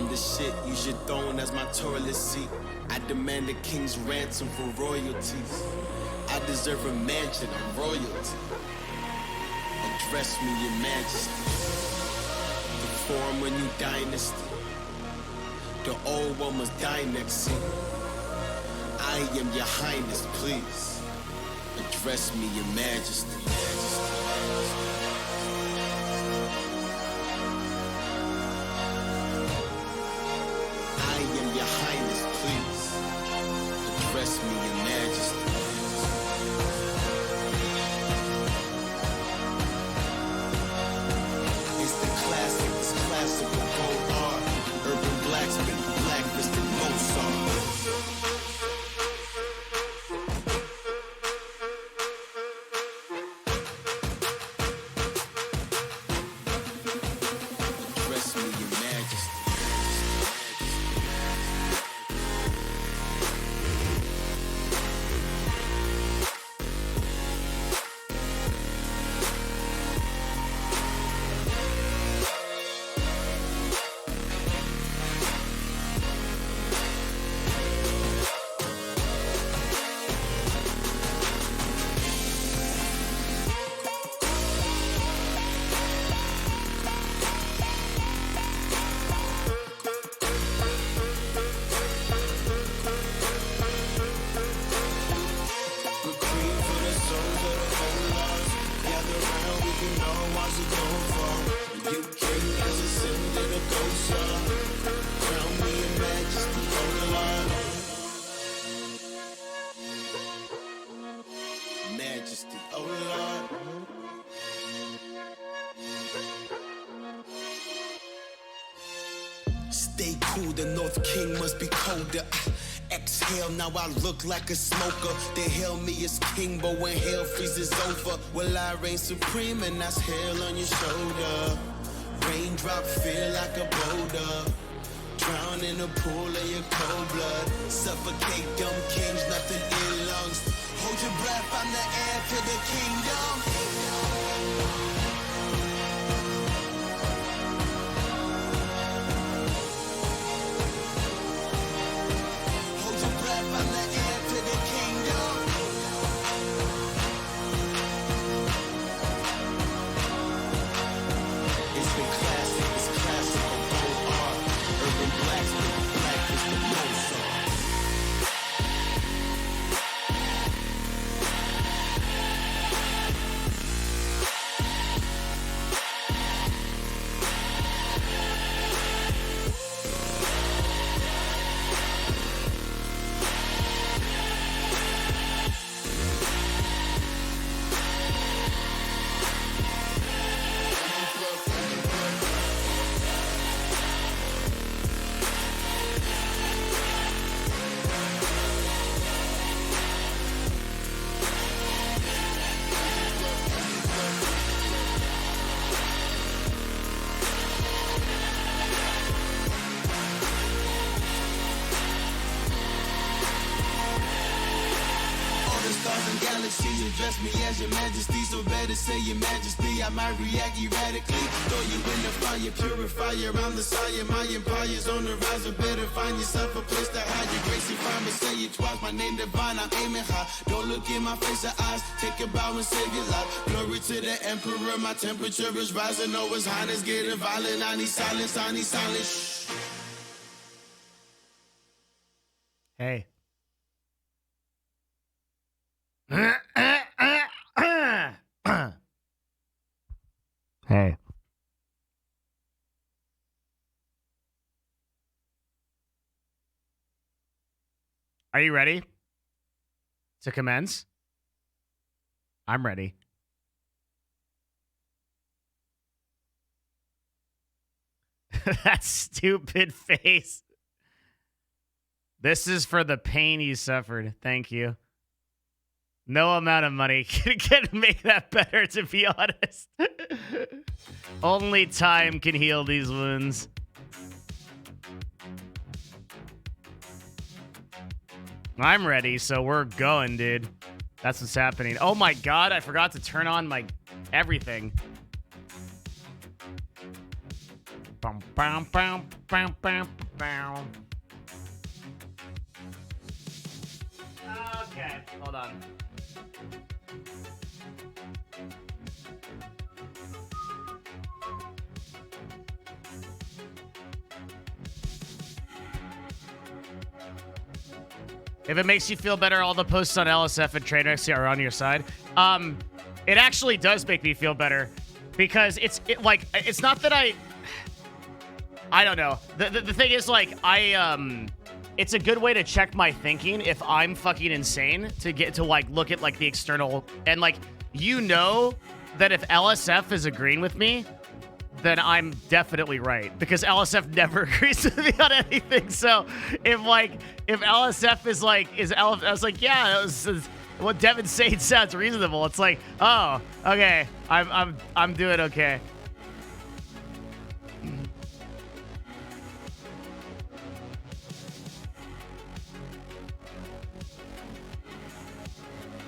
I'm the shit, use your throne as my toilet seat. I demand a king's ransom for royalties. I deserve a mansion, I'm royalty. Address me, your majesty. The form when you dynasty. The old one must die next scene. I am your highness, please. Address me, your majesty. I am your highness, please. Address me, your majesty. It's the classic, it's classical gold art. Urban blacksmith, blacklisted Mozart. Address me, your majesty. Majesty, oh Lord. Stay cool, the North King must be colder. Exhale, now I look like a smoker. They hail me as king, but when hell freezes over, will I reign supreme and that's hell on your shoulder? Raindrop feel like a boulder. Drown in a pool of your cold blood. Suffocate dumb kings, nothing in lungs. Hold your breath, I'm the heir to the kingdom. Hold your breath, I'm the heir to the kingdom. It's the classic, it's classical gold art. Urban blacksmith, black is the Mozart. Galaxies address me as your majesty, so better say your majesty. I might react erratically, throw you in the fire, purifier. I'm the sire, my empire's on the rise. So better find yourself a place to hide your grace and find me. Say it twice, my name divine, I'm aiming high. Don't look in my face or eyes, take a bow and save your life. Glory to the emperor, my temperature is rising. Oh, his highness getting violent. I need silence, I need silence. Shh. Hey. Hey. Are you ready to commence? I'm ready. That stupid face. This is for the pain you suffered. Thank you. No amount of money can make that better, to be honest. Only time can heal these wounds. I'm ready, so we're going, dude. That's what's happening. Oh my god, I forgot to turn on my everything. Bum, bum, bum, bum, bum, bum. Okay, hold on. If it makes you feel better, all the posts on LSF and Trainwreck are on your side. It actually does make me feel better because it's not that I don't know. The thing is, like, it's a good way to check my thinking if I'm fucking insane to get to, like, look at, like, the external. And, like, you know that if LSF is agreeing with me, then I'm definitely right. Because LSF never agrees with me on anything. So, if LSF is like, I was like, yeah, what Devin's saying sounds reasonable. It's like, oh, okay, I'm doing okay.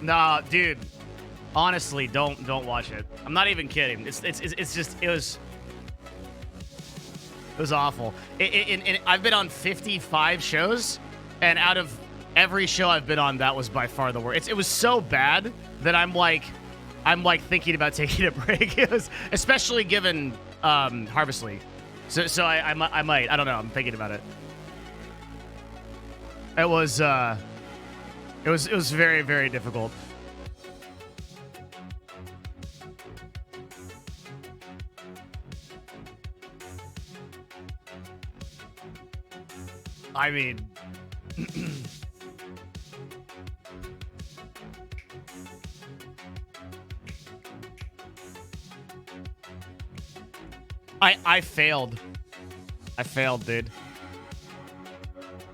Nah, dude. Honestly, don't watch it. I'm not even kidding. It's just it was awful. I've been on 55 shows, and out of every show I've been on, that was by far the worst. It was so bad that I'm like thinking about taking a break. It was, especially given Harvest League. So I might. I don't know. I'm thinking about it. It was very, very difficult. I mean, I failed. I failed, dude.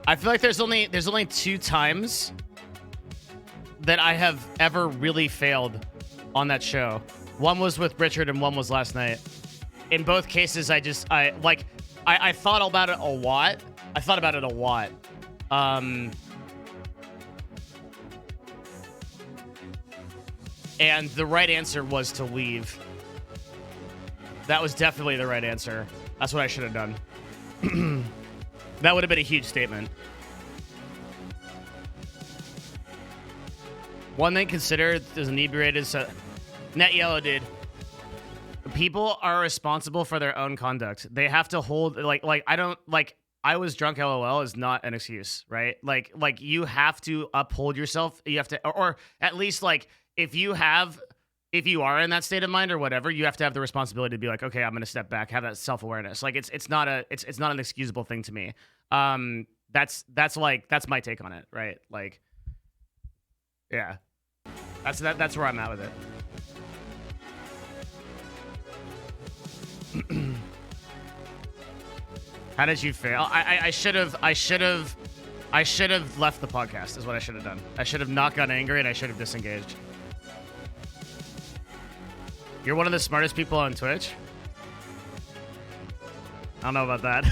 I feel like there's only 2 times that I have ever really failed on that show. One was with Richard and one was last night. In both cases, I thought about it a lot. I thought about it a lot. And the right answer was to leave. That was definitely the right answer. That's what I should have done. That would have been a huge statement. One thing considered is inebriated. Net Yellow, dude. People are responsible for their own conduct. They have to hold I was drunk, LOL, is not an excuse, right? Like you have to uphold yourself. You have to, or at least, like, if you are in that state of mind or whatever, you have to have the responsibility to be like, okay, I'm going to step back, have that self-awareness. Like, it's not an excusable thing to me. That's my take on it, right? Like, yeah, that's where I'm at with it. How did you fail? I should have left the podcast is what I should have done. I should have not gotten angry and I should have disengaged. You're one of the smartest people on Twitch? I don't know about that.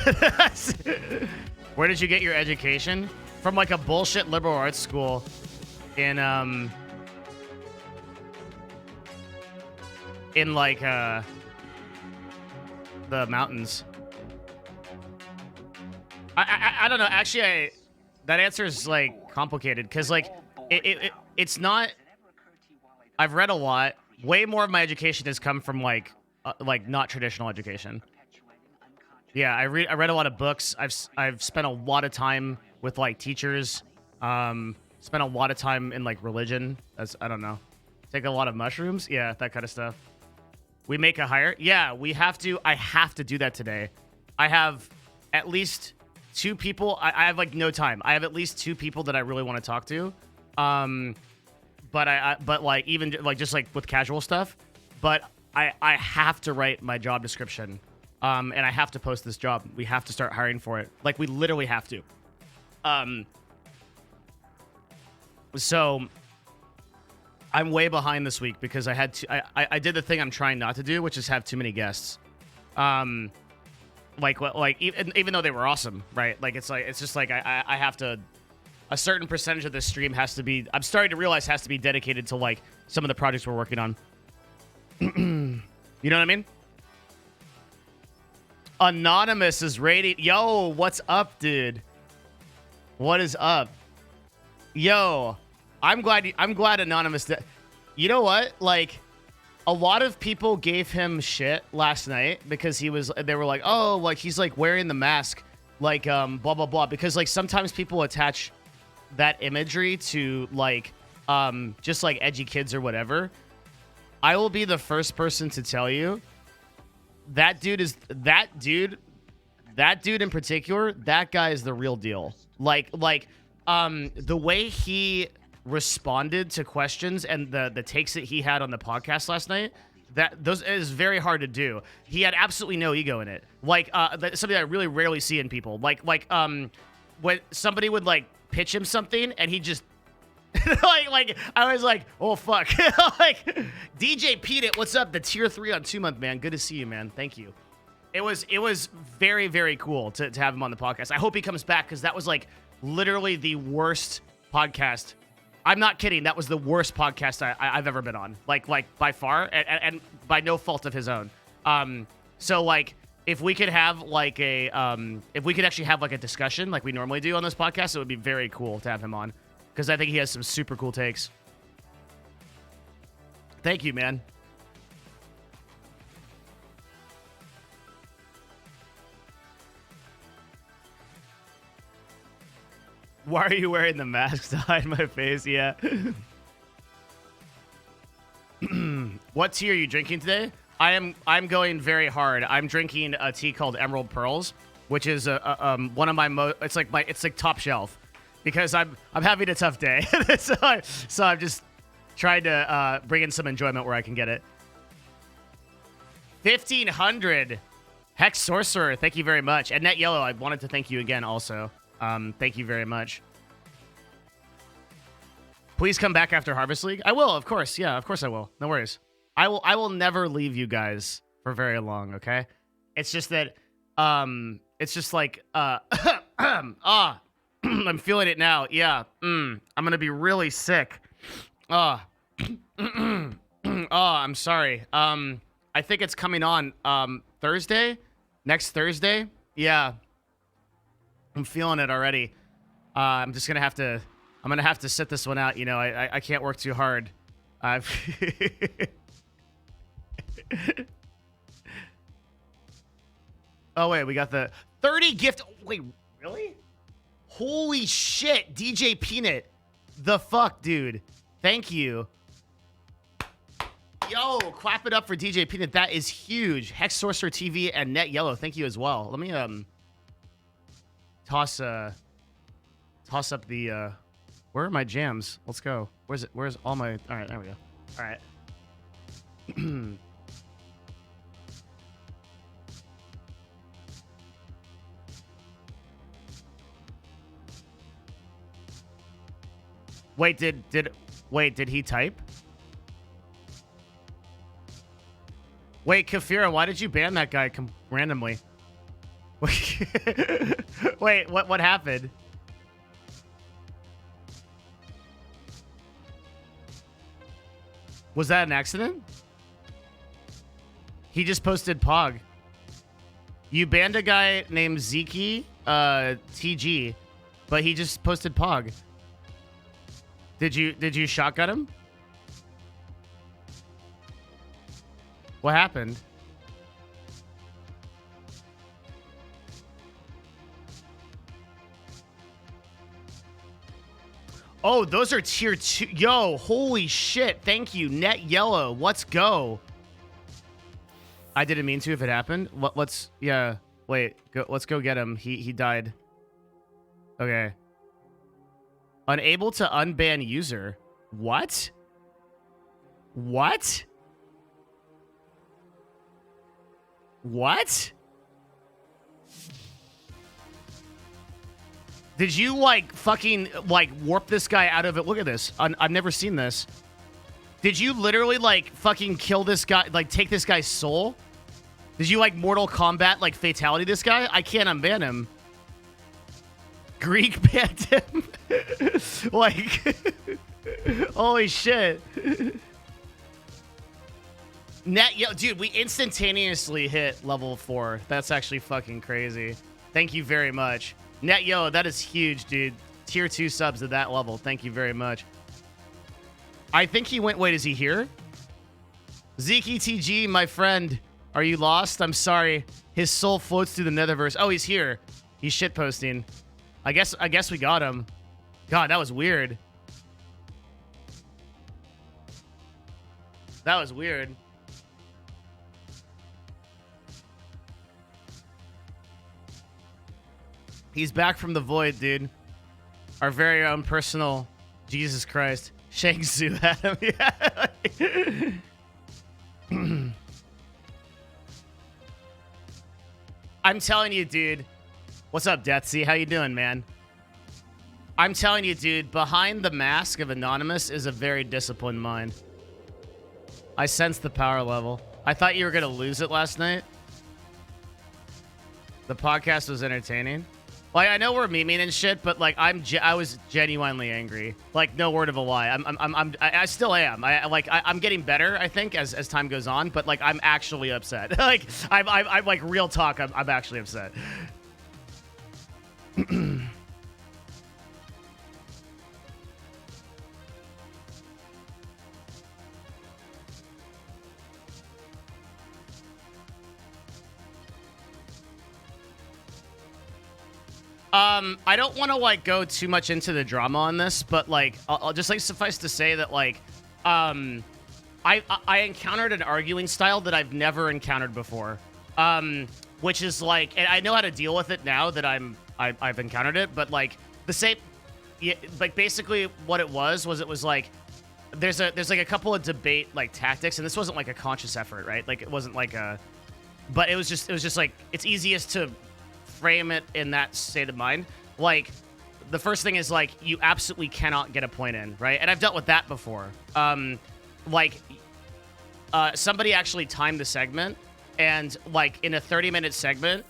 Where did you get your education? From like a bullshit liberal arts school in like the mountains. I don't know. Actually, that answer is like complicated because like it's not. I've read a lot. Way more of my education has come from like not traditional education. Yeah, I read a lot of books. I've spent a lot of time with like teachers. Spent a lot of time in like religion. I don't know. Take a lot of mushrooms. Yeah, that kind of stuff. We make a hire. Yeah, we have to. I have to do that today. I have at least 2 people. I have like no time. I have at least 2 people that I really want to talk to. But like even like just like with casual stuff. But I have to write my job description. And I have to post this job. We have to start hiring for it. Like we literally have to. So I'm way behind this week because I had to. I did the thing I'm trying not to do, which is have too many guests. Even though they were awesome, right? Like it's just like I have to. A certain percentage of this stream has to be. I'm starting to realize has to be dedicated to like some of the projects we're working on. You know what I mean? Anonymous is rating. Yo, what's up, dude? What is up? Yo, I'm glad Anonymous you know what? Like, a lot of people gave him shit last night because they were like, oh, like he's like wearing the mask, like blah blah blah, because like sometimes people attach that imagery to like just like edgy kids or whatever. I will be the first person to tell you that dude in particular, that guy is the real deal. Like the way he responded to questions and the takes that he had on the podcast last night, those is very hard to do. He had absolutely no ego in it. Like something that I really rarely see in people. Like when somebody would like pitch him something and he just like I was like, oh fuck. Like DJ Pete, what's up? The tier 3 on 2-month, man. Good to see you, man. Thank you. It was very, very cool to have him on the podcast. I hope he comes back because that was like literally the worst podcast. I'm not kidding. That was the worst podcast I've ever been on. Like by far, and by no fault of his own. So like, if we could have like if we could actually have like a discussion like we normally do on this podcast, it would be very cool to have him on because I think he has some super cool takes. Thank you, man. Why are you wearing the mask to hide my face? Yeah. What tea are you drinking today? I'm going very hard. I'm drinking a tea called Emerald Pearls, which is one of my it's like top shelf because I'm having a tough day. so I'm just trying to bring in some enjoyment where I can get it. 1,500 Hex Sorcerer, thank you very much. And Net Yellow, I wanted to thank you again also. Thank you very much. Please come back after Harvest League. I will, of course. Yeah, of course I will. No worries. I will never leave you guys for very long, okay? It's just that it's just like I'm feeling it now. Yeah. I'm going to be really sick. I'm sorry. I think it's coming on Thursday, next Thursday. Yeah. I'm feeling it already. I'm just gonna have to. I'm gonna have to sit this one out. You know, I can't work too hard. Oh wait, we got the 30 gift. Wait, really? Holy shit, DJ Peanut. The fuck, dude. Thank you. Yo, clap it up for DJ Peanut. That is huge. Hex Sorcerer TV and Net Yellow. Thank you as well. Let me toss up the where are my jams? Let's go. Where's all my... All right, there we go. All right. Wait, did he type? Wait, Kafira, why did you ban that guy randomly? Wait, what happened? Was that an accident? He just posted Pog. You banned a guy named Zeki TG, but he just posted Pog. Did you shotgun him? What happened? Oh, those are tier 2. Yo, holy shit. Thank you. Net Yellow. Let's go. I didn't mean to if it happened. Let's, yeah. Wait, let's go get him. He died. Okay. Unable to unban user. What? What? What? Did you, like, fucking, like, warp this guy out of it? Look at this. I've never seen this. Did you literally, like, fucking kill this guy, like, take this guy's soul? Did you, like, Mortal Kombat, like, fatality this guy? I can't unban him. Greek banned him? Like, holy shit. Yo, dude, we instantaneously hit level 4. That's actually fucking crazy. Thank you very much. Yo, that is huge, dude. Tier 2 subs at that level. Thank you very much. I think he went... Wait, is he here? Zeke TG, my friend. Are you lost? I'm sorry. His soul floats through the netherverse. Oh, he's here. He's shitposting. I guess we got him. God, that was weird. That was weird. He's back from the void, dude. Our very own personal Jesus Christ. Shang Tzu had him. Yeah. I'm telling you, dude. What's up, Deathsy? How you doing, man? I'm telling you, dude, behind the mask of Anonymous is a very disciplined mind. I sense the power level. I thought you were going to lose it last night. The podcast was entertaining. Like, I know we're memeing and shit, but like I was genuinely angry. Like, no word of a lie. I still am. I'm getting better, I think, as time goes on. But like, I'm actually upset. Like, I'm like real talk. I'm actually upset. I don't want to like go too much into the drama on this, but like I'll just like suffice to say that like I encountered an arguing style that I've never encountered before, which is like, and I know how to deal with it now that I've encountered it, but like the same, yeah, like basically what it was like there's like a couple of debate like tactics, and this wasn't like a conscious effort, right? Like it wasn't like a, but it was just like it's easiest to frame it in that state of mind. Like the first thing is like you absolutely cannot get a point in, right? And I've dealt with that before. Somebody actually timed the segment, and like in a 30-minute segment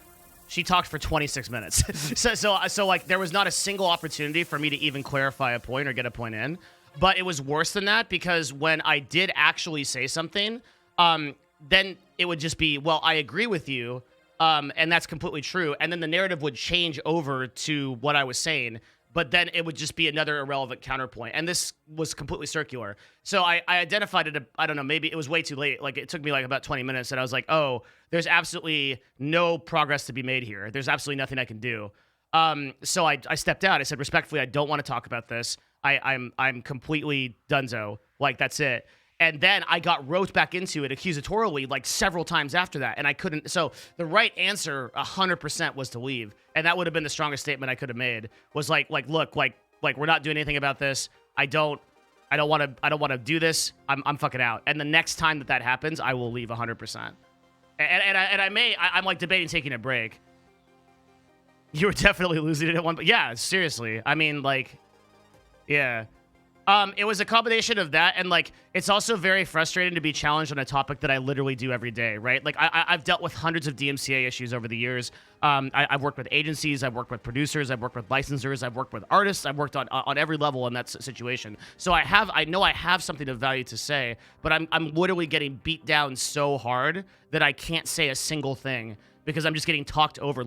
she talked for 26 minutes. so like there was not a single opportunity for me to even clarify a point or get a point in. But it was worse than that, because when I did actually say something, then it would just be, well, I agree with you. And that's completely true. And then the narrative would change over to what I was saying, but then it would just be another irrelevant counterpoint. And this was completely circular. So I identified it. I don't know, maybe it was way too late. Like it took me like about 20 minutes, and I was like, oh, there's absolutely no progress to be made here. There's absolutely nothing I can do. So I stepped out. I said, respectfully, I don't want to talk about this. I'm completely donezo. Like, that's it. And then I got roped back into it accusatorially like several times after that, and I couldn't. So the right answer 100% was to leave, and that would have been the strongest statement I could have made. Was like look, like we're not doing anything about this. I don't want to do this. I'm fucking out. And the next time that happens, I will leave 100%. I'm like debating taking a break. You were definitely losing it at one, but yeah, seriously. I mean, like, yeah. It was a combination of that, and like it's also very frustrating to be challenged on a topic that I literally do every day, right? Like I've dealt with hundreds of DMCA issues over the years. I've worked with agencies, I've worked with producers, I've worked with licensors, I've worked with artists, I've worked on every level in that situation. So I know I have something of value to say, but I'm literally getting beat down so hard that I can't say a single thing because I'm just getting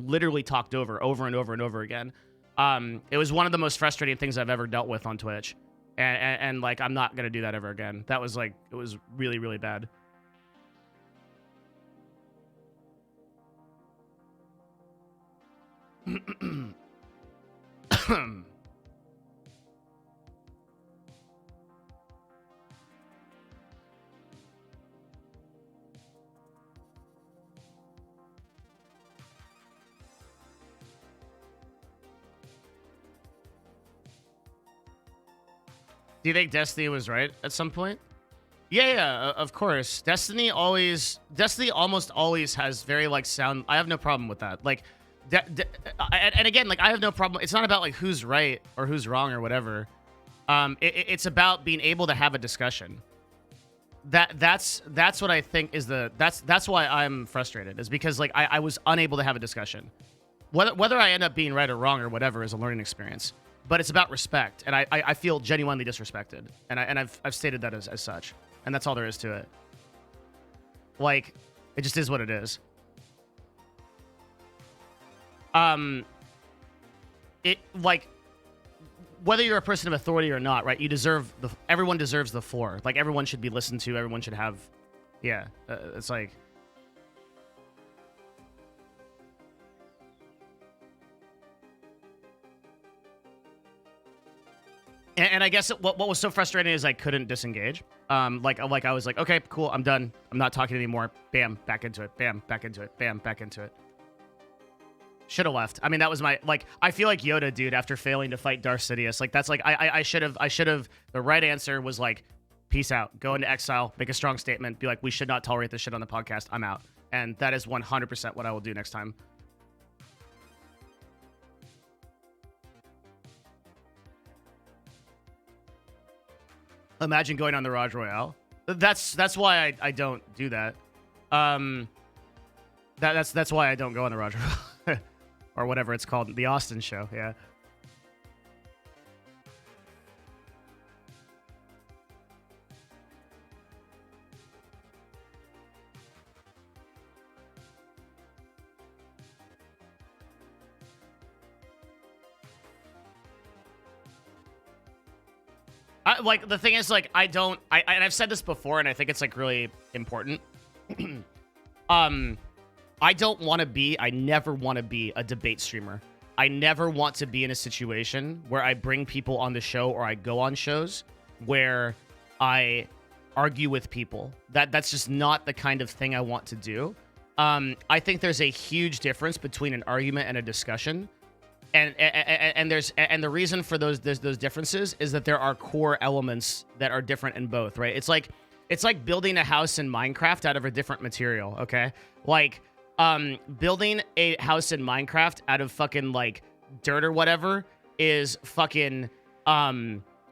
literally talked over and over and over again. It was one of the most frustrating things I've ever dealt with on Twitch. And like, I'm not going to do that ever again. That was like, it was really, really bad. Do you think Destiny was right at some point? Yeah, of course. Destiny almost always has very like sound. I have no problem with that. Like, and again, like I have no problem. It's not about like who's right or who's wrong or whatever. It's about being able to have a discussion. That's what I think is that's why I'm frustrated, is because like I was unable to have a discussion. Whether I end up being right or wrong or whatever is a learning experience. But it's about respect, and I feel genuinely disrespected, and I've stated that as such, and that's all there is to it. Like, it just is what it is. It, like, whether you're a person of authority or not, right? Everyone deserves the floor. Like, everyone should be listened to. Everyone should have, yeah. It's like, and I guess what was so frustrating is I couldn't disengage. Like I was like, okay, cool, I'm done. I'm not talking anymore. Bam, back into it. Bam, back into it. Bam, back into it. Should have left. I mean, that was my, like, I feel like Yoda, dude, after failing to fight Darth Sidious. Like, that's like, I should have, the right answer was like, peace out, go into exile, make a strong statement, be like, we should not tolerate this shit on the podcast, I'm out. And that is 100% what I will do next time. Imagine going on the Raj Royale. That's why I don't do that. That's why I don't go on the Raj Royale. Or whatever it's called, the Austin show, yeah. Like, the thing is, like, and I've said this before, and I think it's, like, really important. I never want to be a debate streamer. I never want to be in a situation where I bring people on the show or I go on shows where I argue with people. That's just not the kind of thing I want to do. I think there's a huge difference between an argument and a discussion. And the reason for those differences is that there are core elements that are different in both, right? It's like building a house in Minecraft out of a different material, okay? Like, building a house in Minecraft out of fucking, like, dirt or whatever is fucking,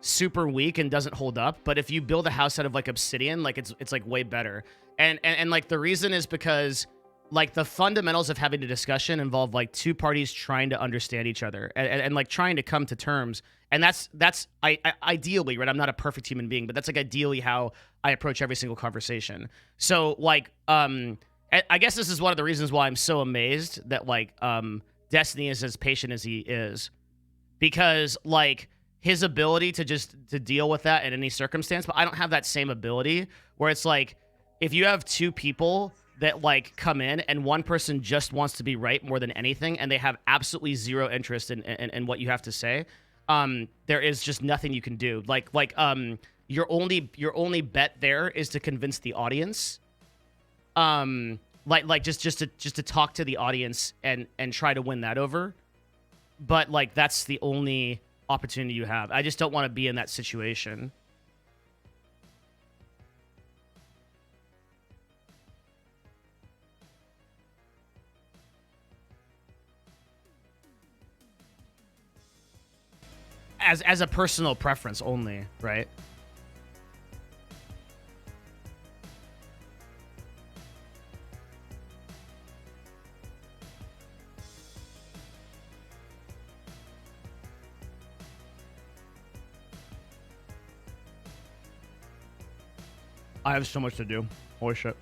super weak and doesn't hold up. But if you build a house out of, like, obsidian, like, it's like, way better. And like, the reason is because, like, the fundamentals of having a discussion involve, like, two parties trying to understand each other and like, trying to come to terms. And that's ideally, right? I'm not a perfect human being, but that's, like, ideally how I approach every single conversation. So, like, I guess this is one of the reasons why I'm so amazed that, like, Destiny is as patient as he is, because, like, his ability to deal with that in any circumstance. But I don't have that same ability where it's like, if you have two people that, like, come in and one person just wants to be right more than anything, and they have absolutely zero interest in what you have to say, there is just nothing you can do. Like your only bet there is to convince the audience. Like just to talk to the audience and try to win that over. But, like, that's the only opportunity you have. I just don't want to be in that situation. As a personal preference only, right? I have so much to do. Holy shit.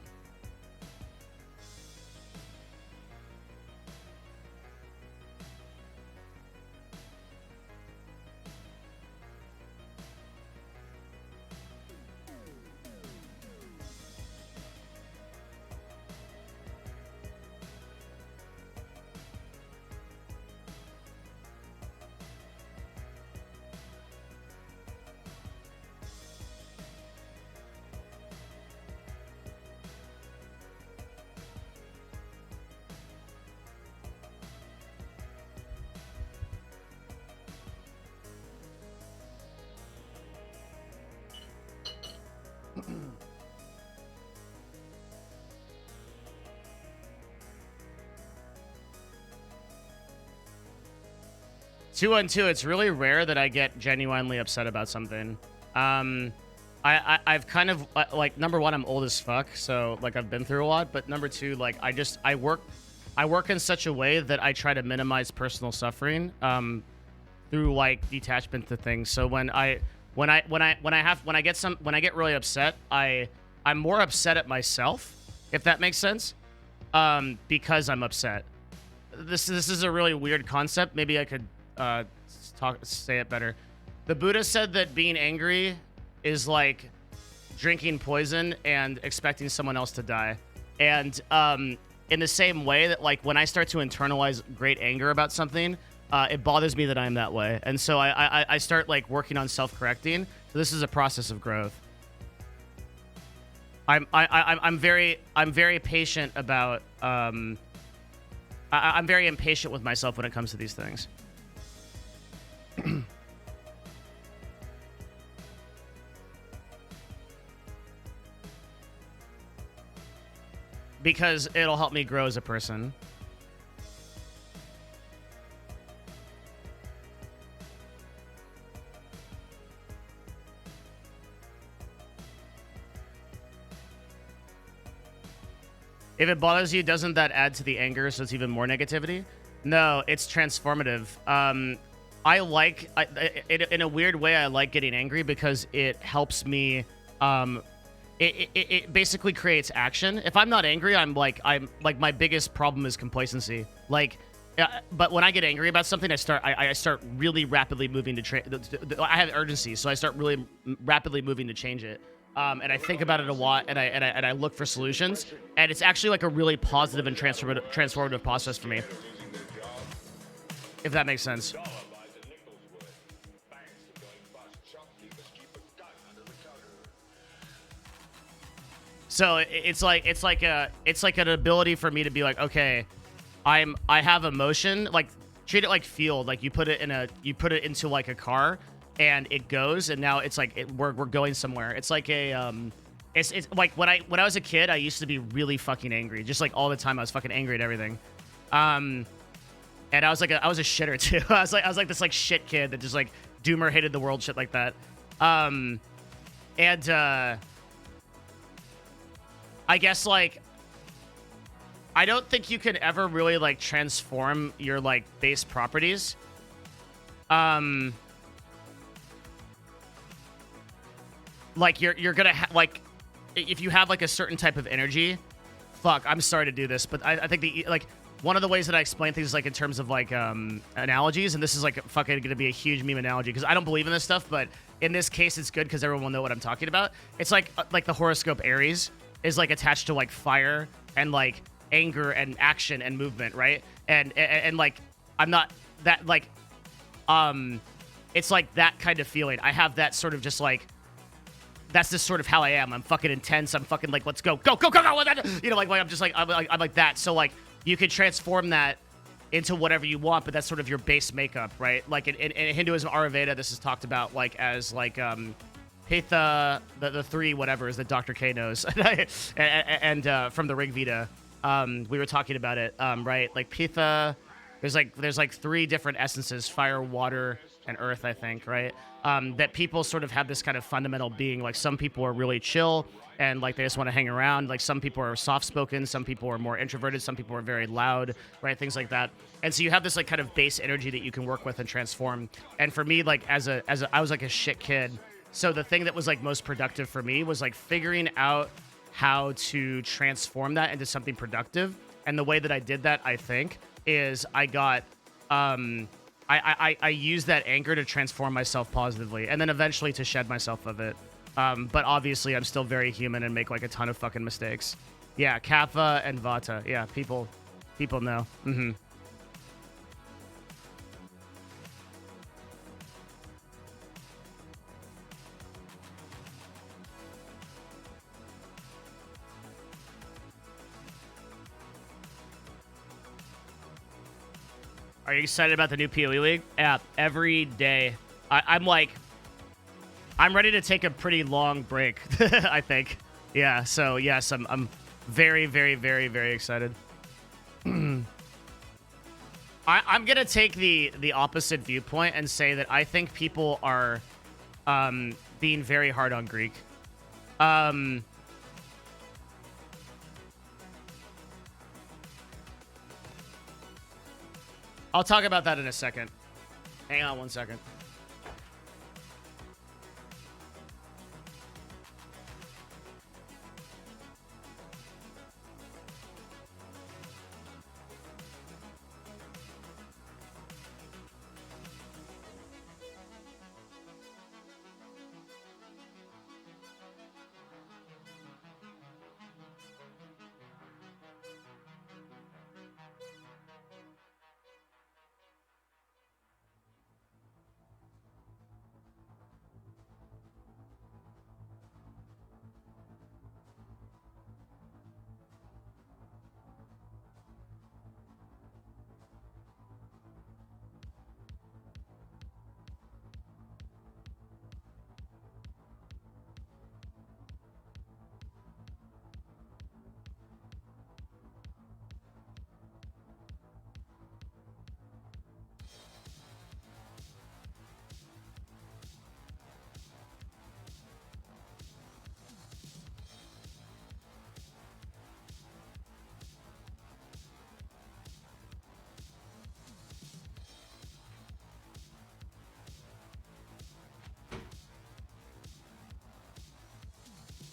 Two on two, it's really rare that I get genuinely upset about something. I've kind of, like, number one, I'm old as fuck, so, like, I've been through a lot. But number two, like, I work in such a way that I try to minimize personal suffering through, like, detachment to things. So when I get really upset, I'm more upset at myself if that makes sense. Because I'm upset. This is a really weird concept. Maybe I could say it better. The Buddha said that being angry is like drinking poison and expecting someone else to die. And in the same way that, like, when I start to internalize great anger about something, it bothers me that I'm that way. And so I start, like, working on self-correcting. So this is a process of growth. I'm very patient about I'm very impatient with myself when it comes to these things. Because it'll help me grow as a person. If it bothers you, doesn't that add to the anger so it's even more negativity? No, it's transformative. In a weird way, I like getting angry because it helps me. It basically creates action. If I'm not angry, I'm like my biggest problem is complacency. Like, but when I get angry about something, I start really rapidly moving to I have urgency, so I start really rapidly moving to change it. And I think about it a lot, and I look for solutions, and it's actually like a really positive and transformative process for me. If that makes sense. So it's like an ability for me to be like, okay, I have emotion, like treat it like fuel, like you put it into like a car and it goes, and now it's like we're going somewhere. It's like a it's like when I was a kid, I used to be really fucking angry, just like all the time. I was fucking angry at everything, and I was a shitter too. I was like this like shit kid that just like doomer hated the world, shit like that, I guess, like, I don't think you can ever really, like, transform your, like, base properties. Like, you're gonna like, if you have, like, a certain type of energy, fuck, I'm sorry to do this, but I think like, one of the ways that I explain things, like, in terms of, like, analogies, and this is, like, fucking gonna be a huge meme analogy, because I don't believe in this stuff, but in this case, it's good because everyone will know what I'm talking about. It's like the horoscope Aries is like attached to like fire and like anger and action and movement, right? And like I'm not that like it's like that kind of feeling. I have that sort of just like that's just sort of how I am. I'm fucking intense. I'm fucking like let's go. You know, like I'm just like I'm like that. So like you could transform that into whatever you want, but that's sort of your base makeup, right? Like in Hinduism, Ayurveda, this is talked about like as like Pitha, the three whatevers that Dr. K knows, and from the Rig Veda, we were talking about it, right? Like Pitha, there's like three different essences: fire, water, and earth, I think, right? That people sort of have this kind of fundamental being. Like some people are really chill and like they just want to hang around. Like some people are soft-spoken, some people are more introverted, some people are very loud, right? Things like that. And so you have this like kind of base energy that you can work with and transform. And for me, like as a I was like a shit kid. So the thing that was like most productive for me was like figuring out how to transform that into something productive. And the way that I did that, I think, is I got I used that anger to transform myself positively and then eventually to shed myself of it. But obviously I'm still very human and make like a ton of fucking mistakes. Yeah, Kapha and Vata. Yeah, people know. Mm-hmm. Are you excited about the new PoE League? Yeah, every day. I'm ready to take a pretty long break, I think. Yeah, so yes, I'm very, very, very, very excited. I'm going to take the opposite viewpoint and say that I think people are being very hard on Greek. I'll talk about that in a second. Hang on 1 second.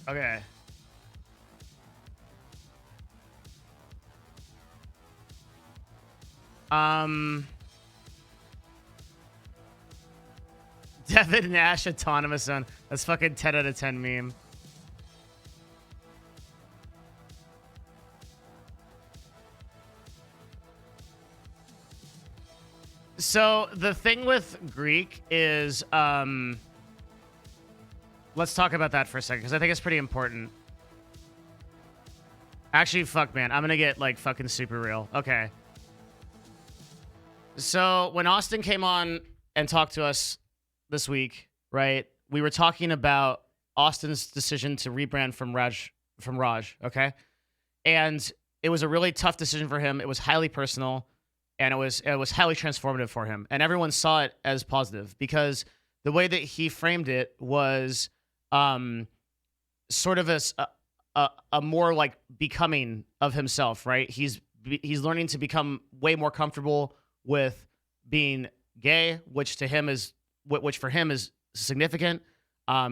Okay. Devin Nash autonomous zone. That's fucking 10 out of 10 meme. So the thing with Greek is, let's talk about that for a second because I think it's pretty important. Actually, fuck, man, I'm gonna get like fucking super real. Okay. So when Austin came on and talked to us this week, right? We were talking about Austin's decision to rebrand from Raj, okay? And it was a really tough decision for him. It was highly personal, and it was highly transformative for him. And everyone saw it as positive because the way that he framed it was sort of a more like becoming of himself, right? He's learning to become way more comfortable with being gay, which for him is significant.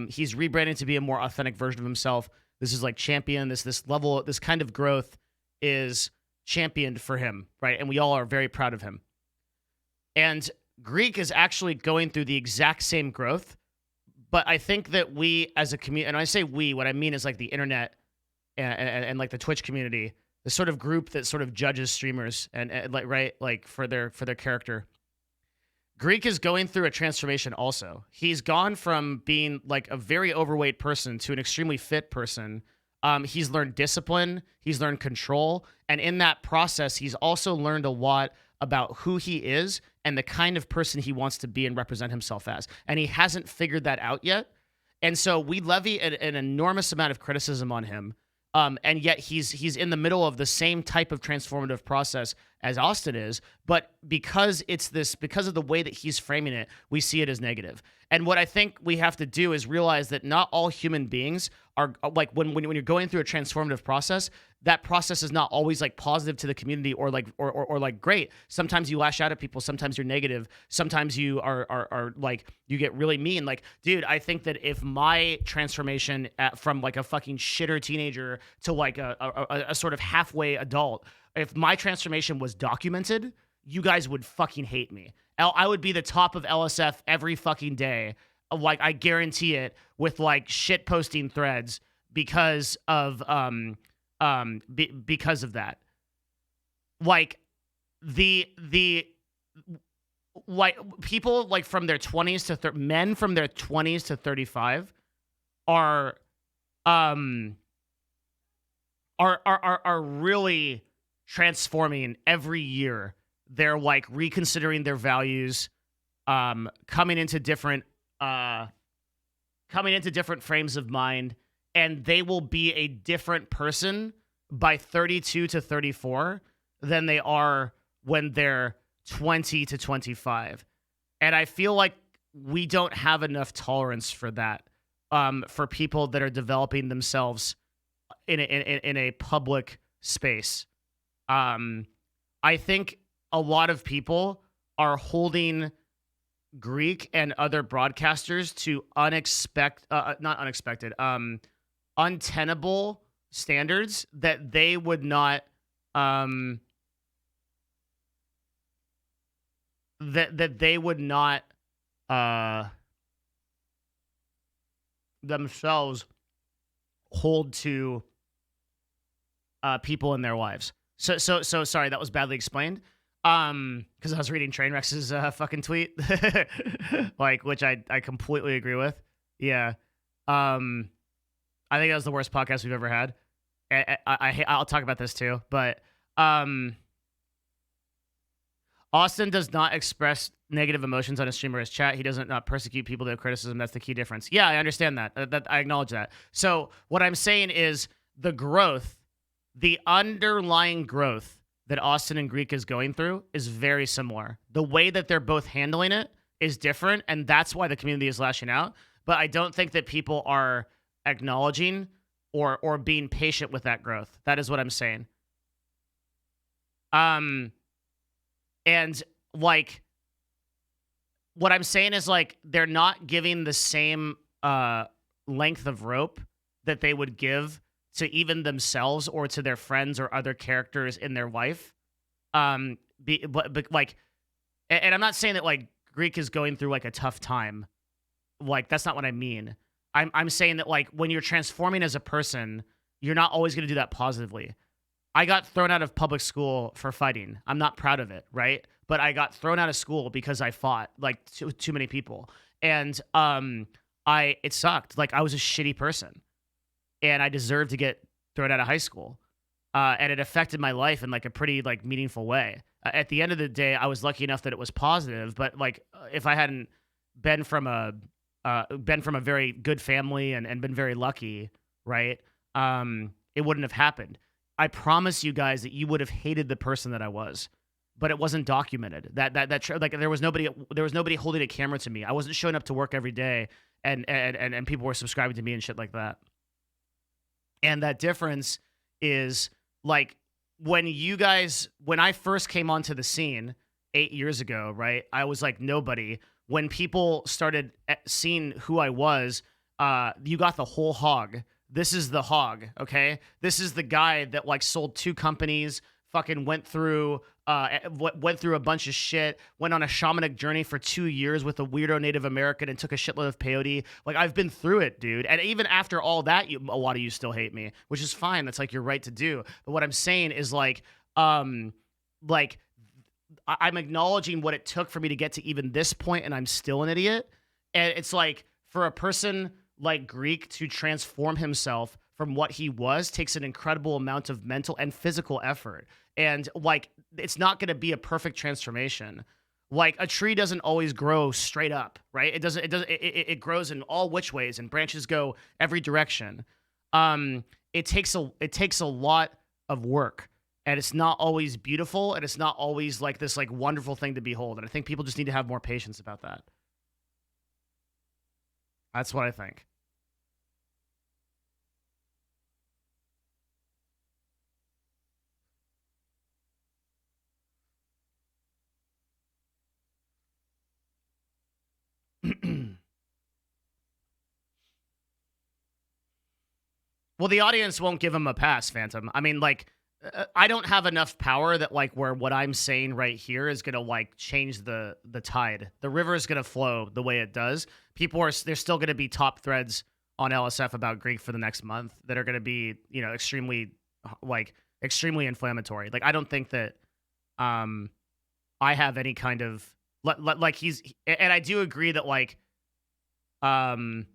He's rebranding to be a more authentic version of himself. This is like champion. This level, this kind of growth is championed for him, right? And we all are very proud of him. And Greek is actually going through the exact same growth, but I think that we as a community, and when I say we, what I mean is like the internet and like the Twitch community, the sort of group that sort of judges streamers and like, right, like for their character. Greek is going through a transformation also. He's gone from being like a very overweight person to an extremely fit person. He's learned discipline, he's learned control, and in that process, he's also learned a lot about who he is and the kind of person he wants to be and represent himself as. And he hasn't figured that out yet. And so we levy an enormous amount of criticism on him. And yet he's in the middle of the same type of transformative process as Austin is, but because of the way that he's framing it, we see it as negative. And what I think we have to do is realize that not all human beings are like when you're going through a transformative process, that process is not always like positive to the community or like or like great. Sometimes you lash out at people, sometimes you're negative, sometimes you are like you get really mean. Like, dude, I think that if my transformation from like a fucking shitter teenager to like a sort of halfway adult, if my transformation was documented, you guys would fucking hate me. I would be the top of LSF every fucking day. Like, I guarantee it, with like shit posting threads because of because of that. Like the like people like from their 20s to men from their 20s to 35 are really transforming every year. They're like reconsidering their values, coming into different frames of mind, and they will be a different person by 32 to 34 than they are when they're 20 to 25. And I feel like we don't have enough tolerance for that, for people that are developing themselves in a public space. I think a lot of people are holding Greek and other broadcasters to untenable standards that they would not that they would not themselves hold to people in their lives. So sorry, that was badly explained. Because I was reading Trainwreck's fucking tweet, like, which I completely agree with. Yeah. I think that was the worst podcast we've ever had. I'll talk about this too, but Austin does not express negative emotions on a stream or his chat. He doesn't not persecute people that have criticism. That's the key difference. Yeah, I understand that. I acknowledge that. So what I'm saying is the growth, the underlying growth that Austin and Greek is going through is very similar. The way that they're both handling it is different, and that's why the community is lashing out. But I don't think that people are acknowledging or being patient with that growth. That is what I'm saying. And like what I'm saying is like they're not giving the same length of rope that they would give to even themselves or to their friends or other characters in their life. But like, and I'm not saying that like Greek is going through like a tough time. Like, that's not what I mean. I'm saying that like when you're transforming as a person, you're not always going to do that positively. I got thrown out of public school for fighting. I'm not proud of it, right? But I got thrown out of school because I fought like too many people, and it sucked. Like, I was a shitty person, and I deserved to get thrown out of high school, and it affected my life in like a pretty like meaningful way. At the end of the day, I was lucky enough that it was positive, but like if I hadn't been from a very good family and been very lucky, right? It wouldn't have happened. I promise you guys that you would have hated the person that I was, but it wasn't documented. Like there was nobody holding a camera to me. I wasn't showing up to work every day, and people were subscribing to me and shit like that. And that difference is like when I first came onto the scene 8 years ago, right? I was like nobody. When people started seeing who I was, you got the whole hog. This is the hog, okay? This is the guy that like sold 2 companies, fucking went through a bunch of shit, went on a shamanic journey for 2 years with a weirdo Native American and took a shitload of peyote. Like, I've been through it, dude. And even after all that, a lot of you still hate me, which is fine. That's like your right to do. But what I'm saying is like I'm acknowledging what it took for me to get to even this point, and I'm still an idiot. And it's like for a person like Greek to transform himself from what he was takes an incredible amount of mental and physical effort. And like, it's not going to be a perfect transformation. Like, a tree doesn't always grow straight up, right? It grows in all which ways, and branches go every direction. It takes a lot of work, and it's not always beautiful, and it's not always like this like wonderful thing to behold. And I think people just need to have more patience about that. That's what I think. Well, the audience won't give him a pass, Phantom. I mean, like, I don't have enough power that like where what I'm saying right here is gonna like change the tide. The river is gonna flow the way it does. There's still gonna be top threads on LSF about Greek for the next month that are gonna be, you know, extremely inflammatory. Like, I don't think that I have any kind of like he's, and I do agree that like that.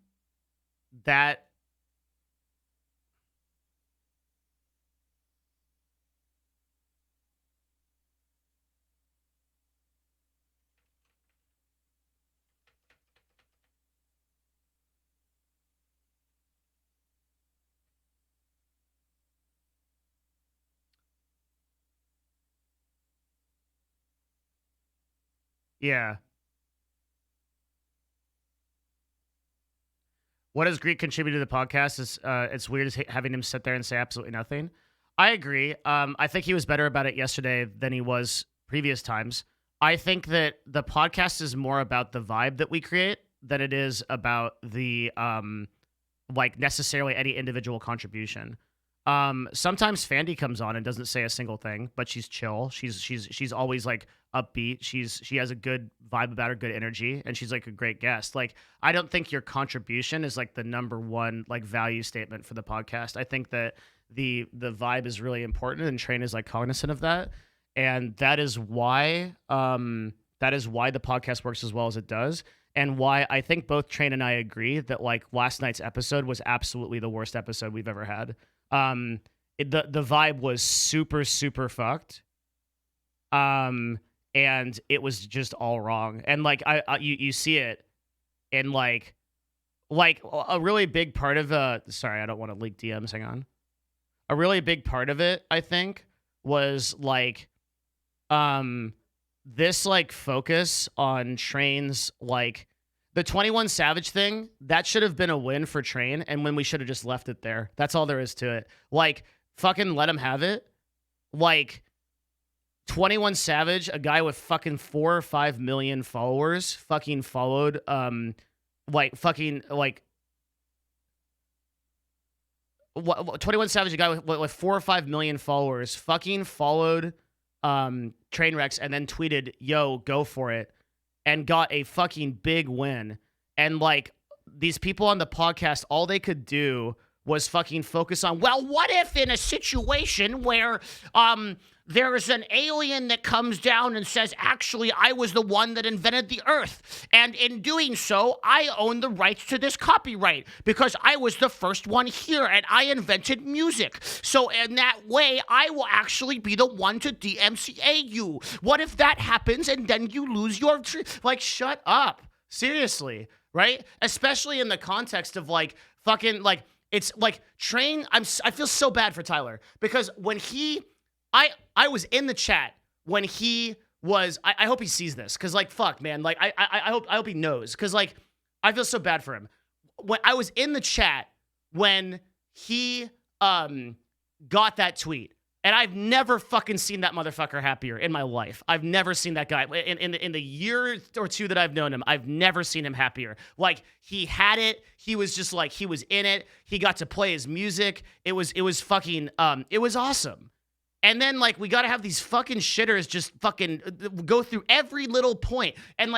Yeah. What does Greek contribute to the podcast? It's weird having him sit there and say absolutely nothing. I agree. I think he was better about it yesterday than he was previous times. I think that the podcast is more about the vibe that we create than it is about the like necessarily any individual contribution. Sometimes Fandy comes on and doesn't say a single thing, but she's chill. She's always like upbeat. She has a good vibe about her, good energy, and she's like a great guest. Like, I don't think your contribution is like the number one like value statement for the podcast. I think that the vibe is really important, and Train is like cognizant of that, and that is why the podcast works as well as it does. And why I think both Train and I agree that like last night's episode was absolutely the worst episode we've ever had. The vibe was super, super fucked. And it was just all wrong. And like you see it, and like a really big part of sorry, I don't want to leak DMs, hang on. A really big part of it, I think, was like this like focus on Train's like the 21 Savage thing. That should have been a win for Train, and when we should have just left it there. That's all there is to it. Like, fucking let him have it. Like, 21 Savage, a guy with fucking 4 or 5 million followers, fucking followed like fucking like 21 Savage, a guy with 4 or 5 million followers, fucking followed Trainwrecks and then tweeted, "Yo, go for it," and got a fucking big win. And like these people on the podcast, all they could do was fucking focus on, well, what if in a situation where there's an alien that comes down and says, actually, I was the one that invented the Earth. And in doing so, I own the rights to this copyright because I was the first one here and I invented music. So in that way, I will actually be the one to DMCA you. What if that happens and then you lose your... Like, shut up. Seriously, right? Especially in the context of, like, fucking, like... It's like I feel so bad for Tyler because when I was in the chat when he was, I hope he sees this because like, fuck man. Like I hope he knows because like, I feel so bad for him. When I was in the chat when he, got that tweet and I've never fucking seen that motherfucker happier in my life. I've never seen that guy in the year or two that I've known him. I've never seen him happier. Like he had it. He was just like, he was in it. He got to play his music. It was fucking, it was awesome. And then like, we got to have these fucking shitters just fucking go through every little point and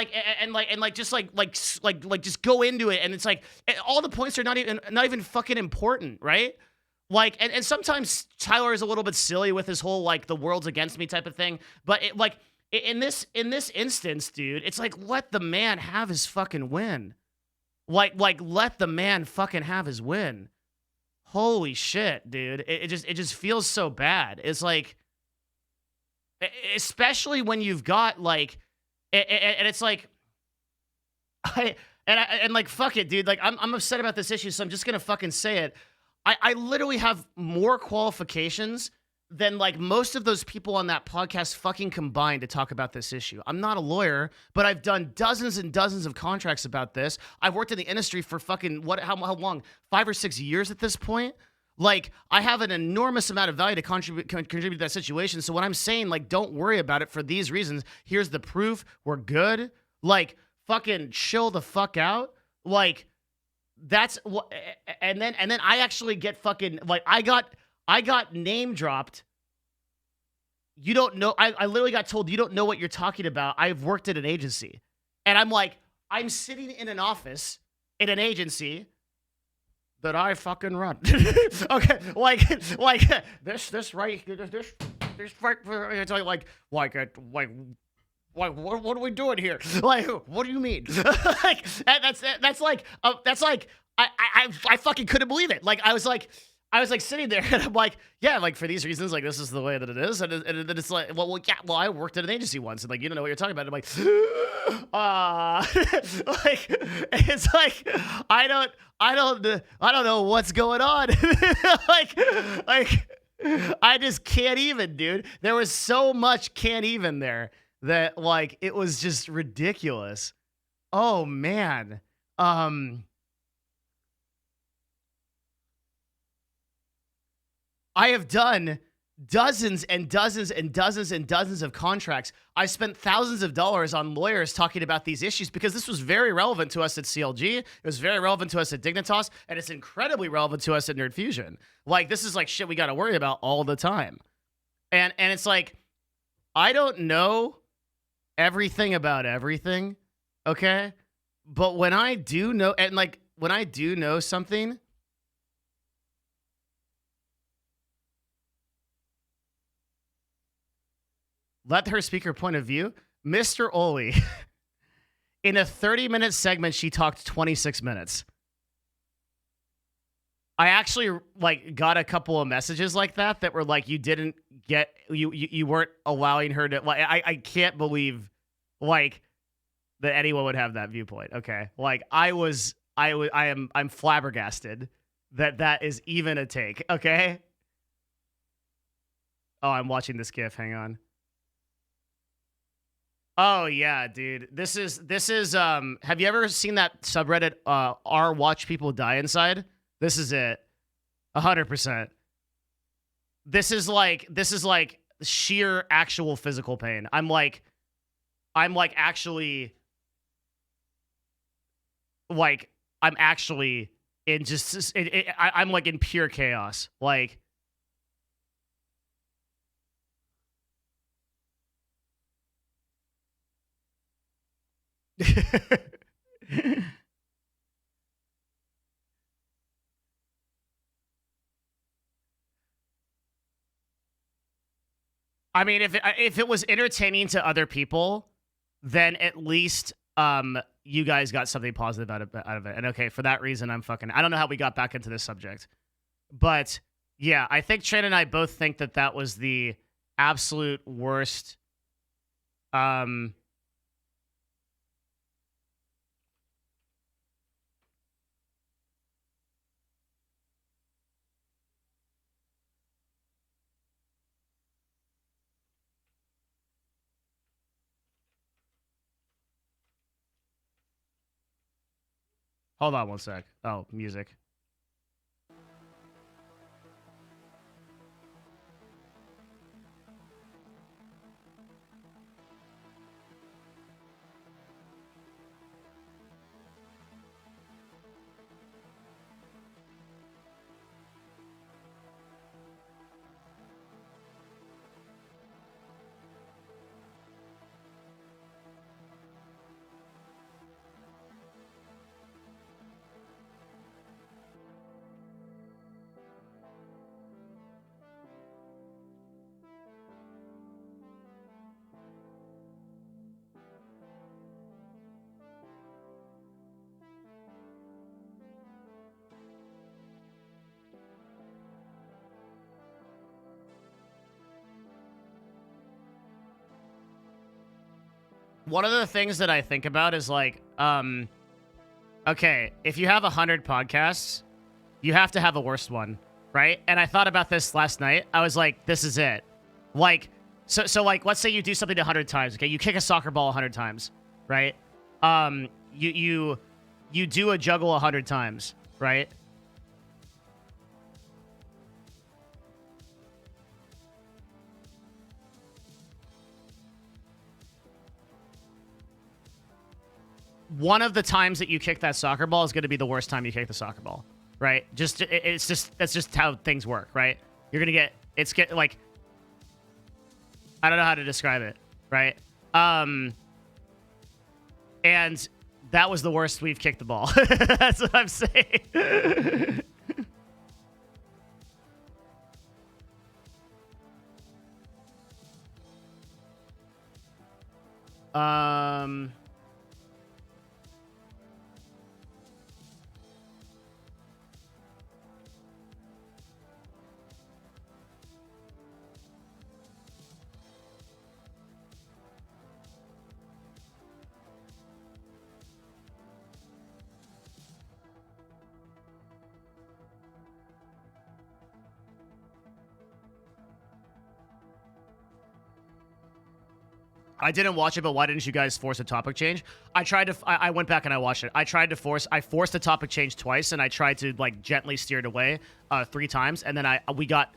just go into it. And it's like, all the points are not even fucking important. Right. Like, and sometimes Tyler is a little bit silly with his whole, like, the world's against me type of thing. But, in this instance, dude, it's like, let the man have his fucking win. Like, let the man fucking have his win. Holy shit, dude. It just feels so bad. It's like, especially when you've got, like, and it's like, like, fuck it, dude. Like, I'm upset about this issue, so I'm just gonna fucking say it. I literally have more qualifications than like most of those people on that podcast fucking combined to talk about this issue. I'm not a lawyer, but I've done dozens and dozens of contracts about this. I've worked in the industry for fucking how long? 5 or 6 years at this point. Like I have an enormous amount of value to contribute to that situation. So when I'm saying like don't worry about it for these reasons, here's the proof. We're good. Like fucking chill the fuck out. Like. That's what, and then I actually get fucking like I got name dropped. You don't know. I literally got told you don't know what you're talking about. I've worked at an agency, and I'm like I'm sitting in an office in an agency that I fucking run. Okay, like this right like, what are we doing here? Like, what do you mean? Like, that's like I fucking couldn't believe it. Like, I was like sitting there and I'm like, yeah, like for these reasons, like this is the way that it is. And then it's like, well, yeah, well, I worked at an agency once and like, you don't know what you're talking about. And I'm like, like, it's like, I don't know what's going on. like, I just can't even, dude. There was so much can't even there. That like it was just ridiculous. Oh man. I have done dozens and dozens and dozens and dozens of contracts. I spent thousands of dollars on lawyers talking about these issues because this was very relevant to us at CLG. It was very relevant to us at Dignitas, and it's incredibly relevant to us at Nerd Fusion. Like this is like shit we got to worry about all the time. And it's like I don't know everything about everything, okay? But when I do know, and like when I do know something, let her speak her point of view. Mr. Oli, in a 30-minute segment, she talked 26 minutes. I actually like got a couple of messages like that were like you didn't get you weren't allowing her to like I can't believe like that anyone would have that viewpoint. Okay. Like I'm flabbergasted that is even a take. Okay. Oh, I'm watching this GIF. Hang on. Oh yeah, dude. This is have you ever seen that subreddit r watch people die inside? This is it. 100%. This is like sheer actual physical pain. I'm like actually like I'm actually in just I'm like in pure chaos. Like I mean, if it was entertaining to other people, then at least you guys got something positive out of it. And okay, for that reason, I don't know how we got back into this subject, but yeah, I think Trent and I both think that was the absolute worst. Hold on one sec. Oh, music. One of the things that I think about is like, okay, if you have 100 podcasts, you have to have a worst one, right? And I thought about this last night. I was like, this is it. Like, so like, let's say you do something 100 times. Okay, you kick a soccer ball 100 times, right? You do a juggle 100 times, right? One of the times that you kick that soccer ball is going to be the worst time you kick the soccer ball, right? That's just how things work, right? You're going to get like, I don't know how to describe it, right? And that was the worst we've kicked the ball. That's what I'm saying. I didn't watch it, but why didn't you guys force a topic change? I went back and I watched it. I forced the topic change twice, and I tried to like gently steer it away 3 times, and then we got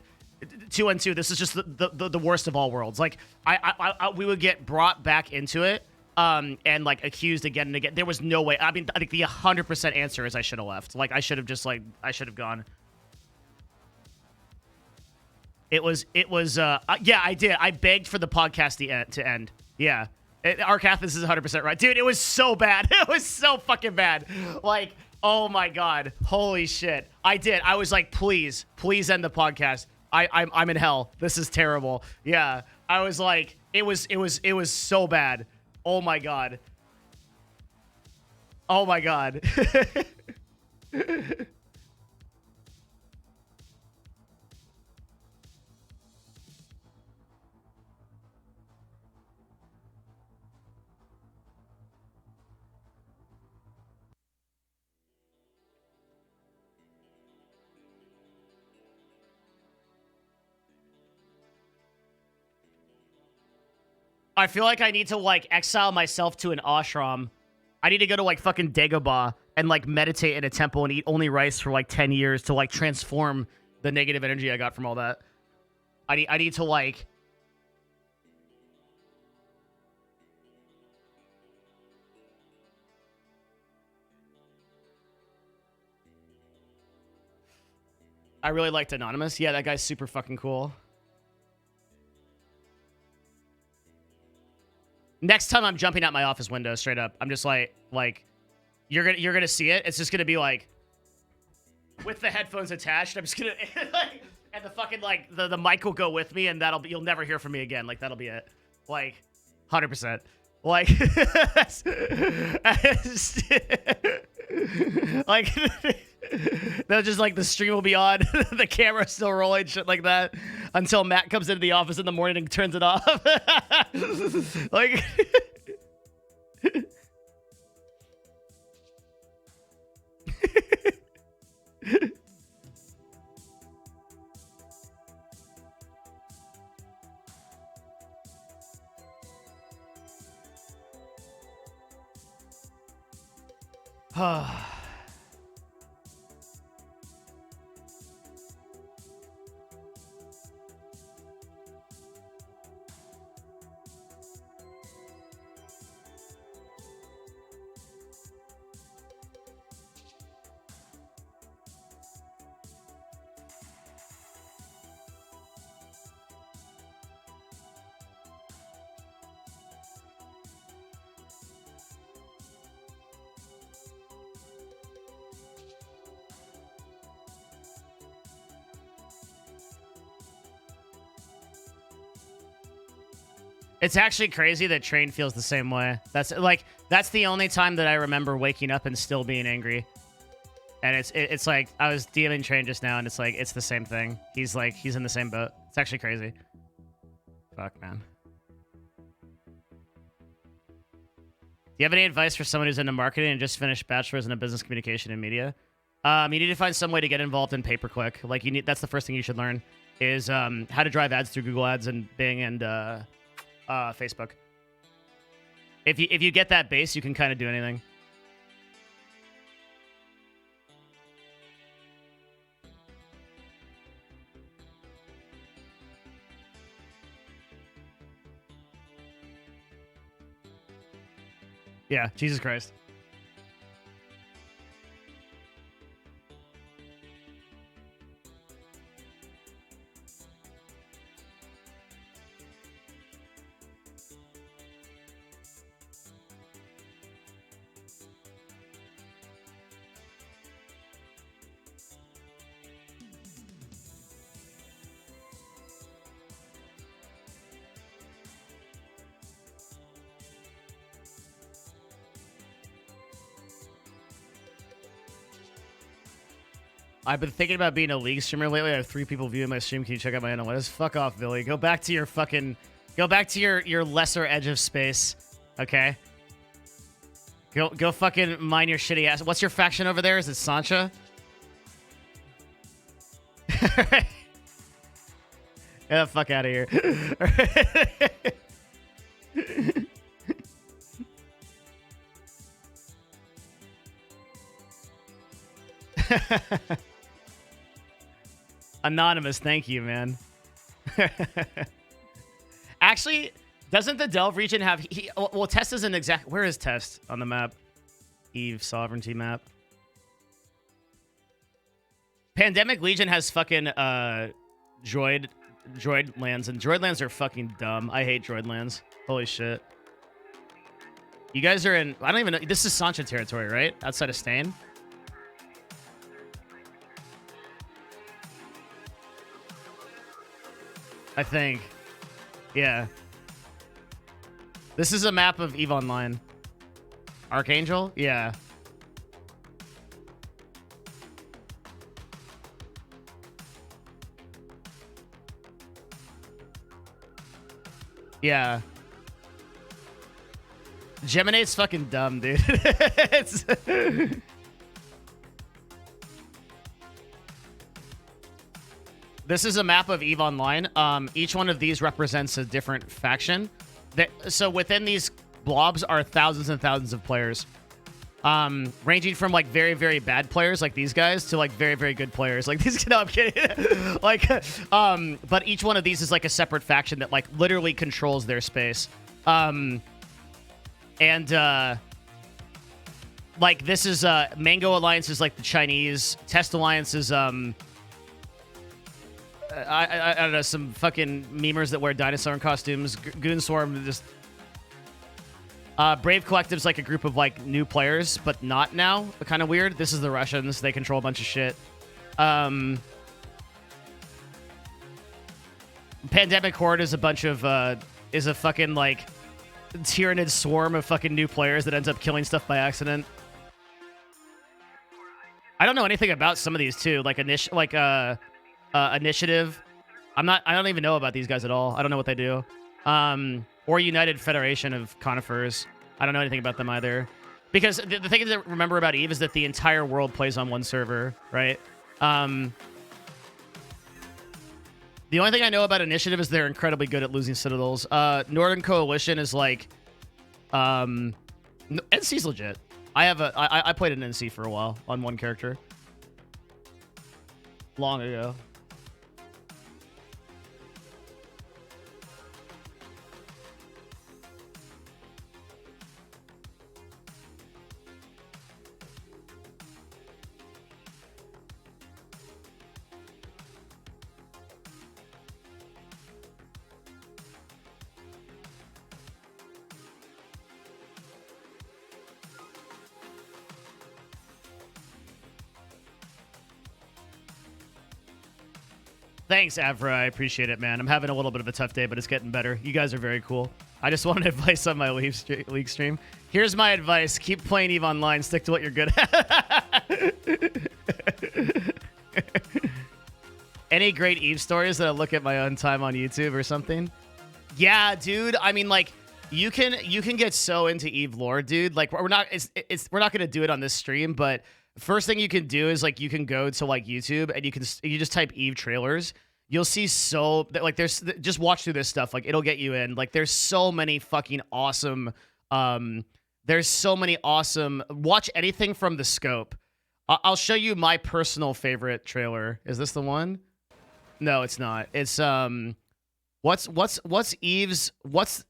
2 and 2. This is just the worst of all worlds. Like we would get brought back into it, and like accused again and again. There was no way. I mean, I think the 100% answer is I should have left. Like I should have gone. It was yeah, I did. I begged for the podcast to end. Yeah. Arcathis is 100% right. Dude, it was so bad. It was so fucking bad. Like, oh my god. Holy shit. I did. I was like, please end the podcast. I'm in hell. This is terrible. Yeah. I was like, it was so bad. Oh my god. Oh my god. I feel like I need to like exile myself to an ashram. I need to go to like fucking Dagobah and like meditate in a temple and eat only rice for like 10 years to like transform the negative energy I got from all that. I need to like I really liked Anonymous. Yeah, that guy's super fucking cool. Next time I'm jumping out my office window straight up, I'm just like you're gonna see it. It's just gonna be like with the headphones attached. I'm just gonna like, and the fucking like the mic will go with me, and you'll never hear from me again. Like that'll be it. Like 100%. Like like they'll just like the stream will be on, the camera still rolling, shit like that, until Matt comes into the office in the morning and turns it off. Like it's actually crazy that Train feels the same way. That's the only time that I remember waking up and still being angry. And it's like I was DMing Train just now, and it's like it's the same thing. He's in the same boat. It's actually crazy. Fuck, man. Do you have any advice for someone who's into marketing and just finished bachelor's in business communication and media? You need to find some way to get involved in pay-per-click. Like that's the first thing you should learn is how to drive ads through Google Ads and Bing and Facebook. If you get that base, you can kind of do anything. Yeah, Jesus Christ. I've been thinking about being a League streamer lately. I have 3 people viewing my stream. Can you check out my analytics? Fuck off, Billy. Go back to your lesser edge of space. Okay? Go fucking mind your shitty ass. What's your faction over there? Is it Sancha? Get the fuck out of here. Anonymous, thank you, man. Actually, doesn't the Delve region have... well, Test isn't exact... Where is Test on the map? Eve Sovereignty map. Pandemic Legion has fucking droid lands, and droid lands are fucking dumb. I hate droid lands. Holy shit. You guys are in... I don't even know... This is Sancha territory, right? Outside of Stain? I think. Yeah. This is a map of EVE Online. Archangel? Yeah. Yeah. Geminate's fucking dumb, dude. It's... This is a map of EVE Online. Each one of these represents a different faction. So within these blobs are thousands and thousands of players. Ranging from like very, very bad players like these guys to like very, very good players like these. No, I'm kidding. Like, but each one of these is like a separate faction that like literally controls their space. Like this is Mango Alliance is like the Chinese. Test Alliance is I don't know, some fucking memers that wear dinosaur costumes. Goonswarm just. Brave Collective's like a group of like new players, but not now. Kind of weird. This is the Russians. They control a bunch of shit. Pandemic Horde is a bunch of is a fucking like tyrannid swarm of fucking new players that ends up killing stuff by accident. I don't know anything about some of these too, like Initiative. I don't even know about these guys at all. I don't know what they do. Or United Federation of Conifers. I don't know anything about them either. Because the thing to remember about EVE is that the entire world plays on one server, right? The only thing I know about Initiative is they're incredibly good at losing citadels. Northern Coalition is like, NC's legit. I played an NC for a while on one character. Long ago. Thanks, Avra. I appreciate it, man. I'm having a little bit of a tough day, but it's getting better. You guys are very cool. I just wanted advice on my League stream. Here's my advice. Keep playing EVE Online. Stick to what you're good at. Any great EVE stories that I look at my own time on YouTube or something? Yeah, dude. I mean, like, you can get so into EVE lore, dude. Like, we're not gonna do it on this stream, but first thing you can do is like you can go to like YouTube and you just type EVE trailers. You'll see just watch through this stuff. Like it'll get you in. Like there's so many fucking awesome. There's so many awesome. Watch anything from the scope. I'll show you my personal favorite trailer. Is this the one? No, it's not. It's what's EVE's what's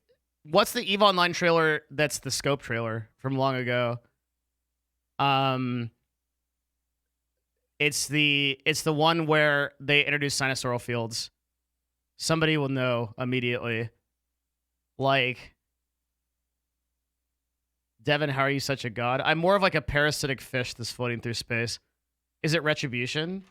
the EVE Online trailer that's the scope trailer from long ago? It's the one where they introduce sinosaural fields. Somebody will know immediately. Like, Devin, how are you such a god? I'm more of like a parasitic fish that's floating through space. Is it Retribution?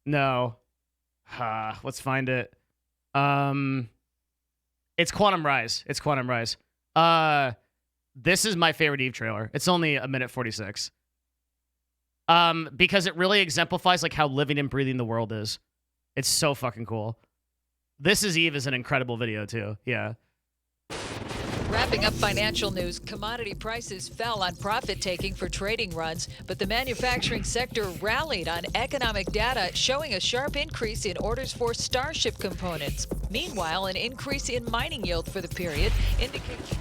No. Let's find it. It's Quantum Rise. It's Quantum Rise. This is my favorite EVE trailer. It's only 1:46. Because it really exemplifies like how living and breathing the world is. It's so fucking cool. This is EVE is an incredible video too. Yeah. Wrapping up financial news, commodity prices fell on profit-taking for trading runs, but the manufacturing sector rallied on economic data showing a sharp increase in orders for Starship components. Meanwhile, an increase in mining yield for the period indicates...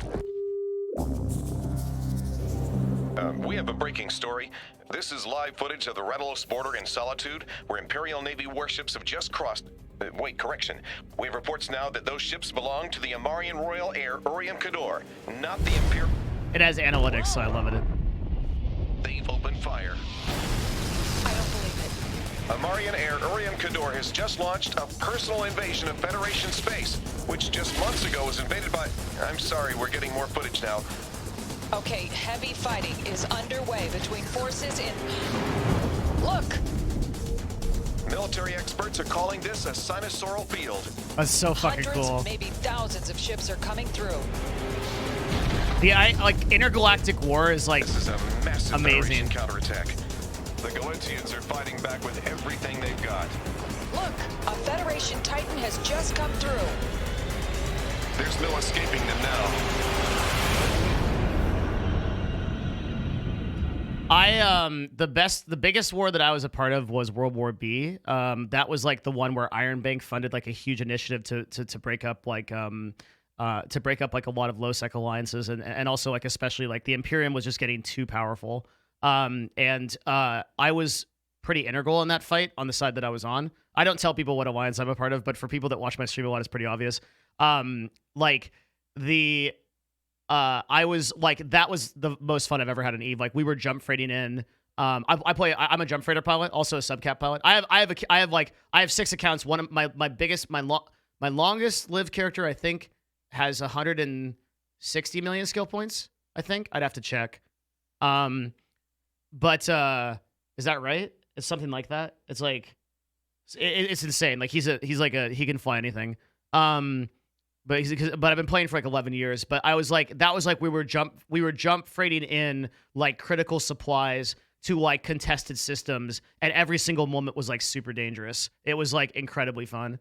We have a breaking story. This is live footage of the Rathalos border in Solitude, where Imperial Navy warships have just crossed... wait, correction. We have reports now that those ships belong to the Amarian Royal Air Urium Kador, not the Imperial... It has analytics, so I love it. They've opened fire. I don't believe it. Amarian Air Urium Kador has just launched a personal invasion of Federation space, which just months ago was invaded by... I'm sorry, we're getting more footage now. Okay, heavy fighting is underway between forces in... Look! Military experts are calling this a sinosaural field. That's so fucking Hundreds, cool. maybe thousands of ships are coming through. Like intergalactic war is like This is a massive amazing. Federation counterattack. The Galentians are fighting back with everything they've got. Look, a Federation Titan has just come through. There's no escaping them now. The biggest war that I was a part of was World War B. That was like the one where Iron Bank funded like a huge initiative to break up like a lot of low-sec alliances and also like especially like the Imperium was just getting too powerful. I was pretty integral in that fight on the side that I was on. I don't tell people what alliance I'm a part of, but for people that watch my stream a lot, it's pretty obvious. I was like, that was the most fun I've ever had in EVE. Like we were jump freighting in I play. I'm a jump freighter pilot, also a subcap pilot. I have 6 accounts. One of my longest lived character, I think, has 160 million skill points. I think I'd have to check. But is that right? It's something like that. It's like it's insane. Like he can fly anything. But I've been playing for like 11 years. But I was like, that was like we were jump freighting in like critical supplies to like contested systems, and every single moment was like super dangerous. It was like incredibly fun.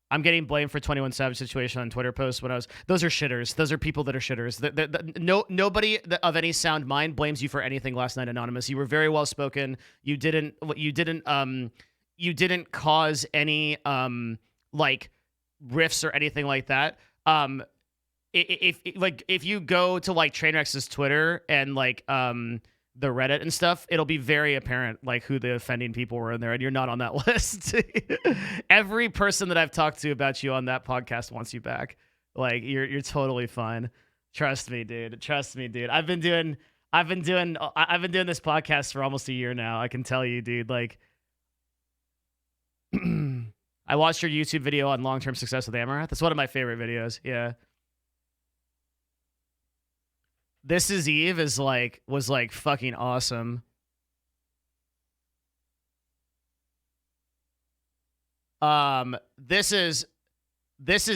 I'm getting blamed for 21 Savage situation on Twitter posts when I was. Those are shitters. Those are people that are shitters. Nobody of any sound mind blames you for anything last night, Anonymous. You were very well spoken. You didn't cause any like riffs or anything like that. If you go to like Trainwreck's Twitter and like the Reddit and stuff, it'll be very apparent like who the offending people were in there, and you're not on that list. Every person that I've talked to about you on that podcast wants you back. Like you're totally fine. Trust me, dude. I've been doing this podcast for almost a year now. I can tell you, dude. Like I watched your YouTube video on long-term success with Amaranth. That's one of my favorite videos. Yeah. This Is Eve was like fucking awesome. This is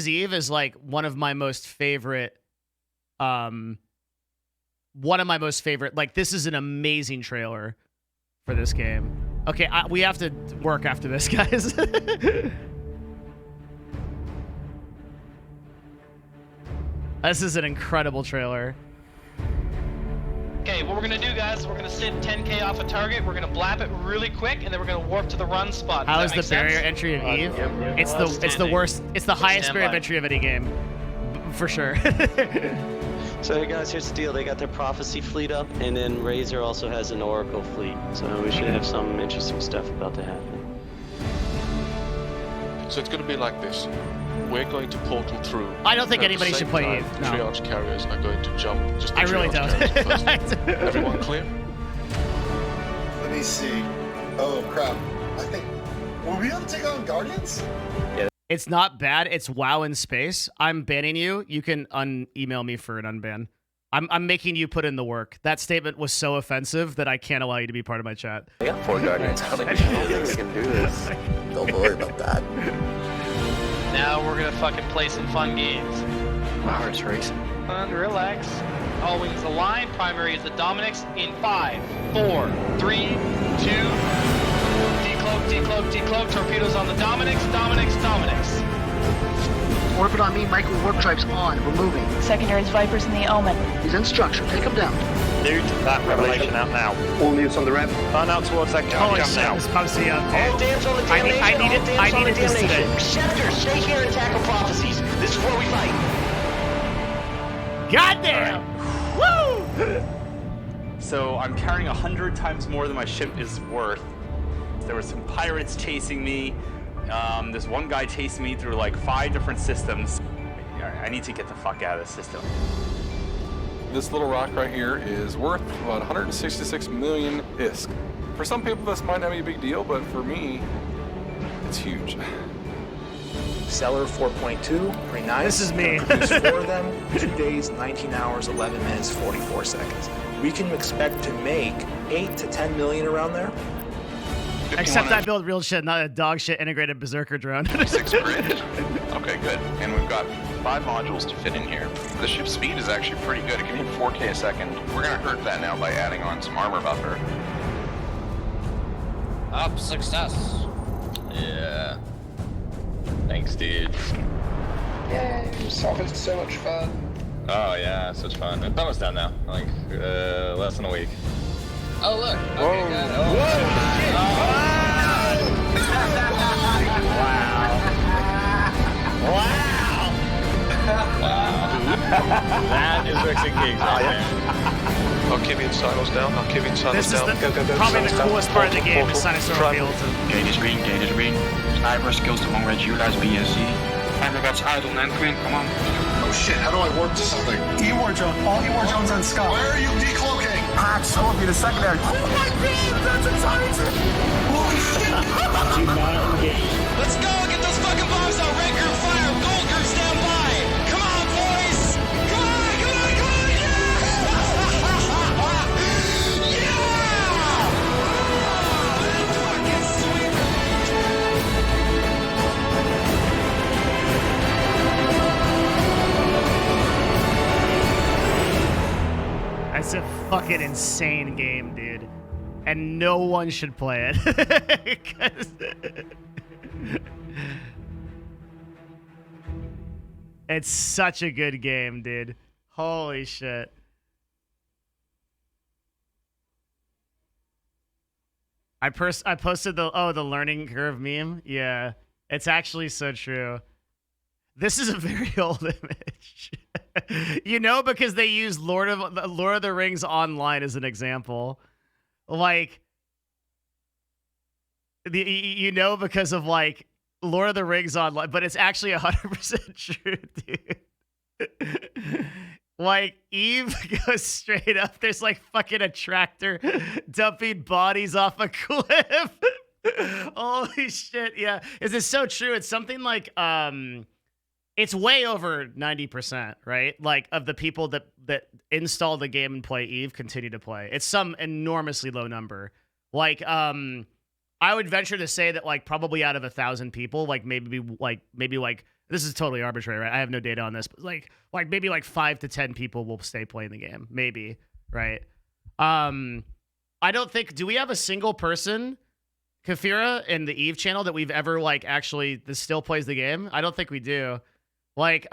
Eve is like one of my most favorite. Like this is an amazing trailer for this game. Okay, we have to work after this, guys. This is an incredible trailer. Okay, what we're gonna do, guys, we're gonna sit 10K off a target, we're gonna blap it really quick, and then we're gonna warp to the run spot. How is the barrier entry of Eve? Yep. It's the worst. It's the highest barrier of entry of any game, for sure. So hey guys, here's the deal. They got their Prophecy fleet up, and then Razor also has an Oracle fleet. So we should have some interesting stuff about to happen. So it's going to be like this. We're going to portal through. I don't think anybody should play Eve. No. Triage carriers are going to jump. Just the I really don't. Everyone clear? Let me see. Oh crap! I think will we be able to take on Guardians? Yeah. It's not bad. It's WoW in space. I'm banning you. You can email me for an unban. I'm making you put in the work. That statement was so offensive that I can't allow you to be part of my chat. I got 4 Guardians. I don't think we can do this. Don't worry about that. Now we're gonna fucking play some fun games. My heart's racing. And relax. All wings align. Primary is the Dominix in 5, 4, 3, 2. Decloak. Torpedoes on the Dominix. Orbit on me, micro warp drives on. We're moving. Secondaries, Vipers, and the Omen. He's in structure. Take him down. Dude, that revelation out now. All news on the ramp. Burn out towards that guy. Holy Jump shit, now. this Pubsy up. All dance on the damnation. I needed this today. Schefter, stay here and tackle Prophecies. This is where we fight. Goddamn! Woo! So I'm carrying 100 times more than my ship is worth. There were some pirates chasing me. There's one guy chasing me through like 5 different systems. I need to get the fuck out of this system. This little rock right here is worth about 166 million ISK. For some people, this might not be a big deal, but for me, it's huge. Seller 4.2, pretty nice. This is me. Produced 4 of them, 2 days, 19 hours, 11 minutes, 44 seconds. We can expect to make 8 to 10 million around there. Except I build real shit, not a dog shit integrated berserker drone. 6 grid. Okay, good. And we've got 5 modules to fit in here. The ship speed is actually pretty good. It can hit 4K a second. We're gonna hurt that now by adding on some armor buffer. Up success. Yeah. Thanks, dudes. Yay! Salvage is so much fun. Oh yeah, such fun. It's almost done now. Like less than a week. Oh look. Okay, Whoa. good. Oh, Whoa. Wow. That is Ricks and Gigs right there. Archivian silos down. Archivian silos down. This is probably the coolest part of the game is Sinosaural Fields. Gate is green. Sniper skills to long range utilize BSC. Fiber guts idle and queen, come on. Oh shit! How do I warp to something? E-War drone. All E-War drones on Scott. Where are you decloaking? Hot showing me the secondary. Oh my god, that's a Titan! Holy shit! Do not engage. Let's go! Get those fucking bombs out! Red group fire! Gold group stand by! Come on, boys! Come on! Come on! Come on! Yeah! Yeah! That's fucking sweet! That's a fucking insane game, dude. And no one should play it. 'Cause it's such a good game, dude. Holy shit. I posted the learning curve meme. Yeah. It's actually so true. This is a very old image. You know, because they use Lord of the Rings Online as an example. Like, you know, because of like Lord of the Rings Online, but it's actually 100% true, dude. Like, Eve goes straight up. There's like fucking a tractor dumping bodies off a cliff. Holy shit, yeah. Is this so true? It's something like it's way over 90%, right? Like, of the people that install the game and play Eve continue to play. It's some enormously low number. Like, I would venture to say that like probably out of 1,000 people, like maybe this is totally arbitrary, right? I have no data on this, but like maybe like 5 to 10 people will stay playing the game, maybe, right? I don't think. Do we have a single person, Kafira, in the Eve channel that we've ever like actually that still plays the game? I don't think we do. Like,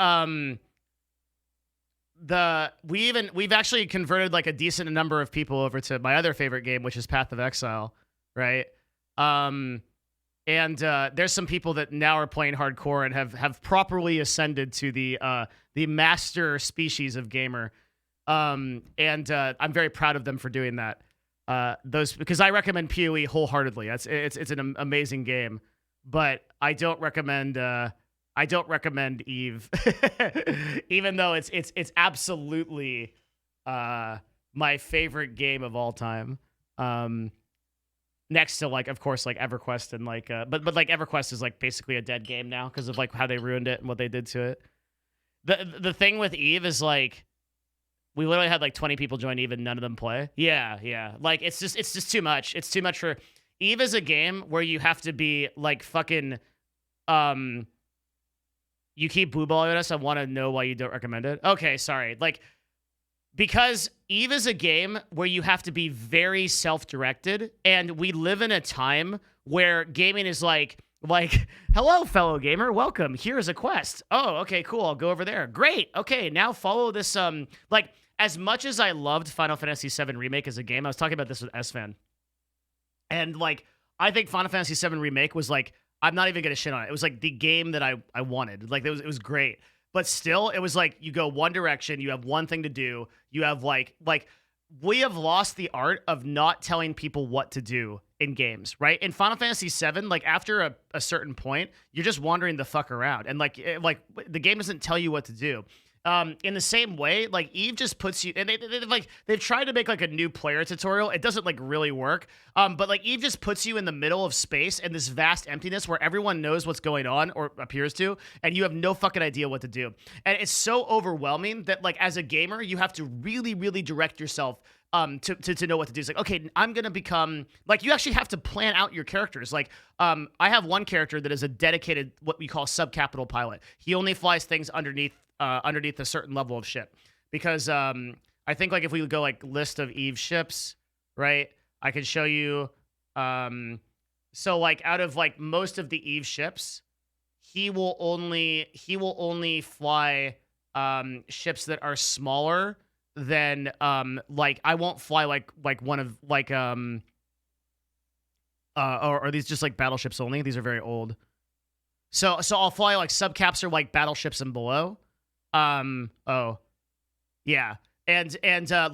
we've actually converted like a decent number of people over to my other favorite game, which is Path of Exile, right? And there's some people that now are playing hardcore and have properly ascended to the master species of gamer. And I'm very proud of them for doing that. Because I recommend PoE wholeheartedly. It's an amazing game, but I don't recommend Eve, even though it's absolutely my favorite game of all time. Next to like, of course, like EverQuest and like, but like EverQuest is like basically a dead game now because of like how they ruined it and what they did to it. The thing with Eve is like, we literally had like 20 people join Eve and none of them play. Yeah. Like it's just too much. It's too much for Eve is a game where you have to be like fucking, you keep blue balling us. I want to know why you don't recommend it. Okay, sorry. Like, because Eve is a game where you have to be very self-directed, and we live in a time where gaming is like, hello, fellow gamer, welcome. Here's a quest. Oh, okay, cool. I'll go over there. Great. Okay, now follow this. Like, as much as I loved Final Fantasy VII Remake as a game, I was talking about this with SFan, and like, I think Final Fantasy VII Remake was like, I'm not even gonna shit on it. It was like the game that I wanted. Like, it was great. But still, it was like you go one direction, you have one thing to do. You have like we have lost the art of not telling people what to do in games, right? In Final Fantasy VII, like after a certain point, you're just wandering the fuck around, and like the game doesn't tell you what to do. In the same way, like Eve just puts you, and they've tried to make like a new player tutorial. It doesn't like really work. But like Eve just puts you in the middle of space and this vast emptiness where everyone knows what's going on or appears to, and you have no fucking idea what to do. And it's so overwhelming that like as a gamer, you have to really, really direct yourself to know what to do. It's like, okay, I'm going to become, like, you actually have to plan out your characters. Like, I have one character that is a dedicated, what we call subcapital pilot. He only flies things underneath a certain level of ship. Because I think, like, if we go, like, list of Eve ships, right, I can show you, so, like, out of, like, most of the Eve ships, he will only fly ships that are smaller than like I won't fly like one of like or are these just like battleships only? These are very old. So I'll fly like subcaps or like battleships and below. Oh yeah. And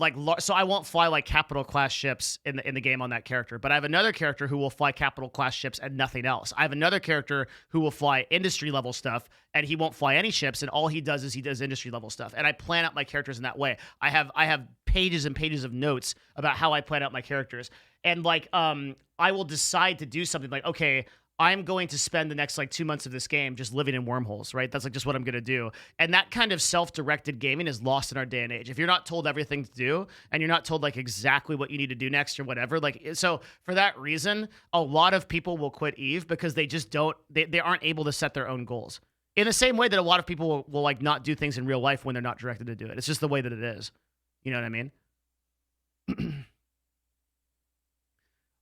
like so I won't fly like capital class ships in the game on that character, but I have another character who will fly capital class ships and nothing else. I have another character who will fly industry level stuff and he won't fly any ships, and all he does is he does industry level stuff. And I plan out my characters in that way. I have pages and pages of notes about how I plan out my characters. And like, I will decide to do something like, okay, I'm going to spend the next like 2 months of this game just living in wormholes, right? That's like just what I'm going to do. And that kind of self-directed gaming is lost in our day and age. If you're not told everything to do and you're not told like exactly what you need to do next or whatever, like, so for that reason, a lot of people will quit EVE because they just don't, they aren't able to set their own goals. In the same way that a lot of people will like not do things in real life when they're not directed to do it. It's just the way that it is. You know what I mean?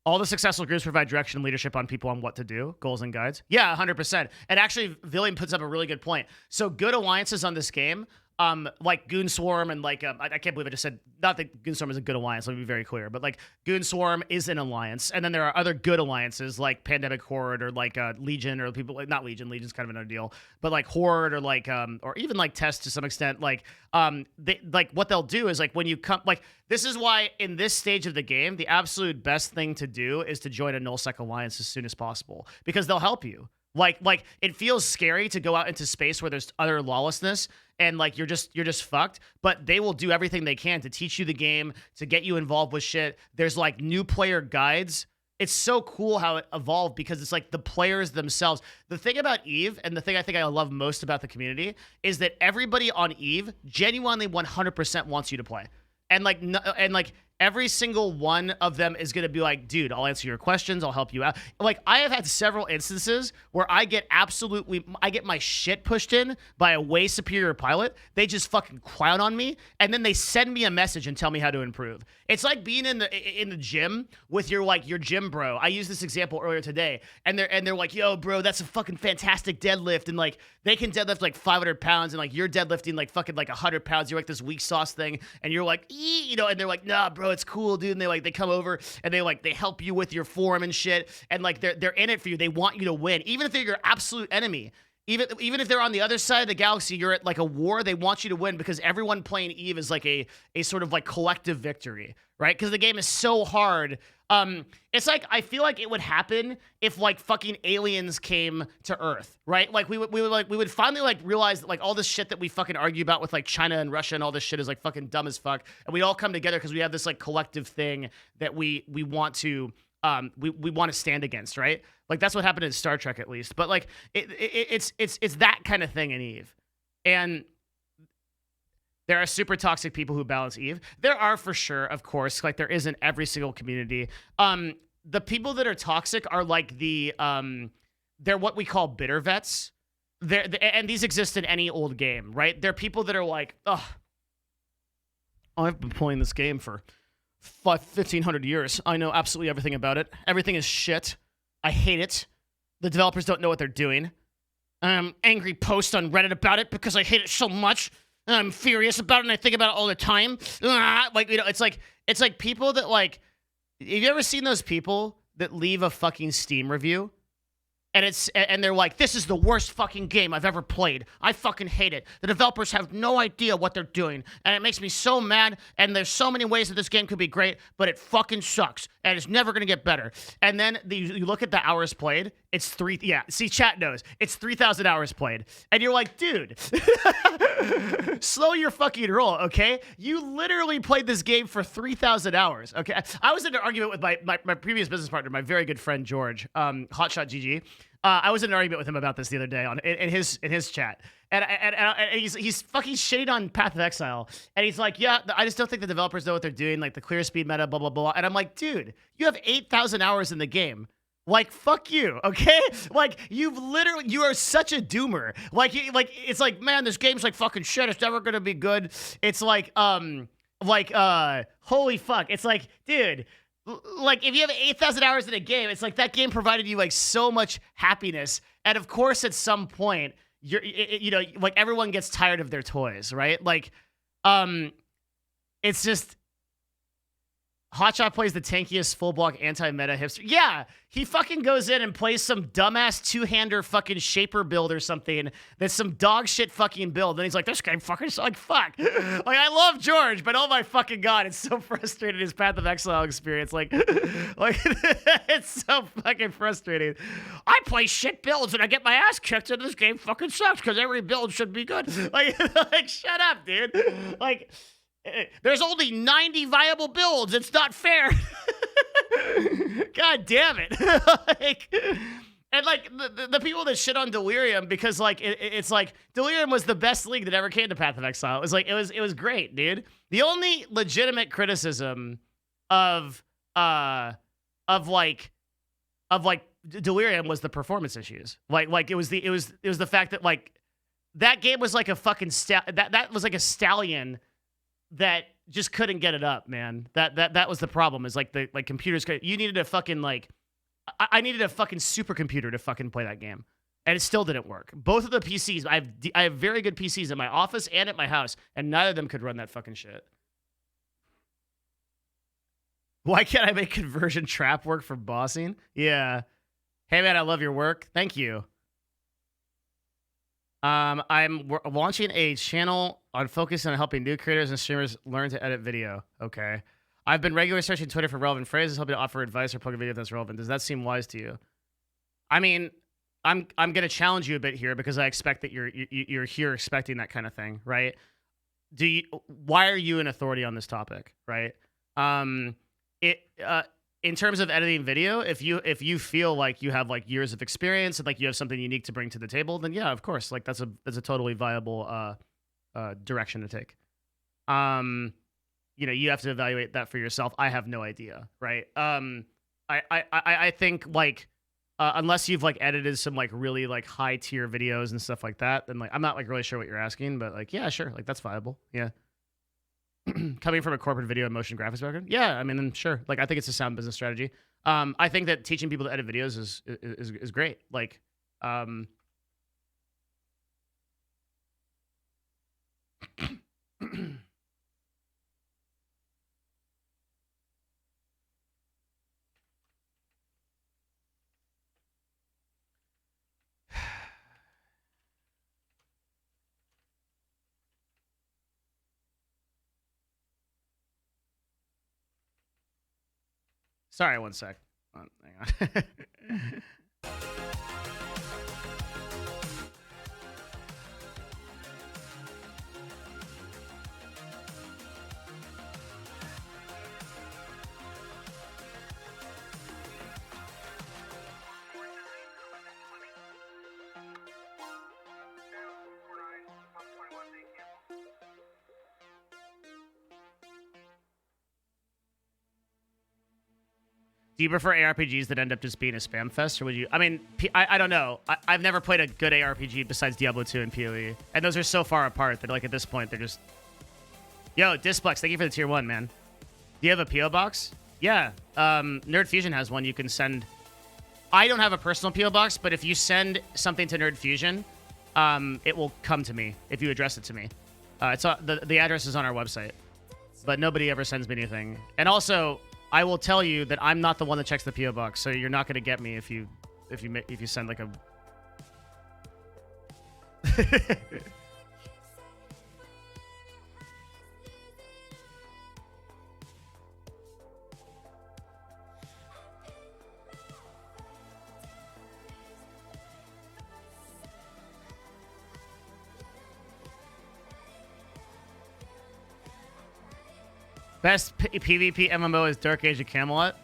All the successful groups provide direction and leadership on people on what to do, goals and guides. Yeah, 100%. And actually, Villian puts up a really good point. So good alliances on this game, like Goonswarm and like, I can't believe I just said, not that Goonswarm is a good alliance, let me be very clear, but like Goonswarm is an alliance. And then there are other good alliances like Pandemic Horde or like Legion or people like, not Legion, Legion's kind of another deal, but like Horde or like, or even like Test to some extent, like, they, like what they'll do is like when you come, like this is why in this stage of the game, the absolute best thing to do is to join a nullsec alliance as soon as possible because they'll help you. Like it feels scary to go out into space where there's utter lawlessness and like you're just fucked, but they will do everything they can to teach you the game, to get you involved with shit. There's like new player guides. It's so cool how it evolved because it's like the players themselves. The thing about EVE and the thing I think I love most about the community is that everybody on EVE genuinely 100% wants you to play. And like every single one of them is going to be like, dude, I'll answer your questions. I'll help you out. Like I have had several instances where I get my shit pushed in by a way superior pilot. They just fucking clown on me. And then they send me a message and tell me how to improve. It's like being in the gym with your gym bro. I used this example earlier today and they're like, yo bro, that's a fucking fantastic deadlift. And like, they can deadlift like 500 pounds and like you're deadlifting like fucking like 100 pounds. You're like this weak sauce thing. And you're like, you know, and they're like, nah, bro, it's cool, dude. And they come over and they help you with your form and shit. And like, they're in it for you. They want you to win. Even if they're your absolute enemy, even if they're on the other side of the galaxy, you're at like a war, they want you to win because everyone playing EVE is like a sort of like collective victory, right? Because the game is so hard. It's like, I feel like it would happen if like fucking aliens came to Earth, right? Like we would finally like realize that like all this shit that we fucking argue about with like China and Russia and all this shit is like fucking dumb as fuck. And we'd all come together because we have this like collective thing that we want to, we want to stand against, right? Like that's what happened in Star Trek at least. But like it's that kind of thing in EVE. And there are super toxic people who balance EVE. There are for sure, of course, like there is in every single community. The people that are toxic are like they're what we call bitter vets. And these exist in any old game, right? They're people that are like, ugh, I've been playing this game for 1,500 years. I know absolutely everything about it. Everything is shit. I hate it. The developers don't know what they're doing. Angry post on Reddit about it because I hate it so much. I'm furious about it and I think about it all the time. Like, you know, it's like people that like, have you ever seen those people that leave a fucking Steam review? And they're like, this is the worst fucking game I've ever played. I fucking hate it. The developers have no idea what they're doing. And it makes me so mad. And there's so many ways that this game could be great, but it fucking sucks. And it's never going to get better. And then you look at the hours played. It's see, chat knows. It's 3,000 hours played. And you're like, dude, slow your fucking roll, okay? You literally played this game for 3,000 hours, okay? I was in an argument with my previous business partner, my very good friend, George, Hotshot GG. I was in an argument with him about this the other day in his chat. And he's fucking shitting on Path of Exile. And he's like, yeah, I just don't think the developers know what they're doing, like the clear speed meta, blah, blah, blah. And I'm like, dude, you have 8,000 hours in the game. Like, fuck you, okay? Like, you are such a doomer. Like, it's like, man, this game's like fucking shit. It's never gonna be good. It's like, holy fuck. It's like, dude, like, if you have 8,000 hours in a game, it's like that game provided you like so much happiness. And of course, at some point, you know, like everyone gets tired of their toys, right? Like, it's just, Hotshot plays the tankiest full block anti-meta hipster. Yeah, he fucking goes in and plays some dumbass two-hander fucking shaper build or something that's some dog shit fucking build. And he's like, this game fucking like fuck. Like, I love George, but oh my fucking god, it's so frustrating his Path of Exile experience. Like it's so fucking frustrating. I play shit builds and I get my ass kicked and this game fucking sucks because every build should be good. Like shut up, dude. Like, There's only 90 viable builds. It's not fair. God damn it. Like, and like the people that shit on Delirium because like it's like Delirium was the best league that ever came to Path of Exile. It was like it was great, dude. The only legitimate criticism of Delirium was the performance issues. Like it was the fact that like that game was like a fucking that was like a stallion that just couldn't get it up, man. That was the problem. Is like the computers you needed a fucking like I needed a fucking supercomputer to fucking play that game. And it still didn't work. Both of the PCs, I have very good PCs in my office and at my house, and neither of them could run that fucking shit. Why can't I make conversion trap work for bossing? Yeah. Hey man, I love your work. Thank you. I'm launching a channel on focusing on helping new creators and streamers learn to edit video. Okay. I've been regularly searching Twitter for relevant phrases, hoping to offer advice or plug a video that's relevant. Does that seem wise to you? I mean, I'm gonna challenge you a bit here because I expect that you're here expecting that kind of thing, right? Why are you an authority on this topic, right? In terms of editing video, if you feel like you have like years of experience and like you have something unique to bring to the table, then yeah, of course, like that's a totally viable direction to take. You have to evaluate that for yourself. I have no idea, right? I think like unless you've like edited some like really like high tier videos and stuff like that, then like I'm not like really sure what you're asking, but like yeah, sure, like that's viable, yeah. Coming from a corporate video and motion graphics background, yeah, I mean, then sure, like I think it's a sound business strategy. I think that teaching people to edit videos is great. Like, sorry, one sec. Hang on. Do you prefer ARPGs that end up just being a spam fest, or would you? I mean, I don't know. I've never played a good ARPG besides Diablo 2 and PoE, and those are so far apart that like at this point they're just. Yo, Displex, thank you for the tier 1, man. Do you have a PO box? Yeah, Nerd Fusion has one. You can send. I don't have a personal PO box, but if you send something to Nerd Fusion, it will come to me if you address it to me. It's the address is on our website, but nobody ever sends me anything. And also, I will tell you that I'm not the one that checks the PO box, so you're not going to get me if you send like a. Best PvP MMO is Dark Age of Camelot.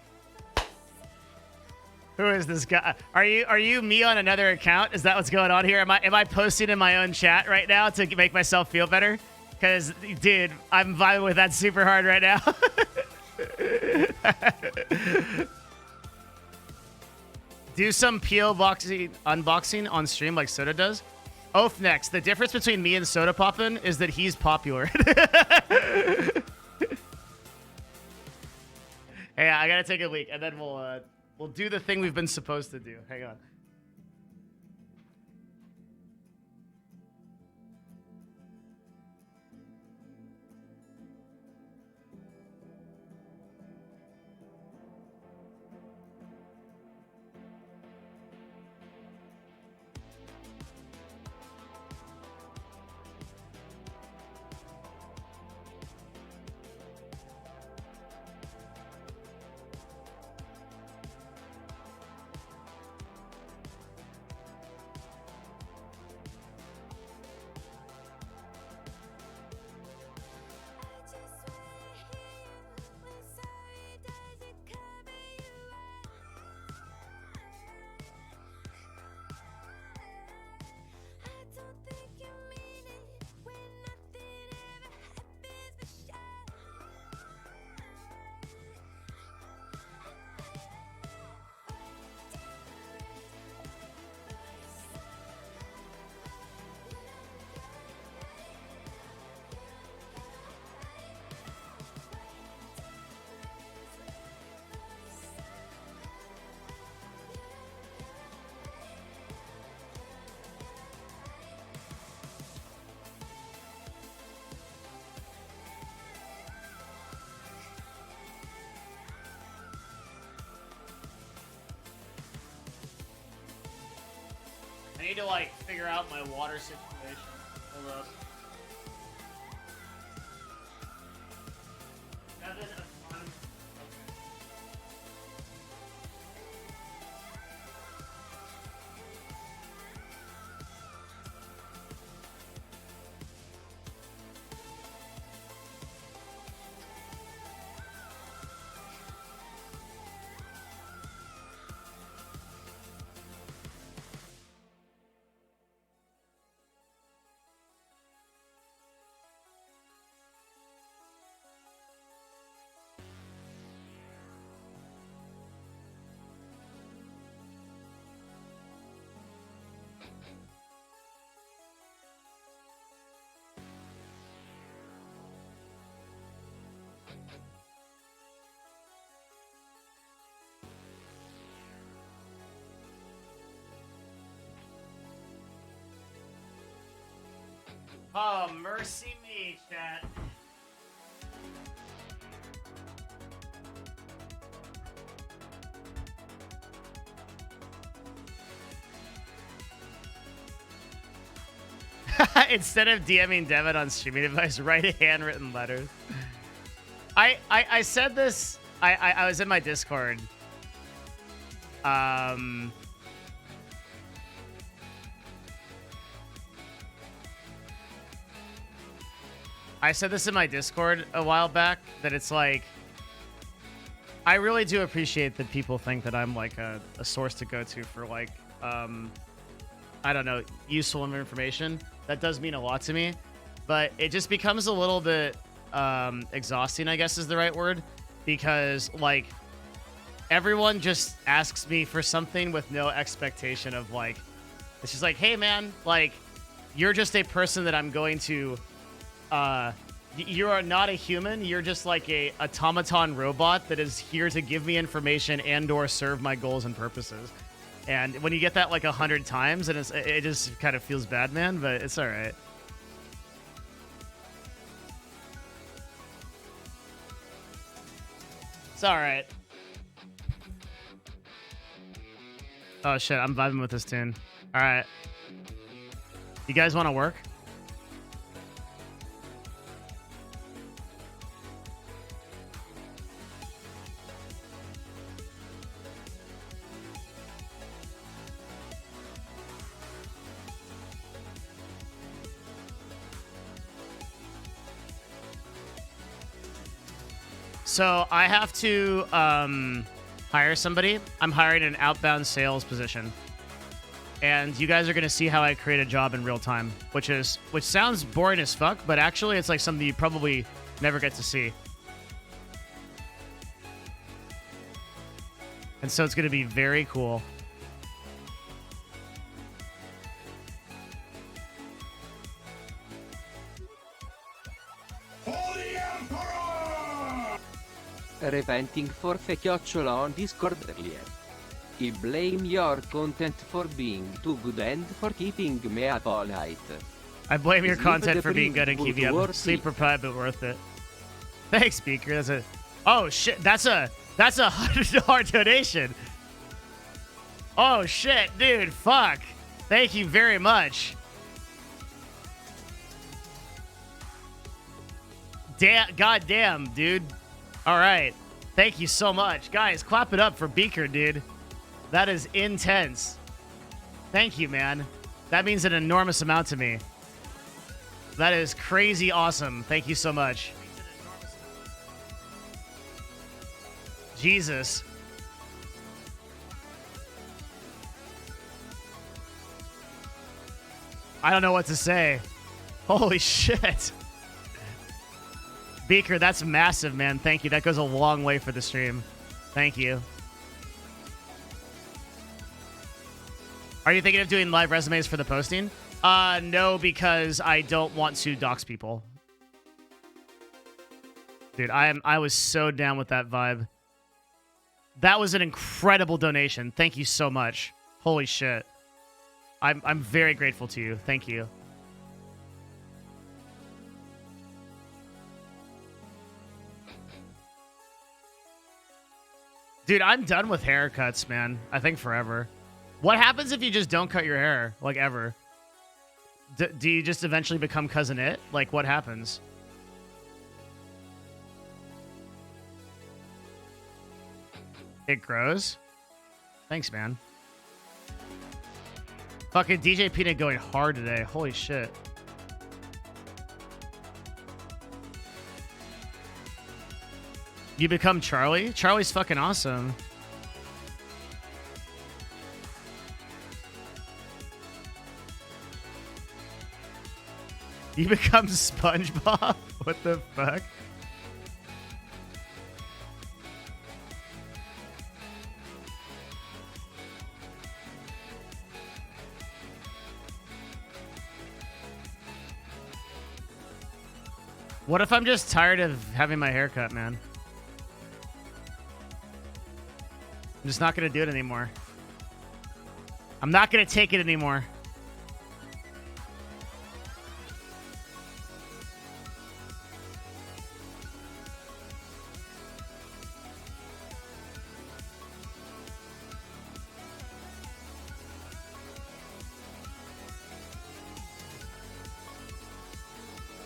Who is this guy? Are you me on another account? Is that what's going on here? Am I posting in my own chat right now to make myself feel better? Because, dude, I'm vibing with that super hard right now. Do some PO boxing unboxing on stream like Soda does. Oaf next. The difference between me and Soda Poppin' is that he's popular. Hey, I gotta take a leak, and then we'll do the thing we've been supposed to do. Hang on. I need to, like, figure out my water situation. Hold up. Oh, mercy me, chat. Instead of DMing Devin on streaming device, write a handwritten letter. I said this. I was in my Discord. I said this in my Discord a while back, that it's like, I really do appreciate that people think that I'm like a source to go to for like, I don't know, useful information. That does mean a lot to me, but it just becomes a little bit exhausting, I guess is the right word, because like everyone just asks me for something with no expectation of like, it's just like, hey man, like you're just a person that I'm going to, you are not a human. You're just like a automaton robot that is here to give me information and or serve my goals and purposes. And when you get that like 100 times, and it just kind of feels bad, man, but it's all right. It's all right. Oh shit, I'm vibing with this tune. All right. You guys want to work? So I have to hire somebody. I'm hiring an outbound sales position. And you guys are going to see how I create a job in real time, which sounds boring as fuck, but actually it's like something you probably never get to see. And so it's going to be very cool. Repenting for @, on Discord earlier. I blame your content for being too good and for keeping me up all night. I blame your Sleep content for being good deprived, and keeping but you up. worth Sleep it. deprived, but worth it. Thanks, Speaker. Oh shit, that's a $100 donation. Oh shit, dude, fuck. Thank you very much. God damn, dude. All right. Thank you so much. Guys, clap it up for Beaker, dude. That is intense. Thank you, man. That means an enormous amount to me. That is crazy awesome. Thank you so much. Jesus. I don't know what to say. Holy shit. Beaker, that's massive, man. Thank you. That goes a long way for the stream. Thank you. Are you thinking of doing live resumes for the posting? No, because I don't want to dox people. Dude, I was so down with that vibe. That was an incredible donation. Thank you so much. Holy shit. I'm very grateful to you. Thank you. Dude, I'm done with haircuts, man. I think forever. What happens if you just don't cut your hair, like, ever? Do you just eventually become Cousin It? Like, what happens? It grows? Thanks, man. Fucking DJ Peanut going hard today. Holy shit. You become Charlie? Charlie's fucking awesome. You become SpongeBob? What the fuck? What if I'm just tired of having my hair cut, man? I'm just not going to do it anymore. I'm not going to take it anymore.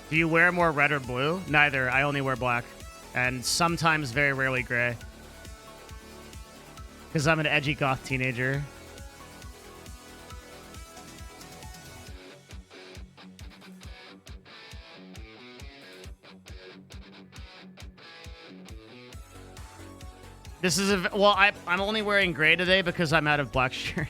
Do you wear more red or blue? Neither. I only wear black. And sometimes, very rarely, gray. Because I'm an edgy goth teenager. This is a... Well, I'm only wearing gray today because I'm out of black shirt.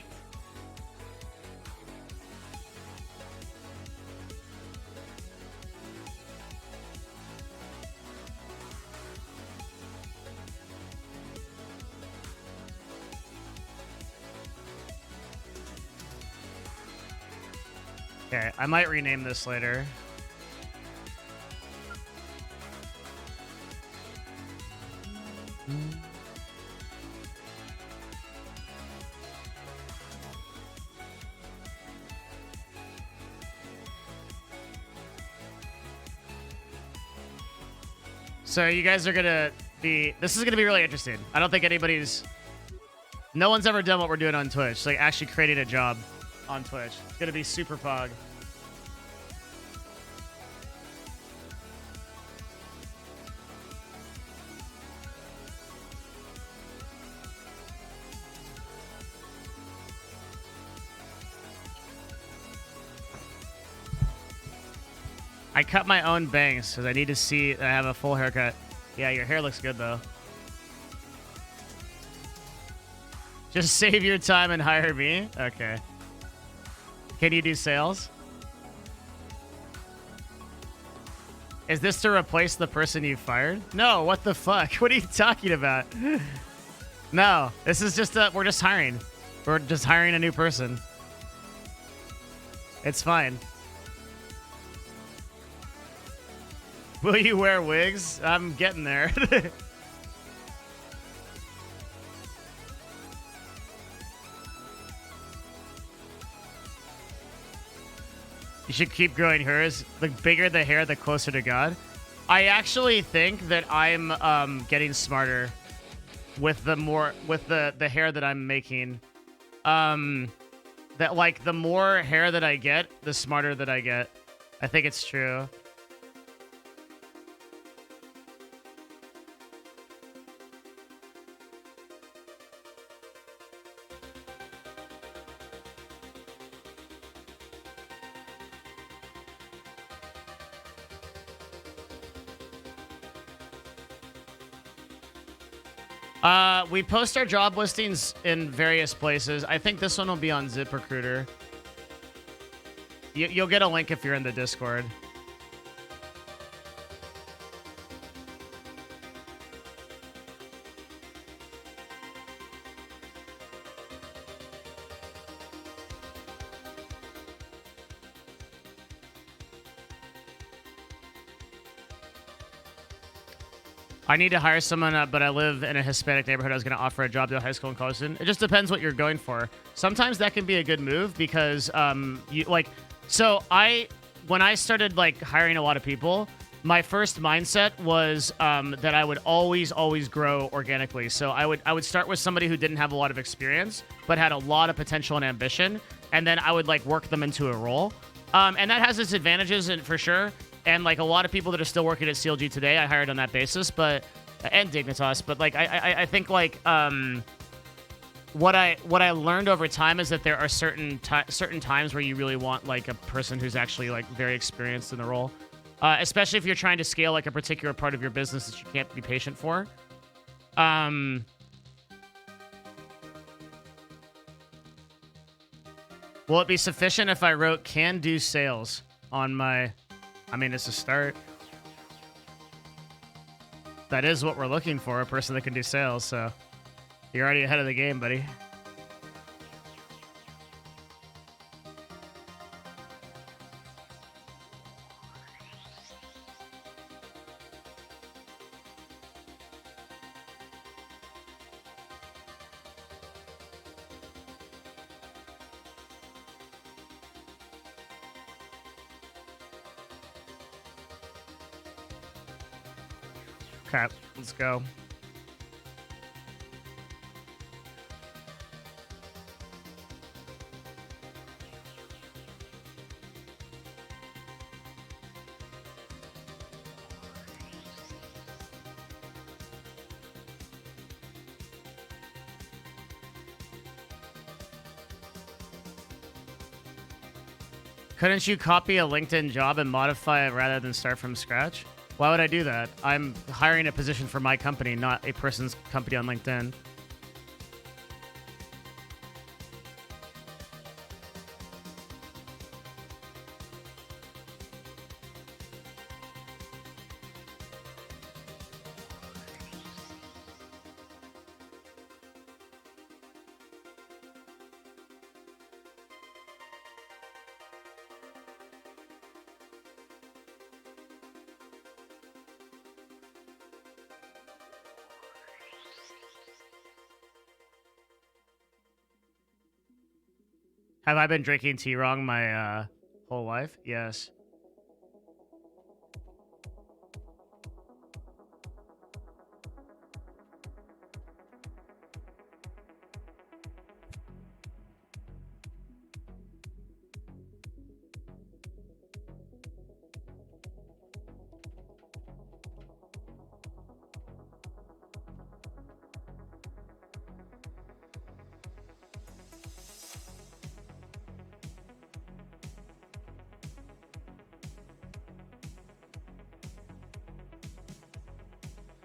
Okay, I might rename this later. So you guys are gonna be... This is gonna be really interesting. I don't think anybody's... No one's ever done what we're doing on Twitch. Like, actually creating a job on Twitch. It's gonna be super pog. I cut my own bangs because I need to see that I have a full haircut. Yeah, your hair looks good though. Just save your time and hire me? Okay. Can you do sales? Is this to replace the person you fired? No, what the fuck? What are you talking about? No, this is just we're just hiring. We're just hiring a new person. It's fine. Will you wear wigs? I'm getting there. You should keep growing hers. The bigger the hair, the closer to God. I actually think that I'm getting smarter with the hair that I'm making. That like the more hair that I get, the smarter that I get. I think it's true. We post our job listings in various places. I think this one will be on ZipRecruiter. You'll get a link if you're in the Discord. I need to hire someone, but I live in a Hispanic neighborhood. I was going to offer a job to a high school and college student. It just depends what you're going for. Sometimes that can be a good move because, when I started like hiring a lot of people, my first mindset was that I would always grow organically. So I would start with somebody who didn't have a lot of experience but had a lot of potential and ambition, and then I would like work them into a role. And that has its advantages, and for sure. And like a lot of people that are still working at CLG today, I hired on that basis, and Dignitas. But like I think like what I learned over time is that there are certain times where you really want like a person who's actually like very experienced in the role. Especially if you're trying to scale like a particular part of your business that you can't be patient for. Will it be sufficient if I wrote can do sales on my... I mean, it's a start. That is what we're looking for, a person that can do sales, so you're already ahead of the game, buddy. Okay, let's go. Couldn't you copy a LinkedIn job and modify it rather than start from scratch? Why would I do that? I'm hiring a position for my company, not a person's company on LinkedIn. Have I been drinking tea wrong my whole life? Yes.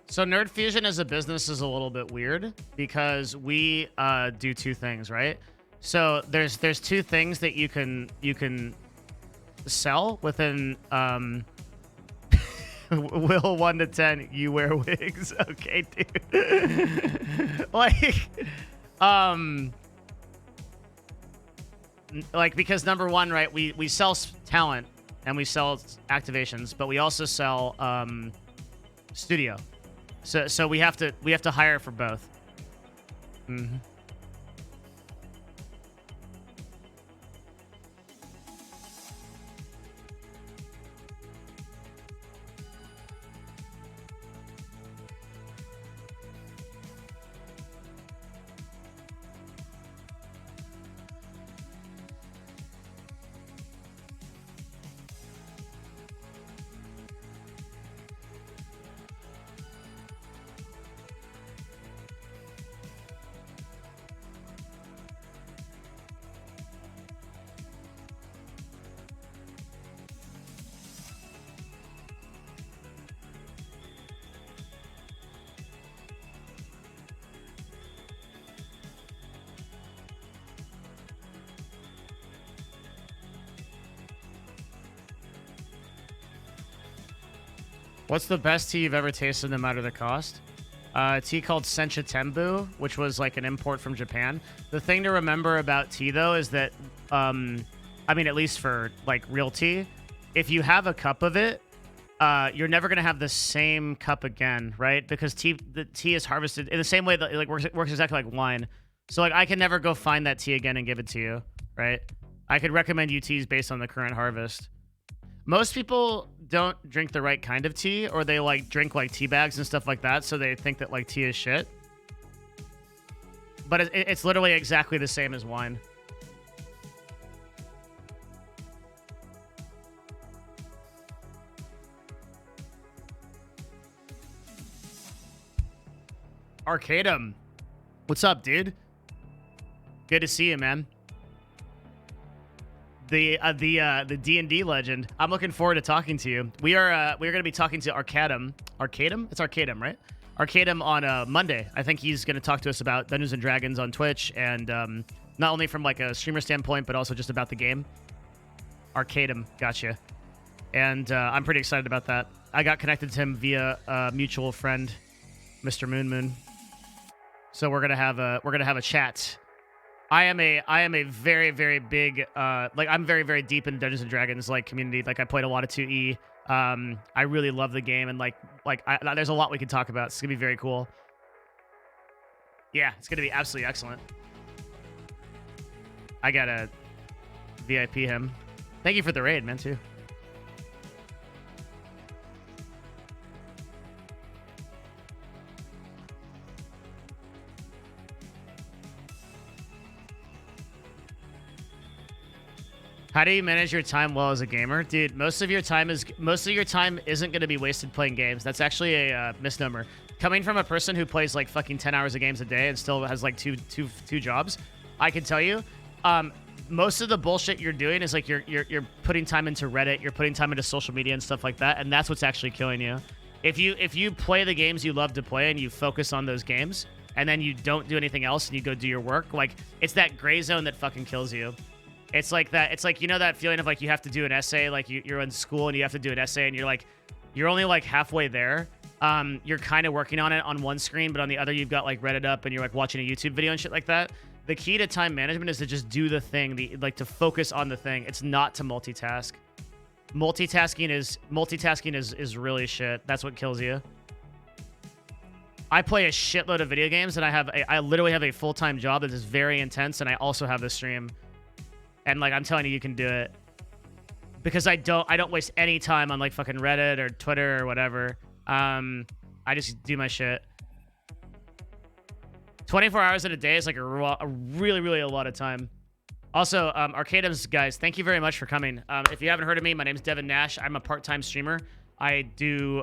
So Nerd Fusion as a business is a little bit weird because we do two things, right? So there's two things that you can sell within Will 1 to 10, you wear wigs. Okay, dude. like because number one, right, we sell talent and we sell activations, but we also sell studio. So we have to hire for both. Mm-hmm. What's the best tea you've ever tasted, no matter the cost? A tea called Sencha Tembu, which was like an import from Japan. The thing to remember about tea, though, is that, I mean, at least for like real tea, if you have a cup of it, you're never gonna have the same cup again, right? Because the tea is harvested in the same way that it like works exactly like wine. So like I can never go find that tea again and give it to you, right? I could recommend you teas based on the current harvest. Most people don't drink the right kind of tea, or they like drink like tea bags and stuff like that, so they think that like tea is shit. But it's literally exactly the same as wine. Arcadum, what's up, dude? Good to see you, man. The D&D legend. I'm looking forward to talking to you. We're going to be talking to Arcadum. Arcadum? It's Arcadum, right? Arcadum on Monday. I think he's going to talk to us about Dungeons and Dragons on Twitch, and not only from like a streamer standpoint, but also just about the game. Arcadum, gotcha. And I'm pretty excited about that. I got connected to him via a mutual friend, Mr. Moon Moon. So we're gonna have a chat. I am a very, very big like I'm very, very deep in Dungeons and Dragons like community. Like I played a lot of 2E. I really love the game, and there's a lot we can talk about. It's gonna be very cool. Yeah, it's gonna be absolutely excellent. I gotta VIP him. Thank you for the raid, man, too. How do you manage your time well as a gamer? Dude, most of your time isn't going to be wasted playing games. That's actually a misnomer. Coming from a person who plays like fucking 10 hours of games a day and still has like two jobs, I can tell you, most of the bullshit you're doing is like you're putting time into Reddit, you're putting time into social media and stuff like that, and that's what's actually killing you. If you play the games you love to play and you focus on those games, and then you don't do anything else and you go do your work, like it's that gray zone that fucking kills you. It's like that. It's like, you know, that feeling of like you have to do an essay, like you're in school and you have to do an essay and you're only like halfway there. You're kind of working on it on one screen, but on the other you've got like Reddit up and you're like watching a YouTube video and shit like that. The key to time management is to just do the thing, to focus on the thing. It's not to multitask. Multitasking is really shit. That's what kills you. I play a shitload of video games and I literally have a full-time job that is very intense, and I also have this stream. And like I'm telling you, you can do it because I don't waste any time on like fucking Reddit or Twitter or whatever. I just do my shit. 24 hours in a day is like a really a lot of time. Also, Arcadums guys, thank you very much for coming. If you haven't heard of me, my name's Devin Nash. I'm a part-time streamer. I do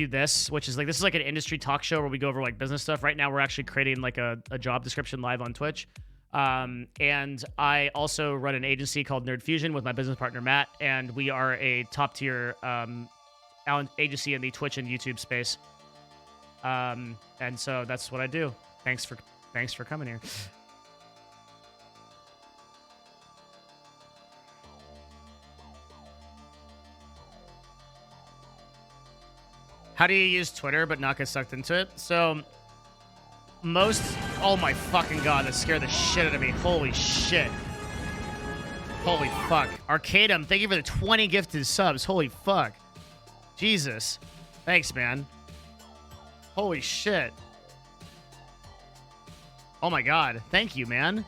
this, which is like, this is like an industry talk show where we go over like business stuff. Right now, we're actually creating like a job description live on Twitch. And I also run an agency called Nerd Fusion with my business partner Matt, and we are a top tier agency in the Twitch and YouTube space. And so that's what I do. Thanks for coming here. How do you use Twitter but not get sucked into it? So oh my fucking god, that scared the shit out of me. Holy shit. Holy fuck. Arcadum, thank you for the 20 gifted subs. Holy fuck. Jesus. Thanks, man. Holy shit. Oh my god. Thank you, man.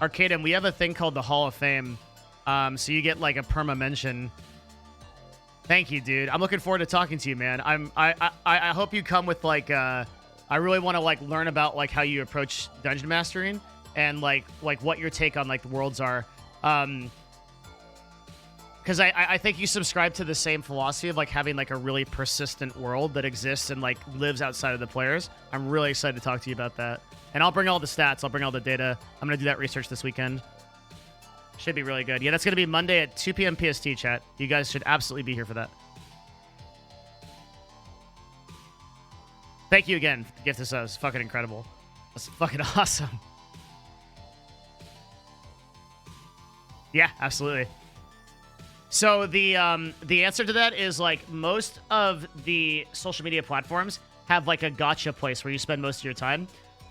Arcadum, we have a thing called the Hall of Fame. So you get like a perma mention. Thank you, dude. I'm looking forward to talking to you, man. I hope you come with like I really want to like learn about like how you approach dungeon mastering and like what your take on like the worlds are. Because I think you subscribe to the same philosophy of like having like a really persistent world that exists and like lives outside of the players. I'm really excited to talk to you about that. And I'll bring all the stats. I'll bring all the data. I'm going to do that research this weekend. Should be really good. Yeah, that's going to be Monday at 2 p.m. PST, chat. You guys should absolutely be here for that. Thank you again for the gift of subs. Fucking incredible. That's fucking awesome. Yeah, absolutely. So the answer to that is like most of the social media platforms have like a gotcha place where you spend most of your time.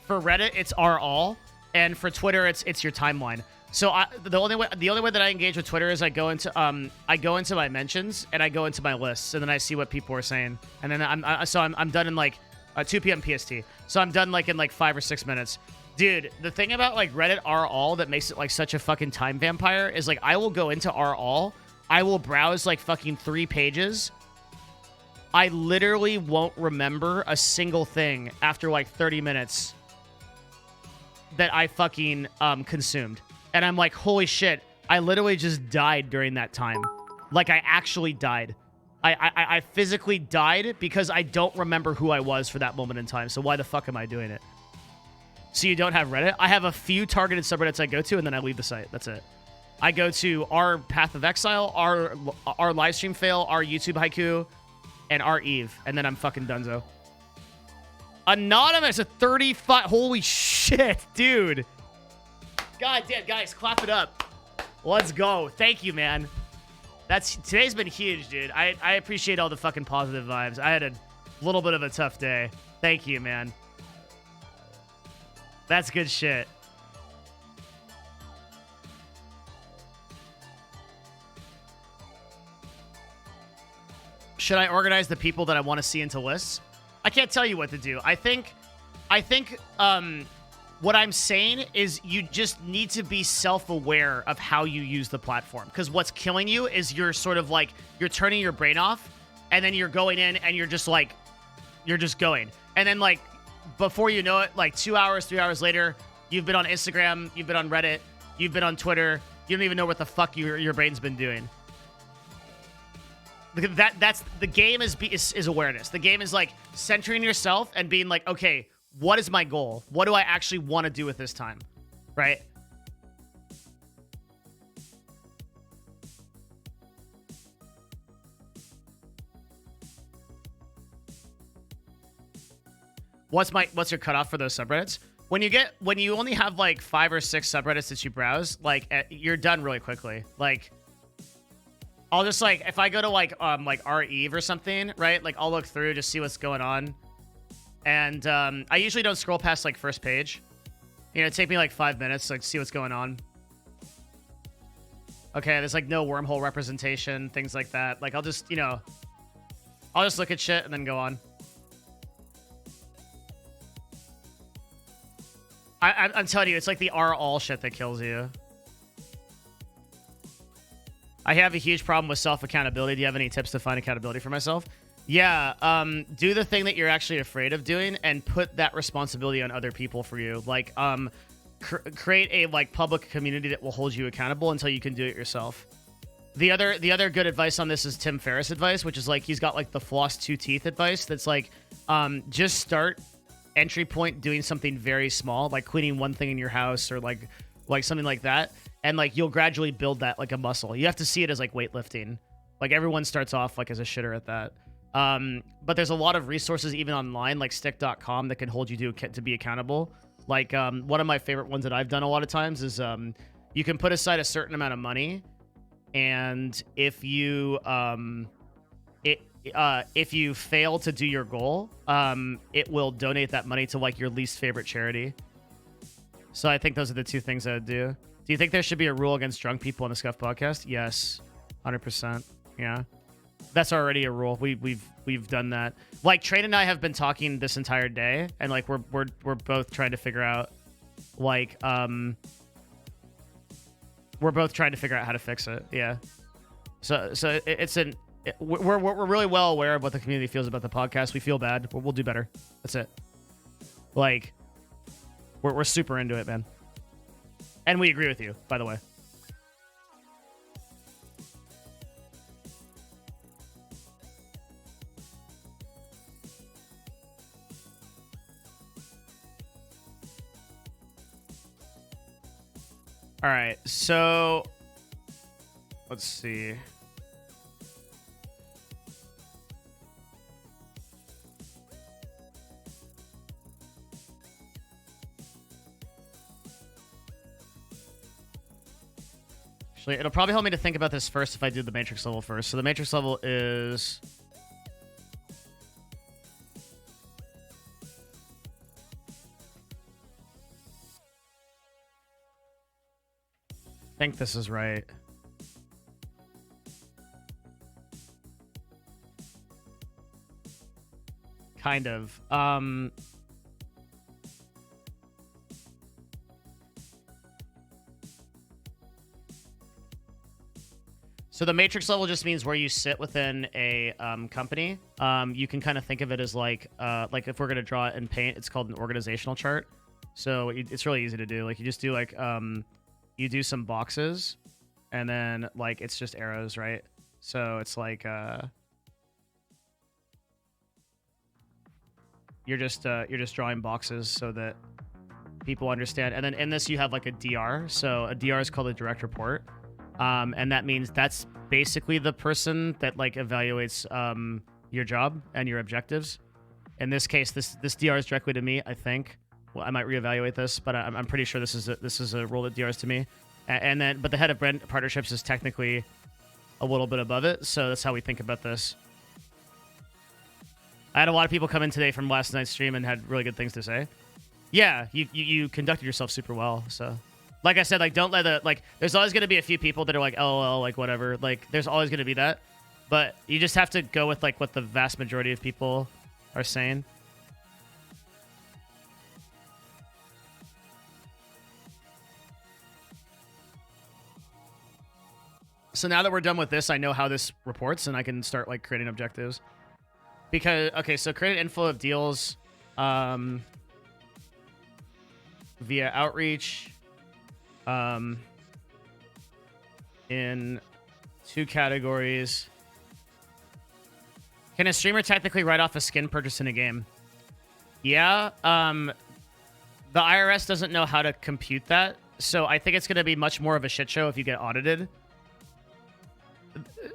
For Reddit, it's all, and for Twitter, it's your timeline. So the only way that I engage with Twitter is I go into my mentions and I go into my lists, and then I see what people are saying, and then I'm done in like 2 p.m. PST. So I'm done like in like 5 or 6 minutes. Dude, the thing about like Reddit all that makes it like such a fucking time vampire is like I will go into all. I will browse like fucking 3 pages. I literally won't remember a single thing after like 30 minutes that I fucking consumed. And I'm like, holy shit, I literally just died during that time. Like, I actually died. I physically died because I don't remember who I was for that moment in time. So why the fuck am I doing it? So you don't have Reddit? I have a few targeted subreddits I go to, and then I leave the site. That's it. I go to our Path of Exile, our Livestream Fail, our YouTube Haiku, and our Eve. And then I'm fucking donezo. Anonymous, a 35... Holy shit, dude. God damn, guys, clap it up. Let's go. Thank you, man. Today's been huge, dude. I appreciate all the fucking positive vibes. I had a little bit of a tough day. Thank you, man. That's good shit. Should I organize the people that I want to see into lists? I can't tell you what to do. I think what I'm saying is you just need to be self-aware of how you use the platform. Because what's killing you is you're sort of like, you're turning your brain off, and then you're going in and you're just like, you're just going. And then like, before you know it, like 2 hours, 3 hours later, you've been on Instagram, you've been on Reddit, you've been on Twitter, you don't even know what the fuck your brain's been doing. That's the game is awareness. The game is like centering yourself and being like, okay, what is my goal? What do I actually want to do with this time? Right? What's your cutoff for those subreddits? When you only have like 5 or 6 subreddits that you browse, like you're done really quickly. Like, I'll just like, if I go to like our Eve or something, right? Like I'll look through, just see what's going on. And I usually don't scroll past like first page. You know, it'd take me like 5 minutes to like see what's going on. Okay, there's like no wormhole representation, things like that. Like I'll just, you know, I'll just look at shit and then go on. I'm telling you, it's like the all shit that kills you. I have a huge problem with self-accountability. Do you have any tips to find accountability for myself? Yeah, do the thing that you're actually afraid of doing and put that responsibility on other people for you. Like, create a like public community that will hold you accountable until you can do it yourself. The other good advice on this is Tim Ferriss advice, which is like he's got like the floss 2 teeth advice. That's like, just start entry point doing something very small, like cleaning one thing in your house or like something like that, and like you'll gradually build that like a muscle. You have to see it as like weightlifting. Like everyone starts off like as a shitter at that. But there's a lot of resources even online, like stick.com, that can hold you to be accountable. Like one of my favorite ones that I've done a lot of times is you can put aside a certain amount of money, and if you fail to do your goal, it will donate that money to like your least favorite charity. So I think those are the 2 things I would do. Do you think there should be a rule against drunk people on the Scuff podcast? Yes, 100%. Yeah, that's already a rule. We've done that. Like Train and I have been talking this entire day, and like we're both trying to figure out like we're both trying to figure out how to fix it. Yeah. So we're really well aware of what the community feels about the podcast. We feel bad, but we'll do better. That's it. Like, we're super into it, man. And we agree with you, by the way. All right, so let's see. Actually, it'll probably help me to think about this first if I do the Matrix level first. So the Matrix level is... I think this is right. Kind of. So the matrix level just means where you sit within a company. You can kind of think of it as like if we're gonna draw it in Paint, it's called an organizational chart. So it's really easy to do. Like you just do like you do some boxes, and then like it's just arrows, right? So it's like you're just drawing boxes so that people understand. And then in this you have like a DR. So a DR is called a direct report. And that means that's basically the person that like evaluates your job and your objectives. In this case, this DR is directly to me, I think. Well, I might reevaluate this, but I'm pretty sure this is a role that DRs to me. But the head of brand partnerships is technically a little bit above it, so that's how we think about this. I had a lot of people come in today from last night's stream and had really good things to say. Yeah, you conducted yourself super well, so. Like I said, like don't let there's always going to be a few people that are like, LOL, like whatever. Like there's always going to be that. But you just have to go with like what the vast majority of people are saying. So now that we're done with this, I know how this reports and I can start like creating objectives. Because, okay, so create an inflow of deals via outreach. In 2 categories. Can a streamer technically write off a skin purchase in a game? Yeah. The IRS doesn't know how to compute that, so I think it's going to be much more of a shit show if you get audited.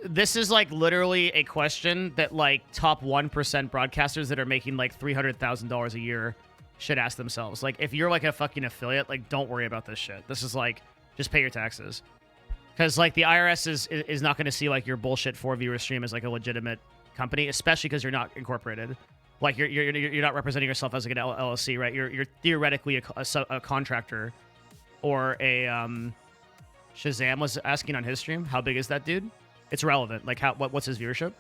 This is like literally a question that like top 1% broadcasters that are making like $300,000 a year should ask themselves. Like, if you're like a fucking affiliate, like, don't worry about this shit. This is like, just pay your taxes. Because like the IRS is not going to see like your bullshit 4-viewer stream as like a legitimate company, especially because you're not incorporated. Like you're not representing yourself as like an LLC, right? You're theoretically a contractor, or a Shazam was asking on his stream, how big is that dude? It's relevant. Like what's his viewership?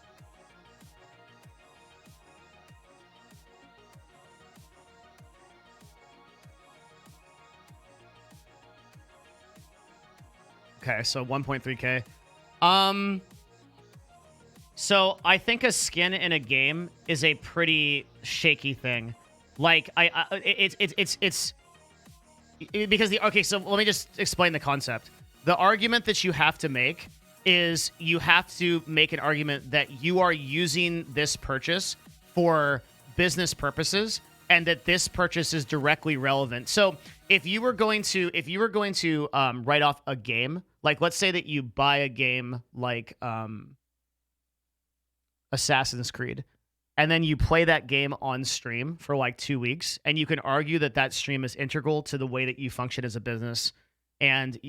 Okay, so 1.3K. So I think a skin in a game is a pretty shaky thing. Like it's because okay, so let me just explain the concept. The argument that you have to make is you have to make an argument that you are using this purchase for business purposes and that this purchase is directly relevant. So if you were going to write off a game, like let's say that you buy a game like Assassin's Creed, and then you play that game on stream for like 2 weeks, and you can argue that that stream is integral to the way that you function as a business, and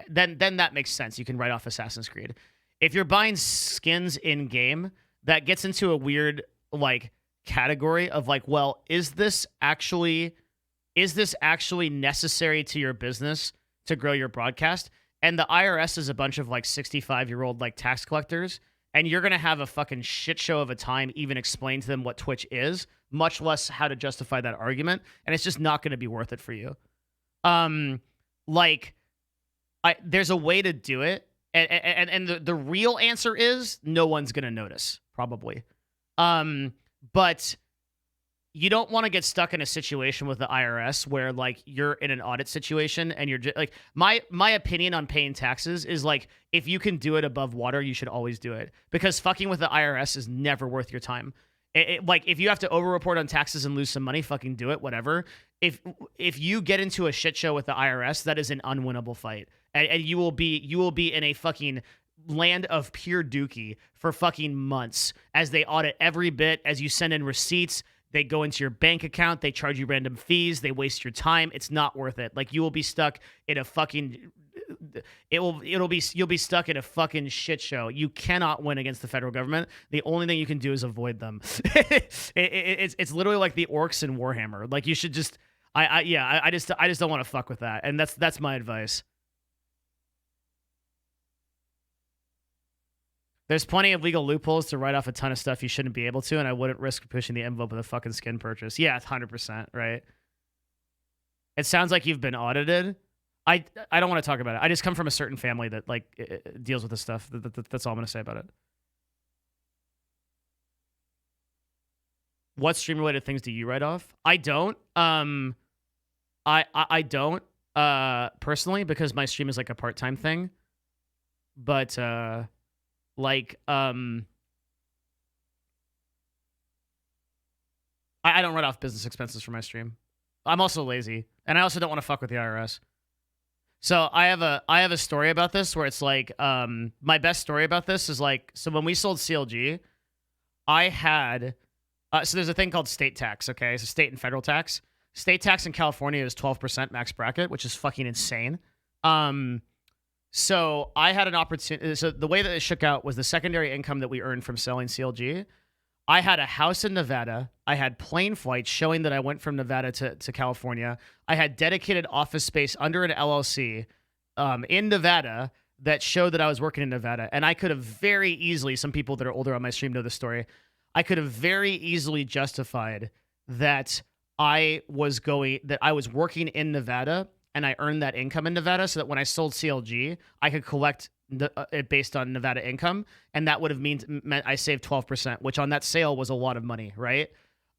then that makes sense. You can write off Assassin's Creed. If you're buying skins in game, that gets into a weird like category of like, well, is this actually necessary to your business to grow your broadcast? And the IRS is a bunch of like 65-year-old like tax collectors, and you're going to have a fucking shit show of a time even explain to them what Twitch is, much less how to justify that argument, and it's just not going to be worth it for you. There's a way to do it, and the real answer is no one's going to notice, probably. But you don't want to get stuck in a situation with the IRS where like you're in an audit situation and you're just like, my opinion on paying taxes is like, if you can do it above water, you should always do it, because fucking with the IRS is never worth your time. Like if you have to overreport on taxes and lose some money, fucking do it, whatever. If you get into a shit show with the IRS, that is an unwinnable fight, and you will be in a fucking land of pure dookie for fucking months as they audit every bit, as you send in receipts. They go into your bank account. They charge you random fees. They waste your time. It's not worth it. Like you will be stuck in a fucking. You'll be stuck in a fucking shit show. You cannot win against the federal government. The only thing you can do is avoid them. It's literally like the orcs in Warhammer. Like you should just. I just don't want to fuck with that. And that's my advice. There's plenty of legal loopholes to write off a ton of stuff you shouldn't be able to, and I wouldn't risk pushing the envelope with a fucking skin purchase. Yeah, 100%, right? It sounds like you've been audited. I don't want to talk about it. I just come from a certain family that like deals with this stuff. That's all I'm gonna say about it. What stream related things do you write off? I don't. I don't personally, because my stream is like a part-time thing. But I don't write off business expenses for my stream. I'm also lazy, and I also don't want to fuck with the IRS. So I have a story about this where it's like my best story about this is like, so when we sold CLG, I had so there's a thing called state tax, okay? So state and federal tax. State tax in California is 12% max bracket, which is fucking insane. So I had an opportunity. So the way that it shook out was the secondary income that we earned from selling CLG. I had a house in Nevada. I had plane flights showing that I went from Nevada to California. I had dedicated office space under an LLC in Nevada that showed that I was working in Nevada. And I could have very easily, some people that are older on my stream know this story, I could have very easily justified that I was working in Nevada and I earned that income in Nevada, so that when I sold CLG, I could collect it based on Nevada income, and that would have meant I saved 12%, which on that sale was a lot of money, right?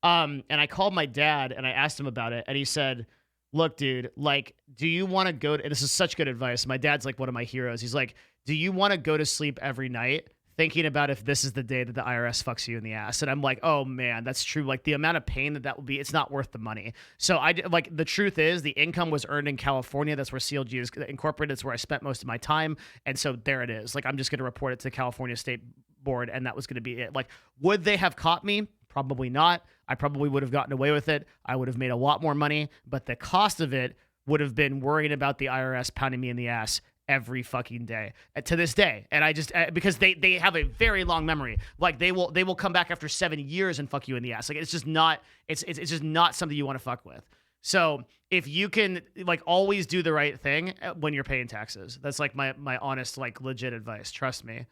And I called my dad and I asked him about it, and he said, look, dude, like, do you want to go to, and this is such good advice. My dad's like one of my heroes. He's like, do you want to go to sleep every night thinking about if this is the day that the IRS fucks you in the ass? And I'm like, oh man, that's true. Like the amount of pain that would be, it's not worth the money. So like the truth is the income was earned in California. That's where CLG is incorporated. It's where I spent most of my time. And so there it is. Like, I'm just going to report it to the California State Board, and that was going to be it. Like, would they have caught me? Probably not. I probably would have gotten away with it. I would have made a lot more money, but the cost of it would have been worrying about the IRS pounding me in the ass every fucking day to this day. And I just because they have a very long memory. Like they will come back after 7 years and fuck you in the ass. Like it's just not just not something you want to fuck with. So if you can like always do the right thing when you're paying taxes, that's like my honest, like legit advice. Trust me.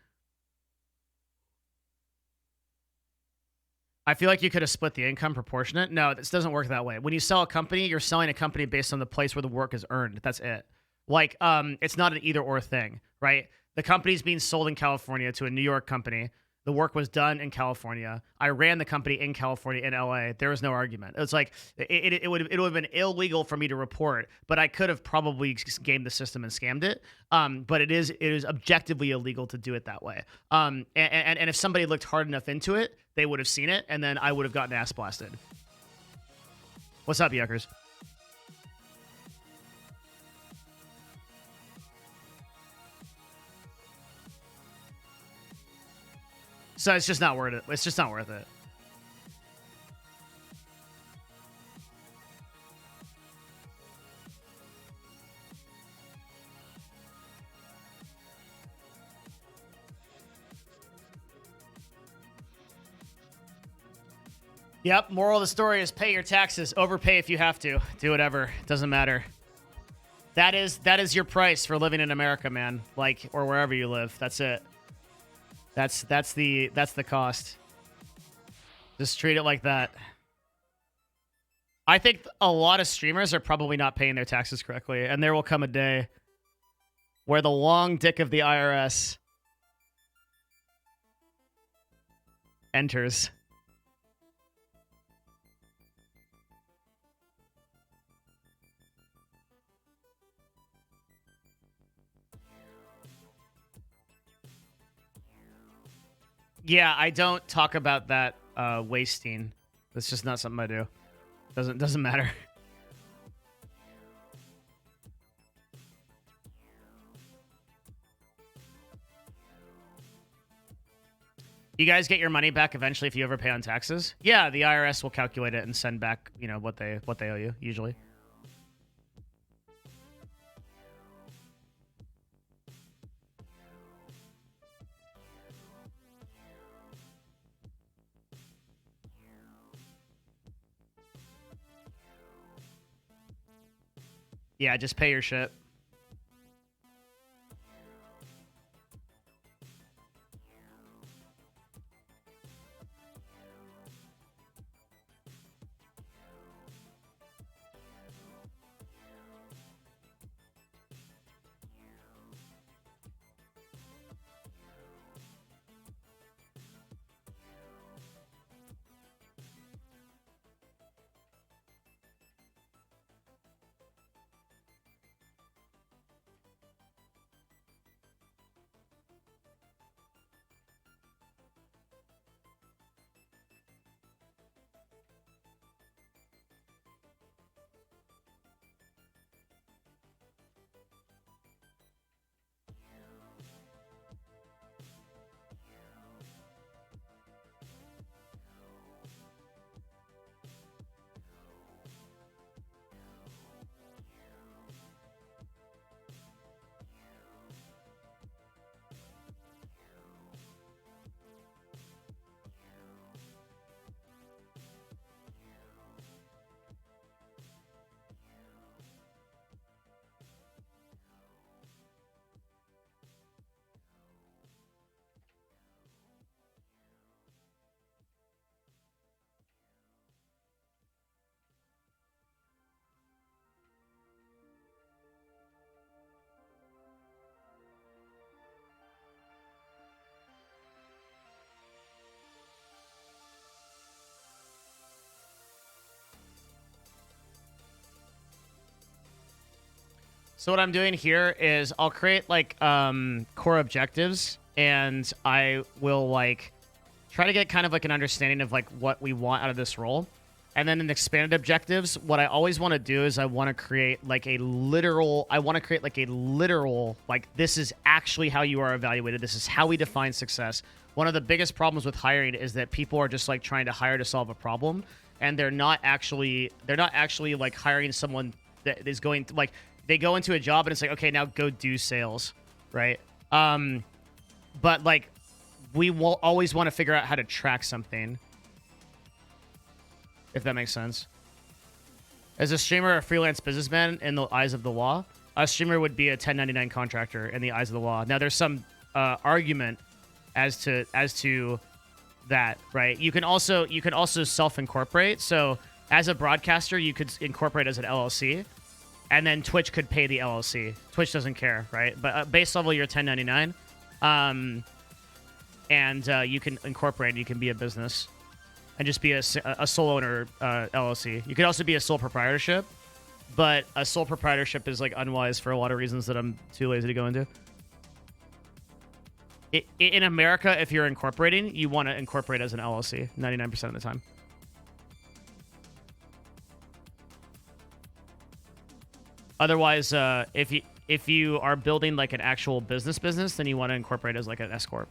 I feel like you could have split the income proportionate. No, this doesn't work that way. When you sell a company, you're selling a company based on the place where the work is earned. That's it. Like, it's not an either or thing, right? The company's being sold in California to a New York company. The work was done in California. I ran the company in California, in LA. There was no argument. It was like, it would have been illegal for me to report, but I could have probably gamed the system and scammed it. But it is objectively illegal to do it that way. And if somebody looked hard enough into it, they would have seen it, and then I would have gotten ass blasted. What's up, yuckers? So it's just not worth it. It's just not worth it. Yep, moral of the story is pay your taxes. Overpay if you have to. Do whatever. Doesn't matter. That is your price for living in America, man. Like, or wherever you live. That's it. That's the cost. Just treat it like that. I think a lot of streamers are probably not paying their taxes correctly, and there will come a day where the long dick of the IRS enters. Yeah, I don't talk about that wasting. That's just not something I do. Doesn't matter. You guys get your money back eventually if you overpay on taxes? Yeah, the IRS will calculate it and send back, you know, what they owe you usually. Yeah, just pay your shit. So what I'm doing here is I'll create like core objectives, and I will like try to get kind of like an understanding of like what we want out of this role. And then in expanded objectives, what I always want to do is I want to create like a literal, like this is actually how you are evaluated. This is how we define success. One of the biggest problems with hiring is that people are just like trying to hire to solve a problem, and they're not actually like hiring someone that is going to, like, they go into a job and it's like, okay, now go do sales, right? But like we will always want to figure out how to track something, if that makes sense. As a streamer, a freelance businessman in the eyes of the law, a streamer would be a 1099 contractor in the eyes of the law. Now, there's some argument as to that, right? You can also self-incorporate. So, as a broadcaster, you could incorporate as an LLC, and then Twitch could pay the LLC. Twitch doesn't care, right? But base level, you're 1099, and you can incorporate. You can be a business and just be a sole owner LLC. You could also be a sole proprietorship, but a sole proprietorship is like unwise for a lot of reasons that I'm too lazy to go into. In America, if you're incorporating, you want to incorporate as an LLC 99% of the time. Otherwise, if you are building like an actual business, then you want to incorporate as like an S corp.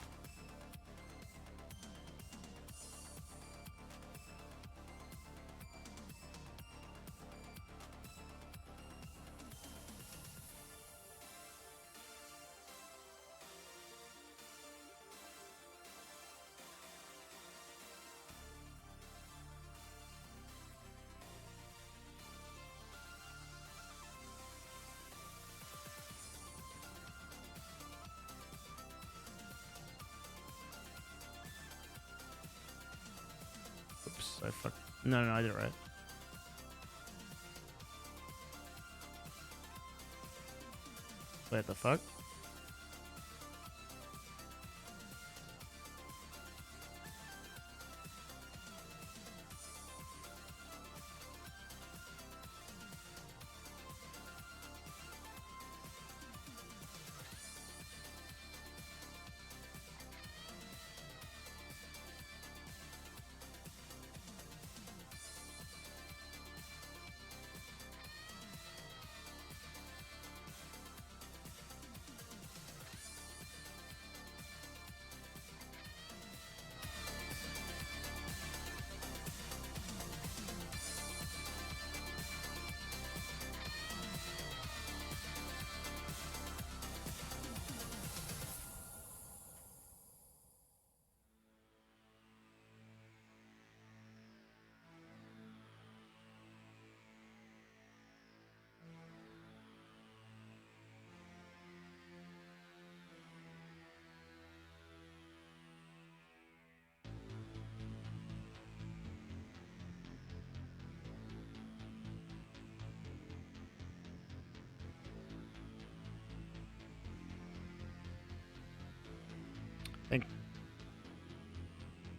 No, I did it right. Wait, the fuck?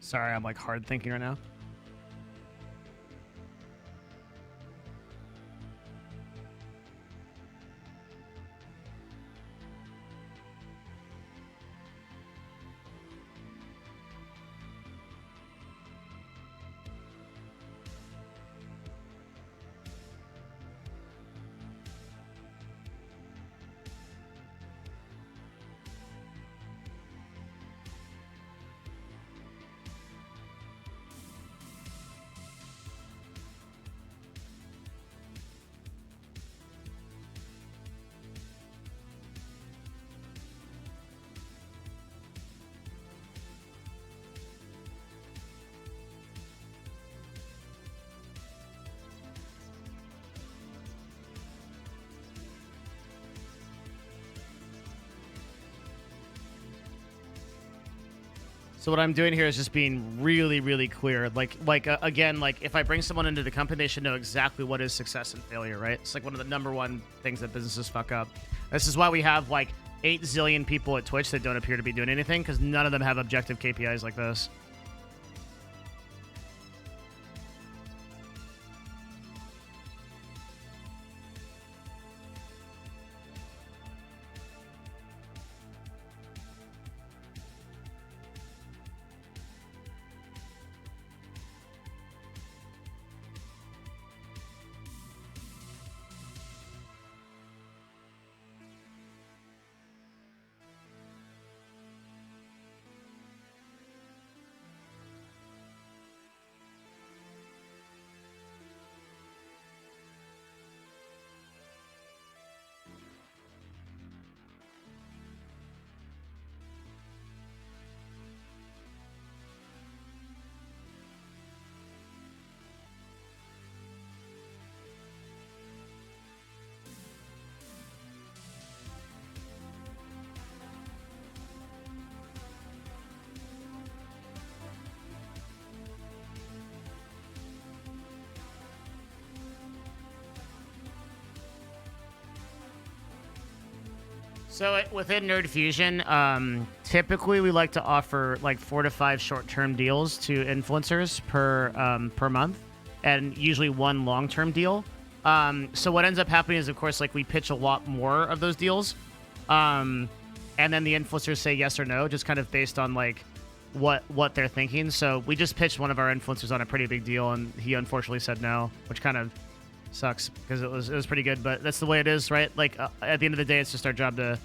Sorry, I'm like hard thinking right now. So what I'm doing here is just being really, really clear. Again, if I bring someone into the company, they should know exactly what is success and failure, right? It's like one of the number one things that businesses fuck up. This is why we have like 8 zillion people at Twitch that don't appear to be doing anything, because none of them have objective KPIs like this. So within Nerd Fusion, typically we like to offer like 4 to 5 short-term deals to influencers per month, and usually one long-term deal. So what ends up happening is, of course, like we pitch a lot more of those deals, and then the influencers say yes or no, just kind of based on like what they're thinking. So we just pitched one of our influencers on a pretty big deal, and he unfortunately said no, which kind of sucks because it was pretty good, but that's the way it is, right? Like at the end of the day, it's just our job to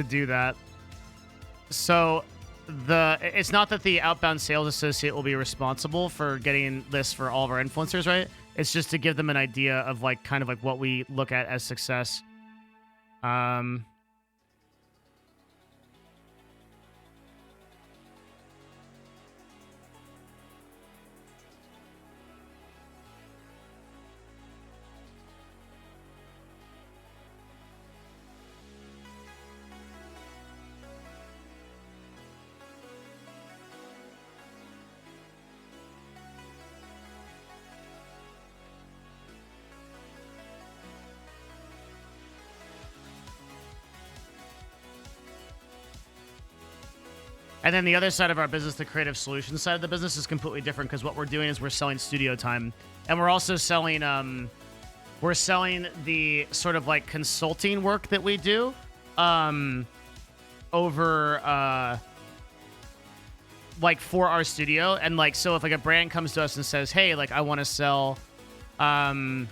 do that. So it's not that the outbound sales associate will be responsible for getting this for all of our influencers, right? It's just to give them an idea of like kind of like what we look at as success. And then the other side of our business, the creative solutions side of the business, is completely different because what we're doing is we're selling studio time, and we're also selling the sort of like consulting work that we do over like for our studio. And like, so if like a brand comes to us and says, hey, like I want to sell like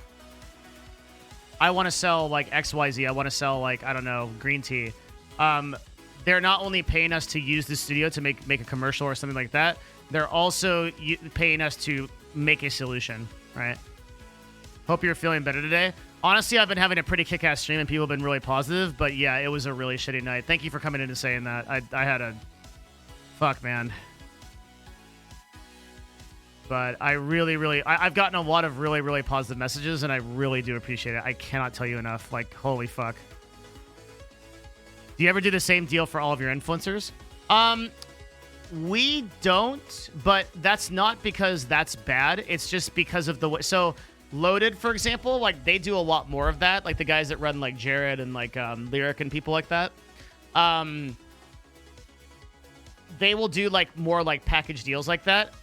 XYZ, I want to sell like, I don't know, green tea. They're not only paying us to use the studio to make a commercial or something like that, they're also paying us to make a solution, right? Hope you're feeling better today. Honestly, I've been having a pretty kick-ass stream and people have been really positive, but yeah, it was a really shitty night. Thank you for coming in and saying that. I had a... Fuck, man. But I really... I've gotten a lot of really, really positive messages, and I really do appreciate it. I cannot tell you enough. Like, holy fuck. Do you ever do the same deal for all of your influencers? We don't, but that's not because that's bad. It's just because of the way. So Loaded, for example, like they do a lot more of that. Like the guys that run like Jared and like Lyric and people like that. They will do like more like package deals like that.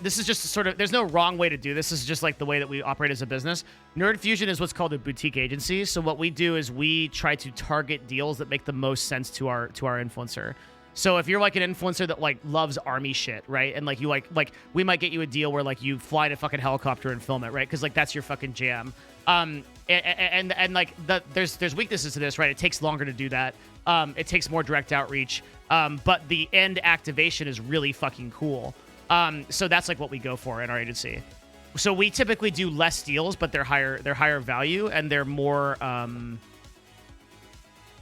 This is just sort of, there's no wrong way to do this. This is just like the way that we operate as a business. Nerd Fusion is what's called a boutique agency. So what we do is we try to target deals that make the most sense to our influencer. So if you're like an influencer that like loves army shit, right? And like you like we might get you a deal where like you fly in a fucking helicopter and film it, right? Because like that's your fucking jam. And like there's weaknesses to this, right? It takes longer to do that. It takes more direct outreach. But the end activation is really fucking cool. So that's like what we go for in our agency. So we typically do less deals, but they're higher value and they're more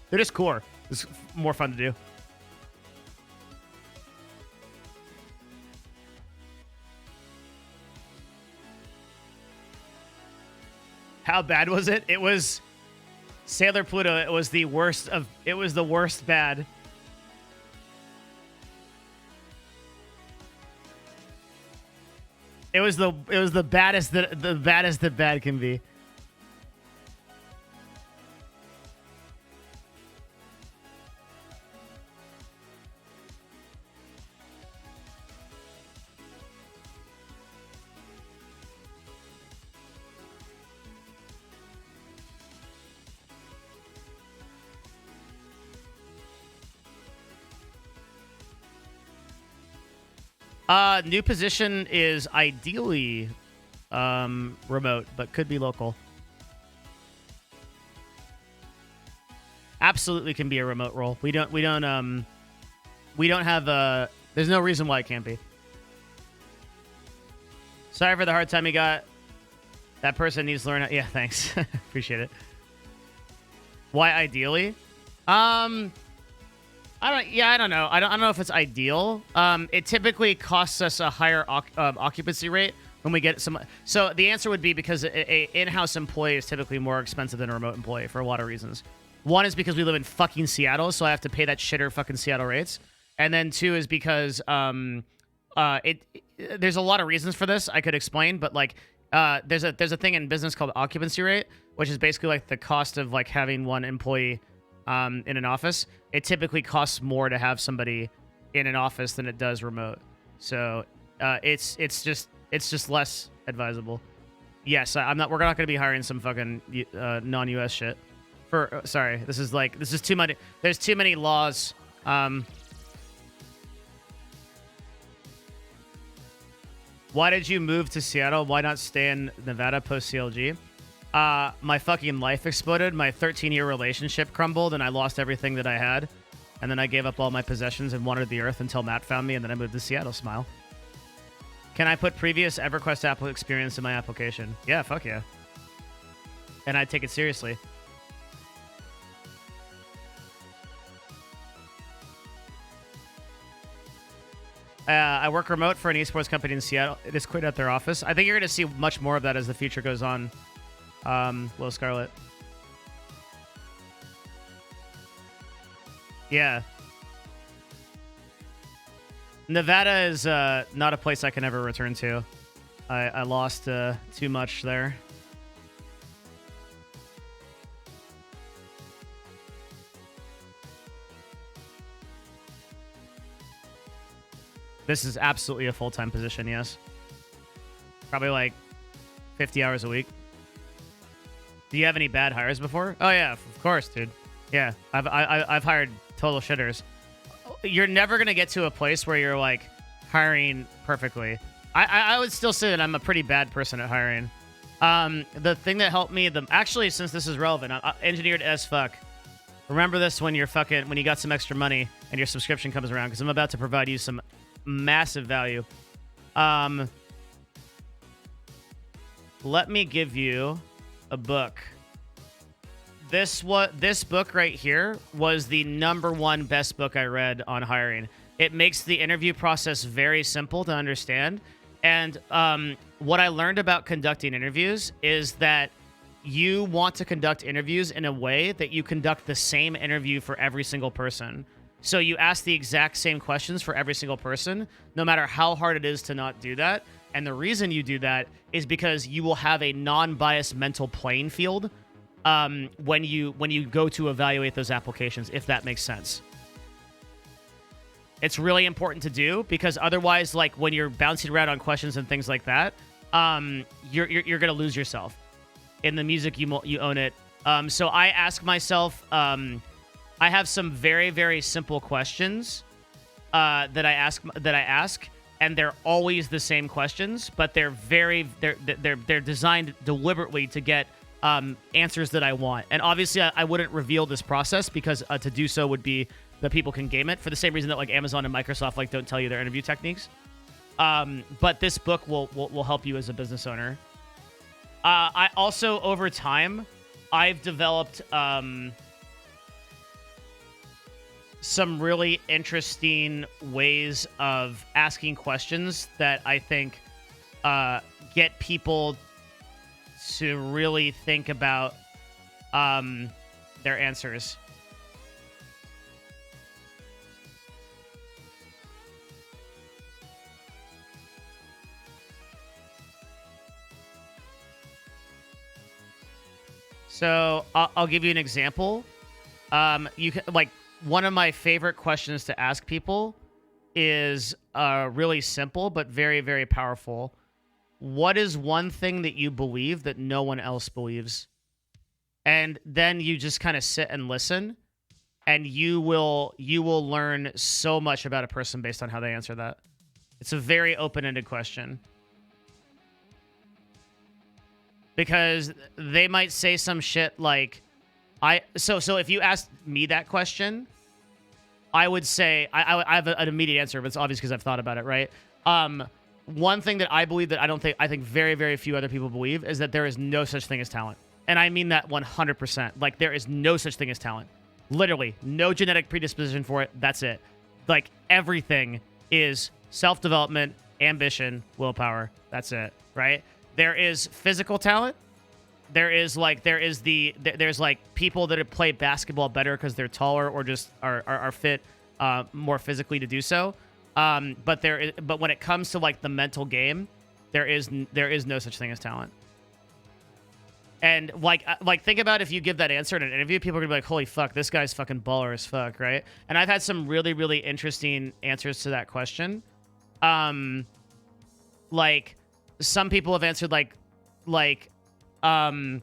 they're just cooler. It's more fun to do. How bad was it? It was Sailor Pluto. It was the worst bad. It was the baddest that bad can be. New position is ideally remote, but could be local. Absolutely can be a remote role. We don't have a... There's no reason why it can't be. Sorry for the hard time you got. That person needs to learn... Yeah, thanks. Appreciate it. Why ideally? I don't know. I don't know if it's ideal. It typically costs us a higher occupancy rate when we get some. So the answer would be because a in-house employee is typically more expensive than a remote employee for a lot of reasons. One is because we live in fucking Seattle, so I have to pay that shitter fucking Seattle rates. And then two is because there's a lot of reasons for this I could explain, but like there's a thing in business called occupancy rate, which is basically like the cost of like having one employee in an office. It typically costs more to have somebody in an office than it does remote. So it's just less advisable. Yes, we're not going to be hiring some fucking non-US shit. Sorry, this is too many. There's too many laws. Why did you move to Seattle? Why not stay in Nevada post CLG? My fucking life exploded. My 13-year relationship crumbled, and I lost everything that I had. And then I gave up all my possessions and wandered the earth until Matt found me, and then I moved to Seattle. Smile. Can I put previous EverQuest Apple experience in my application? Yeah, fuck yeah. And I take it seriously. I work remote for an esports company in Seattle. It is quit at their office. I think you're going to see much more of that as the future goes on. Will Scarlet. Yeah. Nevada is not a place I can ever return to. I lost too much there. This is absolutely a full-time position, yes. Probably like 50 hours a week. Do you have any bad hires before? Oh yeah, of course, dude. Yeah, I've hired total shitters. You're never gonna get to a place where you're like hiring perfectly. I would still say that I'm a pretty bad person at hiring. The thing that helped me, actually, since this is relevant, I'm engineered as fuck. Remember this when you got some extra money and your subscription comes around, because I'm about to provide you some massive value. Let me give you a book. This book right here was the #1 best book I read on hiring. It makes the interview process very simple to understand. And what I learned about conducting interviews is that you want to conduct interviews in a way that you conduct the same interview for every single person. So you ask the exact same questions for every single person, no matter how hard it is to not do that. And the reason you do that is because you will have a non-biased mental playing field when you go to evaluate those applications, if that makes sense. It's really important to do, because otherwise, like when you're bouncing around on questions and things like that, you're gonna lose yourself. In the music, you own it. So I ask myself, I have some very, very simple questions that I ask, and they're always the same questions, but they're designed deliberately to get answers that I want. And obviously, I wouldn't reveal this process, because to do so would be that people can game it, for the same reason that like Amazon and Microsoft like don't tell you their interview techniques. But this book will help you as a business owner. I also, over time, I've developed some really interesting ways of asking questions that I think get people to really think about their answers. So I'll give you an example. You can, like, one of my favorite questions to ask people is really simple but very, very powerful. What is one thing that you believe that no one else believes? And then you just kind of sit and listen, and you will learn so much about a person based on how they answer that. It's a very open-ended question. Because they might say some shit like, so if you asked me that question, I would say, I have an immediate answer, but it's obvious because I've thought about it, right? One thing that I believe that I think very, very few other people believe is that there is no such thing as talent. And I mean that 100%. Like, there is no such thing as talent. Literally, no genetic predisposition for it. That's it. Like, everything is self-development, ambition, willpower. That's it, right? There is physical talent. There's people that play basketball better because they're taller or just are fit more physically to do so. But when it comes to like the mental game, there is no such thing as talent. And like think about if you give that answer in an interview, people are gonna be like, "Holy fuck, this guy's fucking baller as fuck," right? And I've had some really, really interesting answers to that question. Like some people have answered like I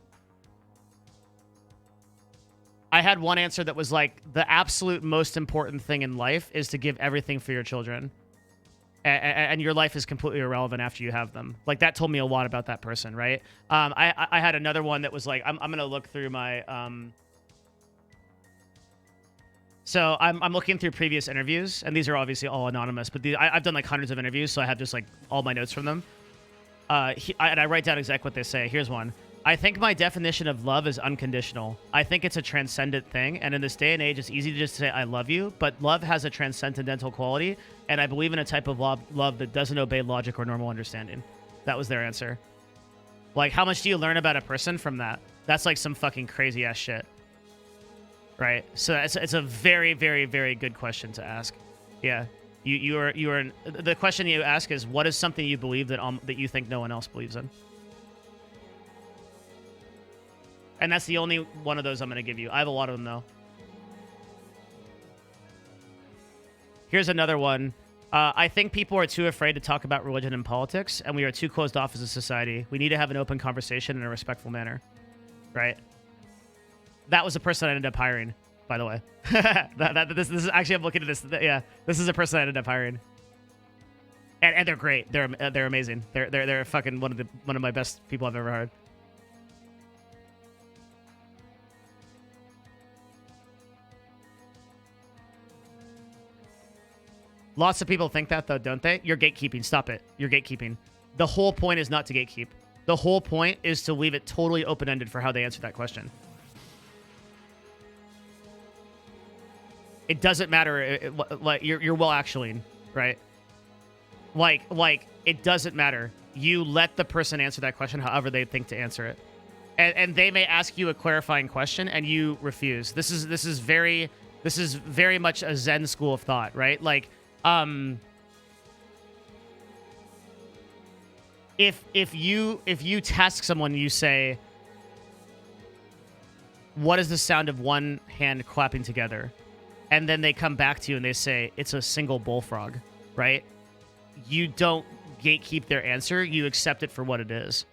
had one answer that was like, the absolute most important thing in life is to give everything for your children. And your life is completely irrelevant after you have them. Like, that told me a lot about that person, right? I had another one that was like, I'm going to look through my... So I'm looking through previous interviews, and these are obviously all anonymous, but I've done like hundreds of interviews, so I have just like all my notes from them. And I write down exactly what they say. Here's one. I think my definition of love is unconditional. I think it's a transcendent thing, and in this day and age, it's easy to just say I love you, but love has a transcendental quality, and I believe in a type of love that doesn't obey logic or normal understanding. That was their answer. Like, how much do you learn about a person from that? That's like some fucking crazy ass shit. Right? So it's a very, very, very good question to ask. Yeah. You are the question you ask is, what is something you believe that you think no one else believes in? And that's the only one of those I'm going to give you. I have a lot of them, though. Here's another one. I think people are too afraid to talk about religion and politics, and we are too closed off as a society. We need to have an open conversation in a respectful manner. Right? That was the person I ended up hiring, by the way. This is actually, I'm looking at this. Yeah, this is a person I ended up hiring. And they're great. They're amazing. They're fucking one of my best people I've ever hired. Lots of people think that, though, don't they? You're gatekeeping. Stop it. You're gatekeeping. The whole point is not to gatekeep. The whole point is to leave it totally open-ended for how they answer that question. It doesn't matter. Like you're well actually, right? Like it doesn't matter. You let the person answer that question however they think to answer it. And they may ask you a clarifying question and you refuse. This is very much a Zen school of thought, right? Like if you task someone, you say, what is the sound of one hand clapping together? And then they come back to you and they say, it's a single bullfrog, right? You don't gatekeep their answer. You accept it for what it is.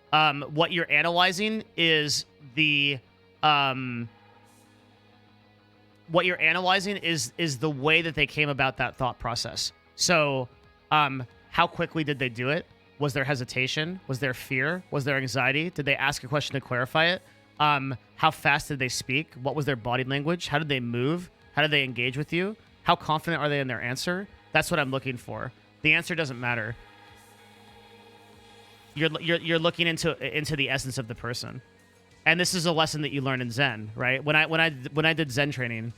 What you're analyzing is the way that they came about that thought process. So, how quickly did they do it? Was there hesitation? Was there fear? Was there anxiety? Did they ask a question to clarify it? How fast did they speak? What was their body language? How did they move? How did they engage with you? How confident are they in their answer? That's what I'm looking for. The answer doesn't matter. You're looking into the essence of the person. And this is a lesson that you learn in Zen, right? When I did Zen training,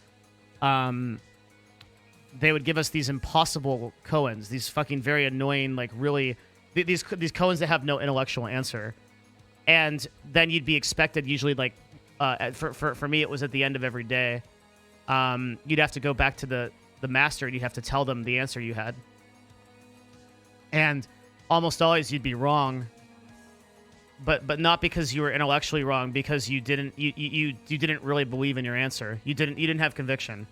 they would give us these impossible koans, these fucking very annoying, like really these koans that have no intellectual answer. And then you'd be expected, usually like for me it was at the end of every day. You'd have to go back to the master and you'd have to tell them the answer you had. And almost always you'd be wrong. But not because you were intellectually wrong, because you didn't really believe in your answer. You didn't have conviction.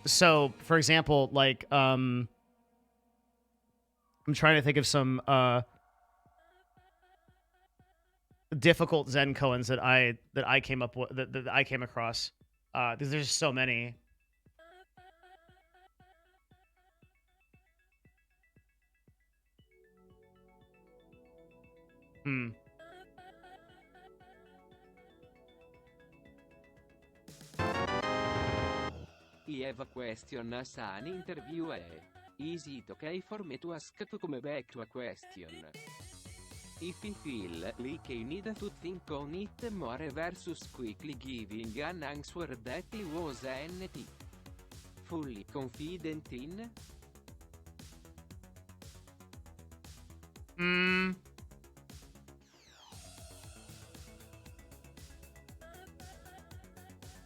So for example, like I'm trying to think of some difficult Zen koans that I came up with that I came across. Because there's so many. I have a question as an interviewer. Is it okay for me to ask to come back to a question? If you feel like you need to think on it more versus quickly giving an answer that was NT. Fully confident in?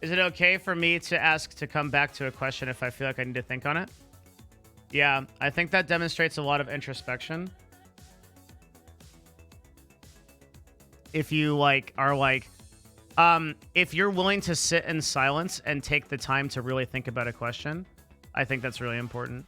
Is it okay for me to ask to come back to a question if I feel like I need to think on it? Yeah, I think that demonstrates a lot of introspection. If you if you're willing to sit in silence and take the time to really think about a question, I think that's really important.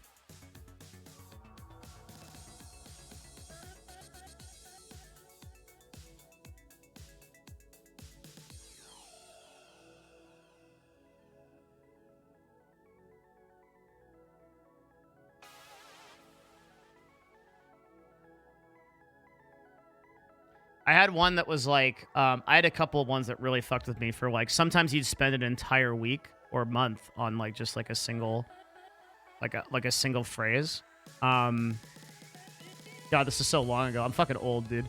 I had one that was like, I had a couple of ones that really fucked with me for like, sometimes you'd spend an entire week or month on like, just like a single, like a single phrase. God, this is so long ago. I'm fucking old, dude.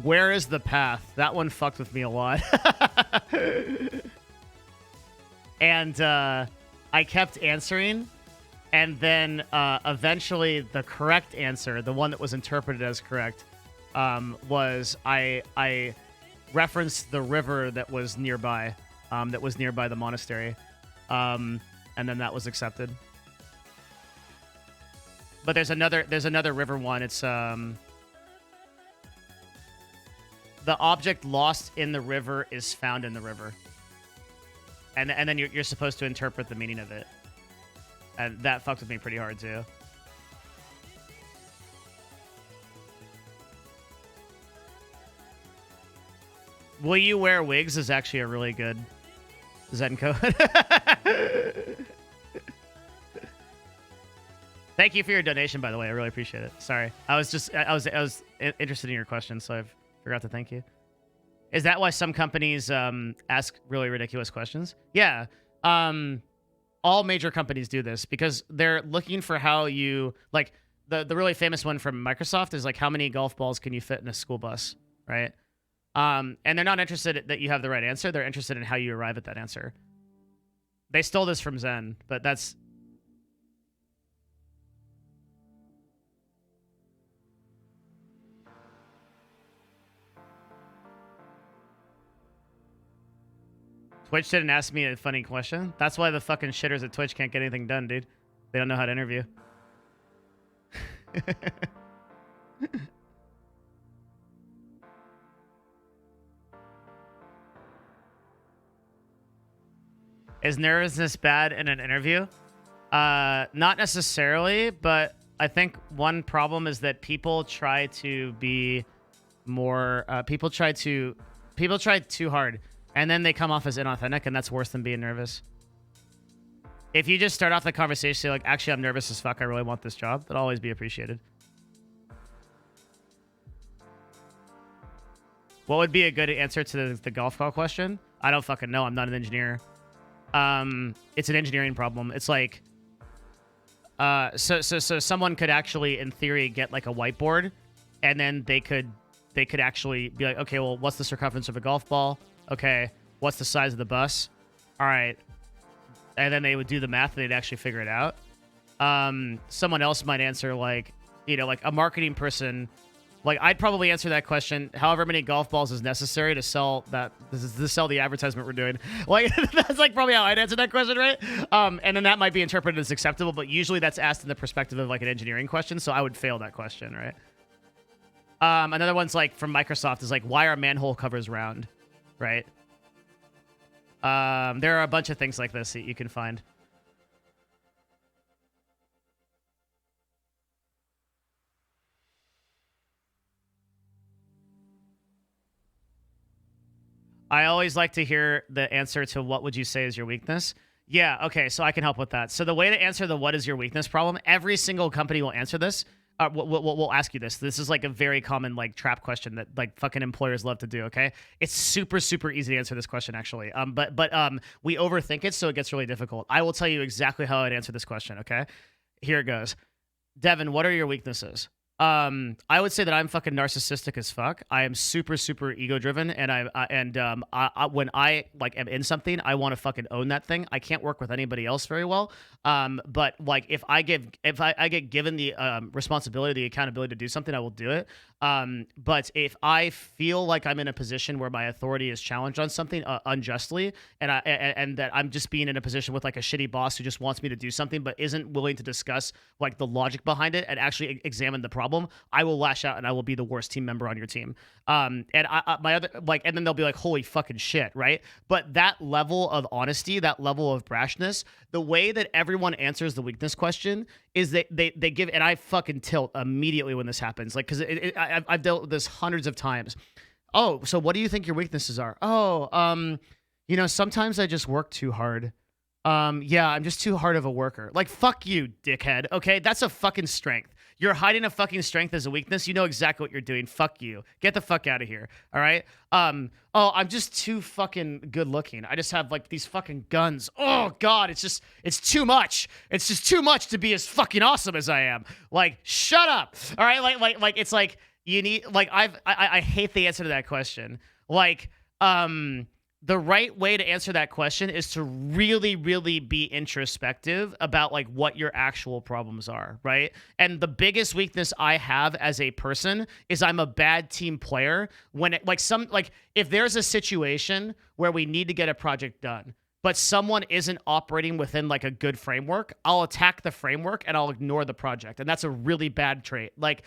Where is the path? That one fucked with me a lot. And I kept answering. And then eventually the correct answer, the one that was interpreted as correct, was I referenced the river that was nearby the monastery. And then that was accepted. But there's another river one. It's the object lost in the river is found in the river. And then you're supposed to interpret the meaning of it. And that fucked with me pretty hard, too. Will you wear wigs is actually a really good Zen code. Thank you for your donation, by the way. I really appreciate it. Sorry. I was interested in your question, so I forgot to thank you. Is that why some companies ask really ridiculous questions? Yeah. All major companies do this because they're looking for how you, like, the really famous one from Microsoft is like, how many golf balls can you fit in a school bus, right? And they're not interested that you have the right answer. They're interested in how you arrive at that answer. They stole this from Zen, but that's... Twitch didn't ask me a funny question. That's why the fucking shitters at Twitch can't get anything done, dude. They don't know how to interview. Is nervousness bad in an interview? Not necessarily, but I think one problem is that people try to be more... people try too hard. And then they come off as inauthentic, and that's worse than being nervous. If you just start off the conversation, say like, actually, I'm nervous as fuck. I really want this job. That'll always be appreciated. What would be a good answer to the golf ball question? I don't fucking know. I'm not an engineer. It's an engineering problem. It's like, so someone could actually, in theory, get like a whiteboard, and then they could actually be like, okay, well, what's the circumference of a golf ball? Okay, what's the size of the bus? All right. And then they would do the math and they'd actually figure it out. Someone else might answer like, like a marketing person. Like, I'd probably answer that question, however many golf balls is necessary to sell the advertisement we're doing. Like, that's like probably how I'd answer that question, right? And then that might be interpreted as acceptable, but usually that's asked in the perspective of like an engineering question, so I would fail that question, right? Another one's like from Microsoft is like, why are manhole covers round? Right? There are a bunch of things like this that you can find. I always like to hear the answer to what would you say is your weakness. Yeah, okay, so I can help with that. So the way to answer the what is your weakness problem, every single company will answer this. We'll ask you this. This is like a very common like trap question that like fucking employers love to do. Okay, it's super easy to answer this question actually. But we overthink it, so it gets really difficult. I will tell you exactly how I'd answer this question. Okay, here it goes. Devin, what are your weaknesses? I would say that I'm fucking narcissistic as fuck. I am super, super ego driven, and when I like am in something, I want to fucking own that thing. I can't work with anybody else very well. But like if I get given the responsibility, the accountability to do something, I will do it. But if I feel like I'm in a position where my authority is challenged on something unjustly, and that I'm just being in a position with like a shitty boss who just wants me to do something but isn't willing to discuss like the logic behind it and actually examine the problem, I will lash out and I will be the worst team member on your team. And and then they'll be like, holy fucking shit, right? But that level of honesty, that level of brashness, the way that everyone answers the weakness question is that they give, and I fucking tilt immediately when this happens, like, because I've dealt with this hundreds of times. Oh, so what do you think your weaknesses are? Oh, sometimes I just work too hard. Yeah, I'm just too hard of a worker. Like, fuck you, dickhead. Okay, that's a fucking strength. You're hiding a fucking strength as a weakness. You know exactly what you're doing. Fuck you. Get the fuck out of here. All right? Oh, I'm just too fucking good looking. I just have like these fucking guns. Oh God, it's too much. It's just too much to be as fucking awesome as I am. Like, shut up. All right? Like it's like you need, like, I hate the answer to that question. Like, the right way to answer that question is to really, really be introspective about like what your actual problems are, right? And the biggest weakness I have as a person is I'm a bad team player. When it, if there's a situation where we need to get a project done, but someone isn't operating within like a good framework, I'll attack the framework and I'll ignore the project. And that's a really bad trait. Like,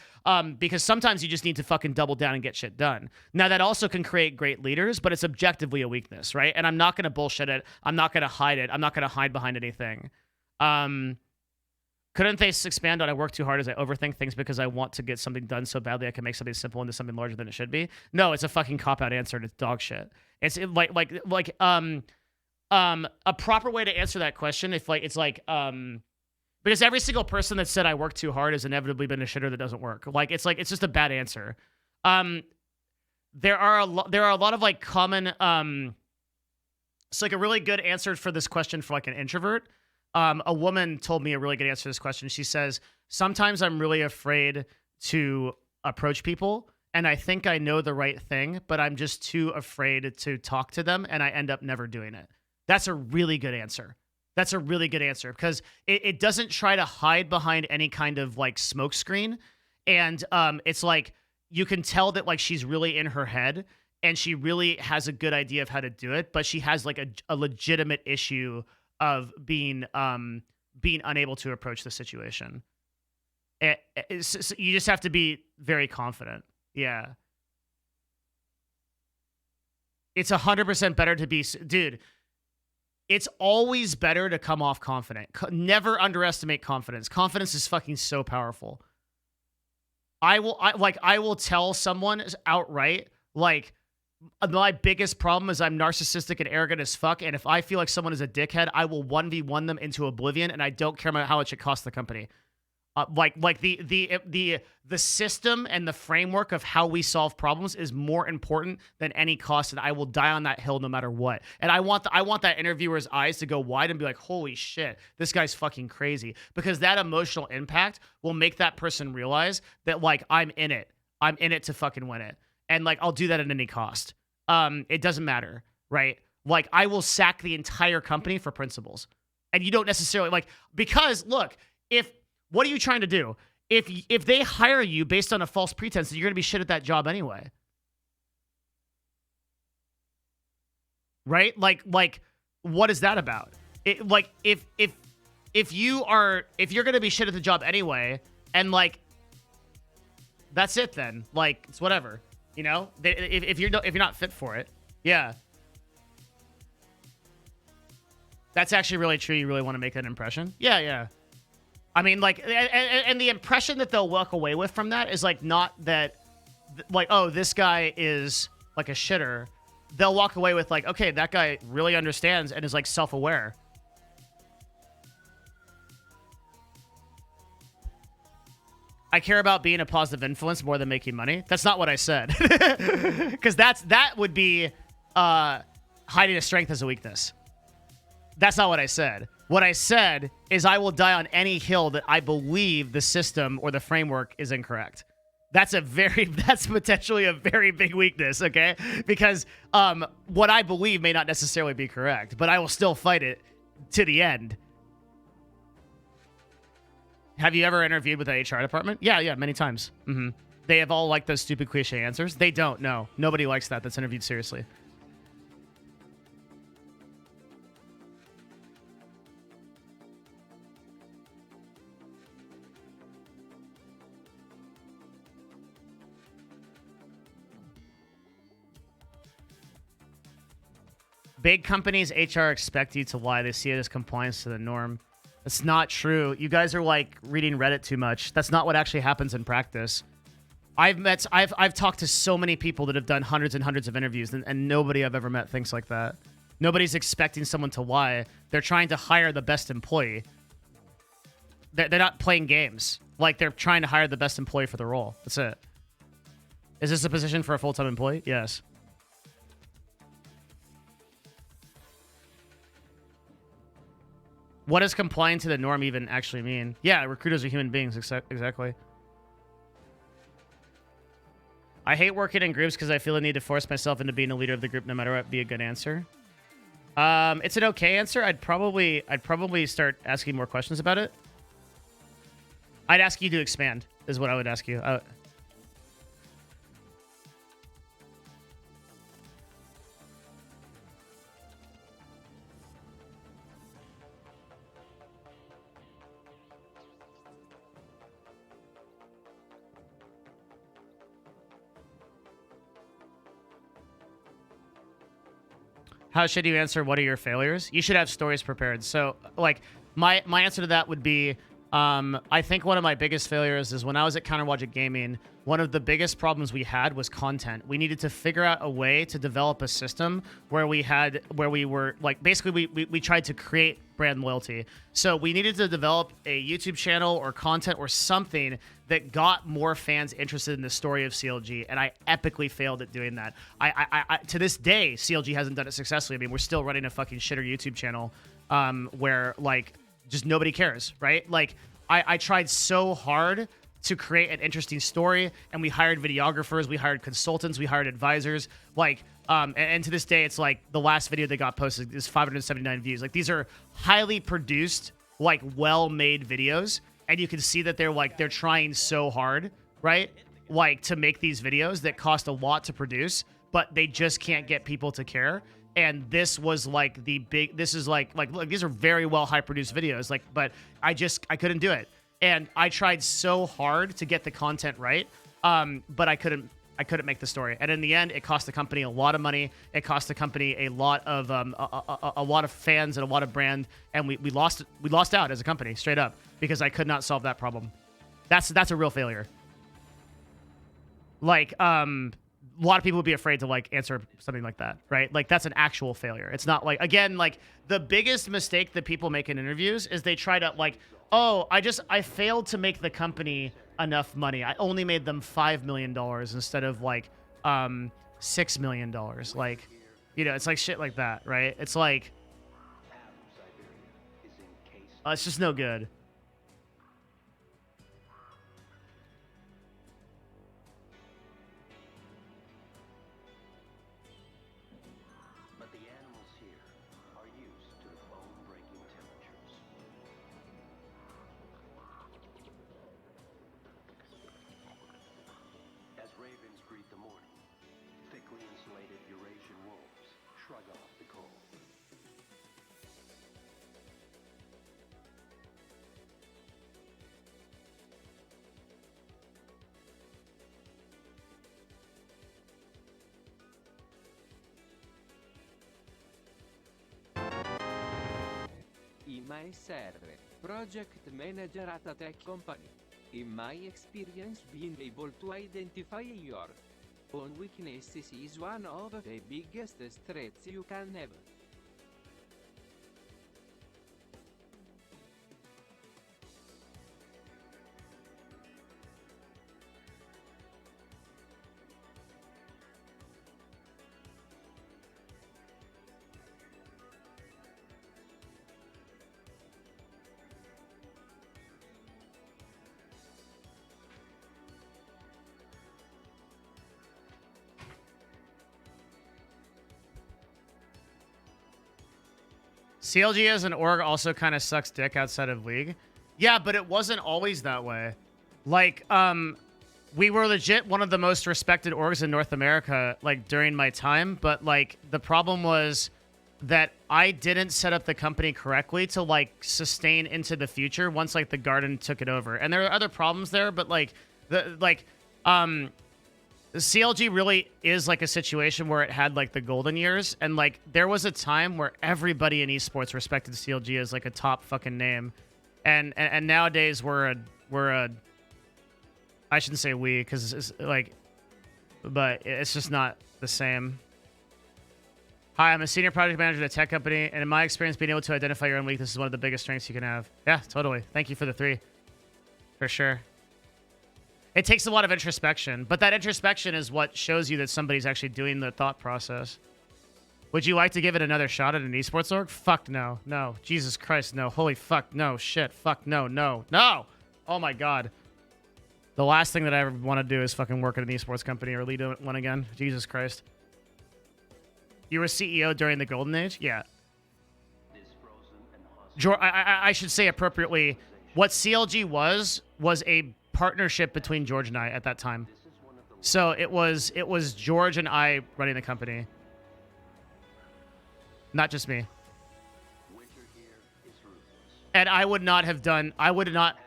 because sometimes you just need to fucking double down and get shit done. Now that also can create great leaders, but it's objectively a weakness, right? And I'm not going to bullshit it. I'm not going to hide it. I'm not going to hide behind anything. Couldn't they expand on I work too hard as I overthink things because I want to get something done so badly I can make something simple into something larger than it should be? No, it's a fucking cop-out answer and it's dog shit. It's a proper way to answer that question, because every single person that said I work too hard has inevitably been a shitter that doesn't work. It's just a bad answer. There are a lot of like common. It's like a really good answer for this question for like an introvert. A woman told me a really good answer to this question. She says, sometimes I'm really afraid to approach people. And I think I know the right thing, but I'm just too afraid to talk to them, and I end up never doing it. That's a really good answer. That's a really good answer because it doesn't try to hide behind any kind of like smoke screen. And it's like you can tell that like she's really in her head and she really has a good idea of how to do it, but she has like a legitimate issue of being unable to approach the situation. So you just have to be very confident. Yeah. It's 100% better to be, dude. It's always better to come off confident. Never underestimate confidence. Confidence is fucking so powerful. I will tell someone outright, like, my biggest problem is I'm narcissistic and arrogant as fuck, and if I feel like someone is a dickhead, I will 1v1 them into oblivion, and I don't care about how much it costs the company. The system and the framework of how we solve problems is more important than any cost, and I will die on that hill no matter what. And I want that interviewer's eyes to go wide and be like, holy shit, this guy's fucking crazy. Because that emotional impact will make that person realize that, like, I'm in it. I'm in it to fucking win it. And, like, I'll do that at any cost. It doesn't matter, right? Like, I will sack the entire company for principles. And you don't necessarily, like, because, look, what are you trying to do? If they hire you based on a false pretense, then you're going to be shit at that job anyway. Right? Like what is that about? If you're going to be shit at the job anyway, and like that's it then. Like it's whatever. You know? If you're not fit for it. Yeah. That's actually really true. You really want to make that impression? Yeah. I mean, like, and the impression that they'll walk away with from that is, like, not that, like, oh, this guy is, like, a shitter. They'll walk away with, like, okay, that guy really understands and is, like, self-aware. I care about being a positive influence more than making money. That's not what I said. Because that would be hiding a strength as a weakness. That's not what I said. What I said is I will die on any hill that I believe the system or the framework is incorrect. That's potentially a very big weakness, okay? Because what I believe may not necessarily be correct, but I will still fight it to the end. Have you ever interviewed with the HR department? Yeah, many times. They have all like those stupid cliche answers. They don't, no. Nobody likes that that's interviewed seriously. Big companies' HR expect you to lie. They see it as compliance to the norm. That's not true. You guys are like reading Reddit too much. That's not what actually happens in practice. I've talked to so many people that have done hundreds and hundreds of interviews, and nobody I've ever met thinks like that. Nobody's expecting someone to lie. They're trying to hire the best employee. They're not playing games. Like, they're trying to hire the best employee for the role. That's it. Is this a position for a full-time employee? Yes. What does compliant to the norm even actually mean? Yeah, recruiters are human beings. Exactly. I hate working in groups because I feel the need to force myself into being a leader of the group no matter what. Be a good answer. It's an okay answer. I'd probably start asking more questions about it. I'd ask you to expand, is what I would ask you. How should you answer what are your failures? You should have stories prepared. So, like, my answer to that would be, I think one of my biggest failures is when I was at Counterlogic Gaming, one of the biggest problems we had was content. We needed to figure out a way to develop a system where we were, like, basically we tried to create brand loyalty. So we needed to develop a YouTube channel or content or something that got more fans interested in the story of CLG, and I epically failed at doing that. I to this day, CLG hasn't done it successfully. I mean, we're still running a fucking shitter YouTube channel where, like, just nobody cares, right? Like, I tried so hard to create an interesting story, and we hired videographers, we hired consultants, we hired advisors, like, and to this day, it's like the last video that got posted is 579 views. Like, these are highly produced, like, well-made videos, and you can see that they're trying so hard, right? Like, to make these videos that cost a lot to produce, but they just can't get people to care. And this was like this is like look, these are very well high produced videos, like, but I couldn't do it. And I tried so hard to get the content right, but I couldn't make the story. And in the end, it cost the company a lot of money. It cost the company a lot of fans and a lot of brand, and we lost out as a company, straight up, because I could not solve that problem. That's a real failure. Like, a lot of people would be afraid to, like, answer something like that, right? Like, that's an actual failure. It's not like, again, like, the biggest mistake that people make in interviews is they try to, like, oh, I failed to make the company enough money. I only made them $5 million instead of, like, $6 million. Like, you know, it's like shit like that, right? It's like, it's just no good. IMASR, Project Manager at a Tech Company. In my experience, being able to identify your own weaknesses is one of the biggest strengths you can have. CLG as an org also kind of sucks dick outside of League. Yeah, but it wasn't always that way. Like, we were legit one of the most respected orgs in North America, like, during my time. But, like, the problem was that I didn't set up the company correctly to, like, sustain into the future once, like, the Garden took it over. And there are other problems there, but, like, CLG really is like a situation where it had like the golden years, and like there was a time where everybody in esports respected CLG as like a top fucking name, and nowadays we're a I shouldn't say we because it's like, but it's just not the same. Hi, I'm a senior project manager at a tech company, and in my experience, being able to identify your own weakness is one of the biggest strengths you can have. Yeah, totally. Thank you for the 3, for sure. It takes a lot of introspection, but that introspection is what shows you that somebody's actually doing the thought process. Would you like to give it another shot at an esports org? Fuck no. No. Jesus Christ, no. Holy fuck, no. Shit, fuck, no, no, no! Oh my god. The last thing that I ever want to do is fucking work at an esports company or lead one again. Jesus Christ. You were CEO during the golden age? Yeah. I should say appropriately, what CLG was a partnership between George and I at that time. So it was George and I running the company. Not just me. And I would not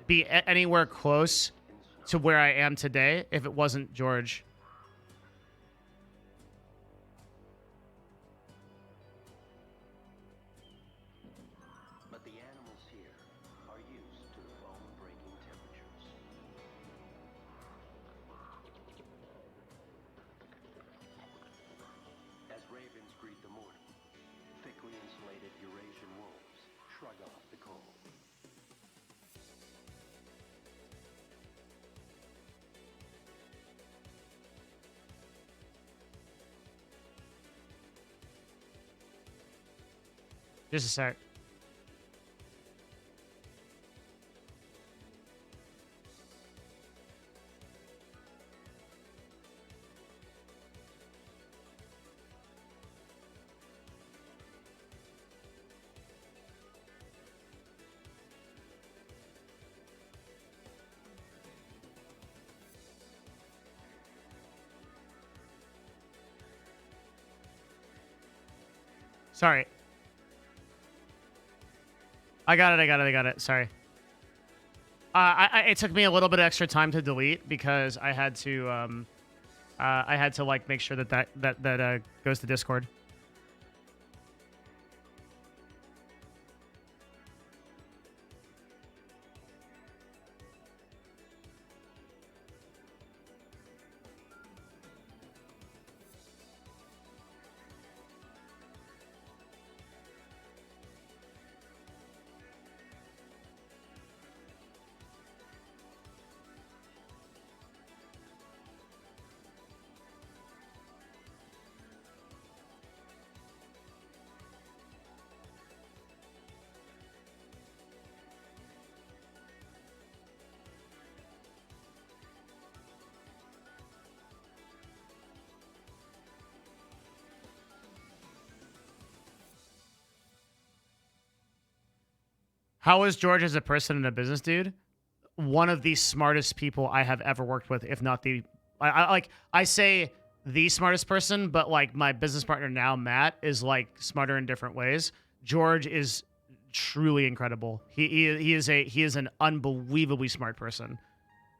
be anywhere close to where I am today if it wasn't George. Just a sec. Sorry. I got it. Sorry. It took me a little bit of extra time to delete because I had to like make sure that goes to Discord. How is George as a person and a business dude? One of the smartest people I have ever worked with, if not the... I say the smartest person, but like my business partner now, Matt, is like smarter in different ways. George is truly incredible. He is an unbelievably smart person.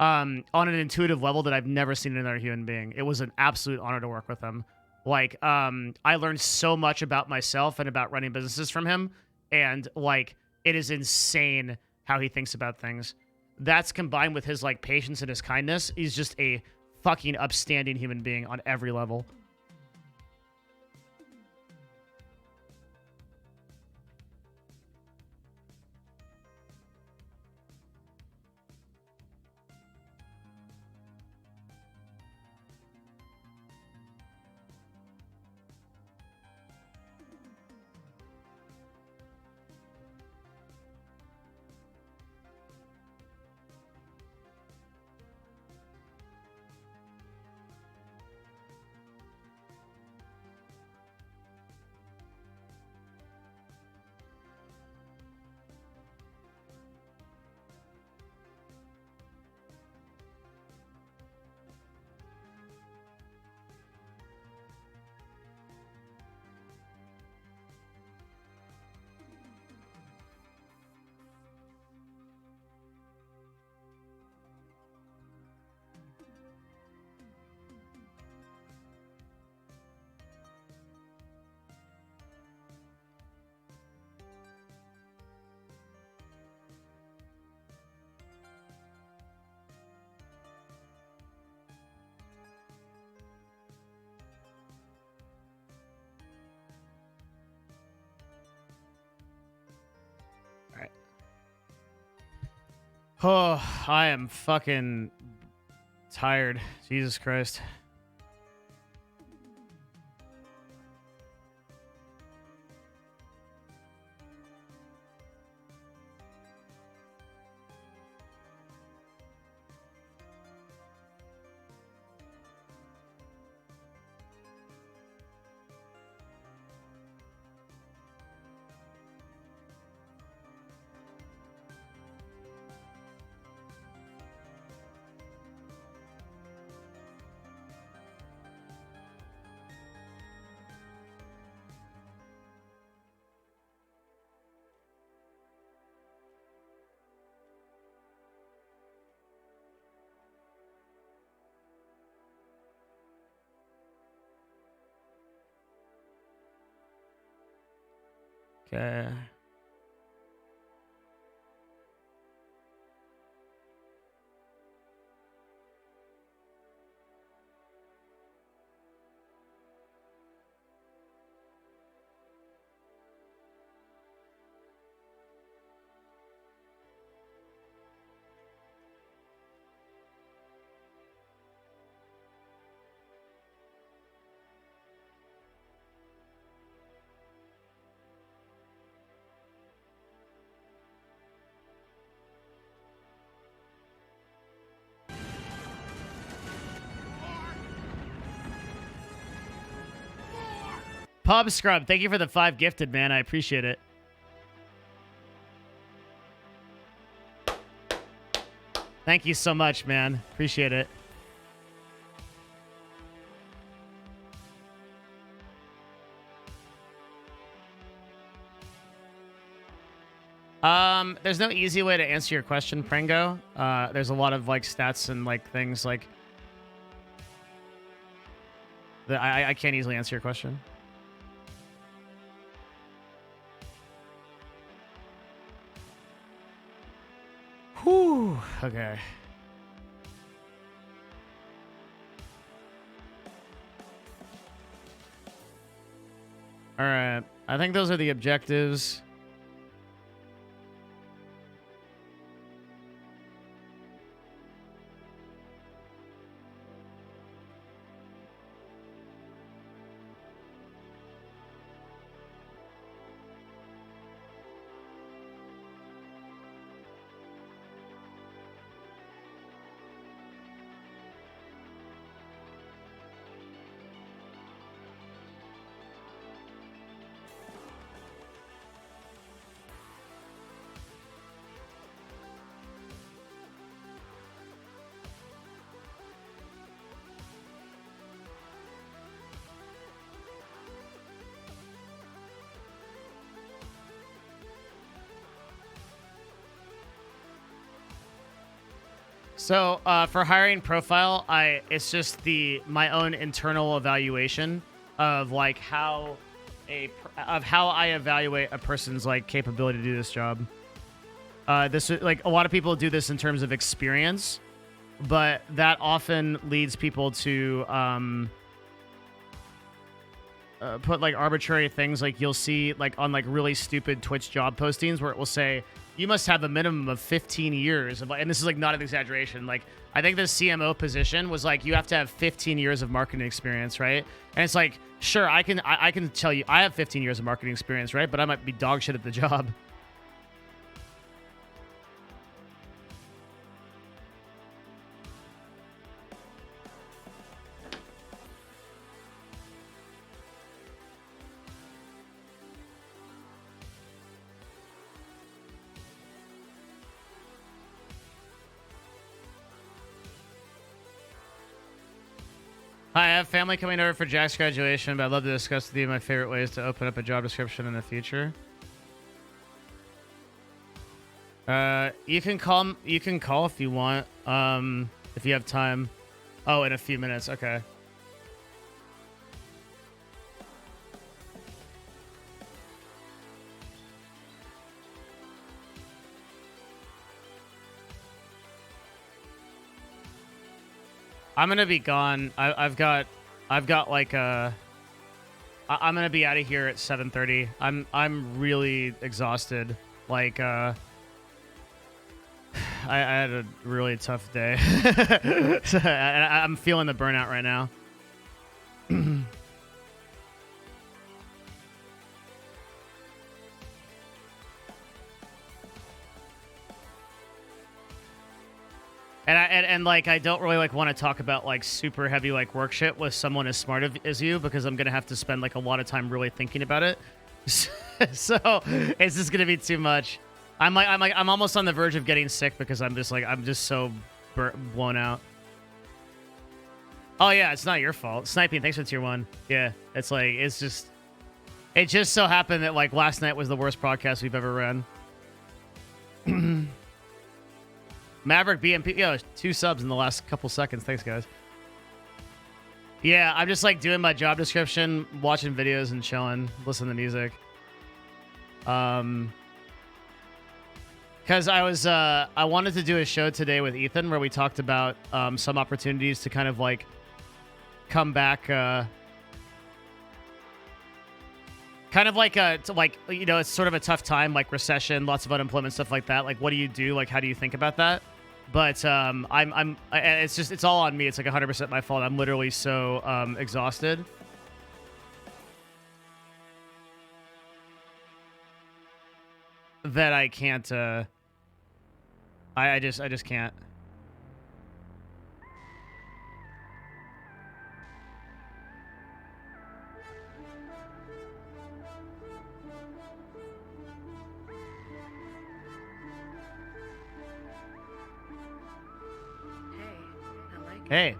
On an intuitive level that I've never seen in another human being. It was an absolute honor to work with him. Like, I learned so much about myself and about running businesses from him, and like... It is insane how he thinks about things. That's combined with his like patience and his kindness. He's just a fucking upstanding human being on every level. Oh, I am fucking tired. Jesus Christ. Okay. Pub Scrub, thank you for the 5 gifted, man. I appreciate it. Thank you so much, man. Appreciate it. There's no easy way to answer your question, Prango. There's a lot of like stats and like things like that. I can't easily answer your question. Whew. Okay. All right. I think those are the objectives. So for hiring profile, it's just my own internal evaluation of like how I evaluate a person's like capability to do this job. This like a lot of people do this in terms of experience, but that often leads people to put like arbitrary things. Like you'll see like on like really stupid Twitch job postings where it will say you must have a minimum of 15 years of, and this is like not an exaggeration. Like I think the CMO position was like you have to have 15 years of marketing experience, right? And it's like, sure, I can tell you I have 15 years of marketing experience, right? But I might be dog shit at the job. Hi, I have family coming over for Jack's graduation, but I'd love to discuss with you my favorite ways to open up a job description in the future. You can call if you want, if you have time. Oh, in a few minutes. Okay. I'm gonna be gone. I've got like I'm gonna be out of here at 7:30. I'm really exhausted. Like I I had a really tough day. So I'm feeling the burnout right now. And like I don't really like want to talk about like super heavy like work shit with someone as smart as you, because I'm gonna have to spend like a lot of time really thinking about it. So it's just gonna be too much. I'm almost on the verge of getting sick because I'm just so blown out. Oh yeah, it's not your fault. Sniping, thanks for tier 1. Yeah, it just so happened that like last night was the worst podcast we've ever run. Maverick BMP, yo, 2 subs in the last couple seconds. Thanks, guys. Yeah, I'm just like doing my job description, watching videos and chilling, listening to music. Because I wanted to do a show today with Ethan where we talked about some opportunities to kind of like come back, kind of like you know, it's sort of a tough time, like recession, lots of unemployment, stuff like that. Like, what do you do? Like, how do you think about that? But it's all on me. It's like 100% my fault. I'm literally so exhausted. That I can't, I just can't. Hey.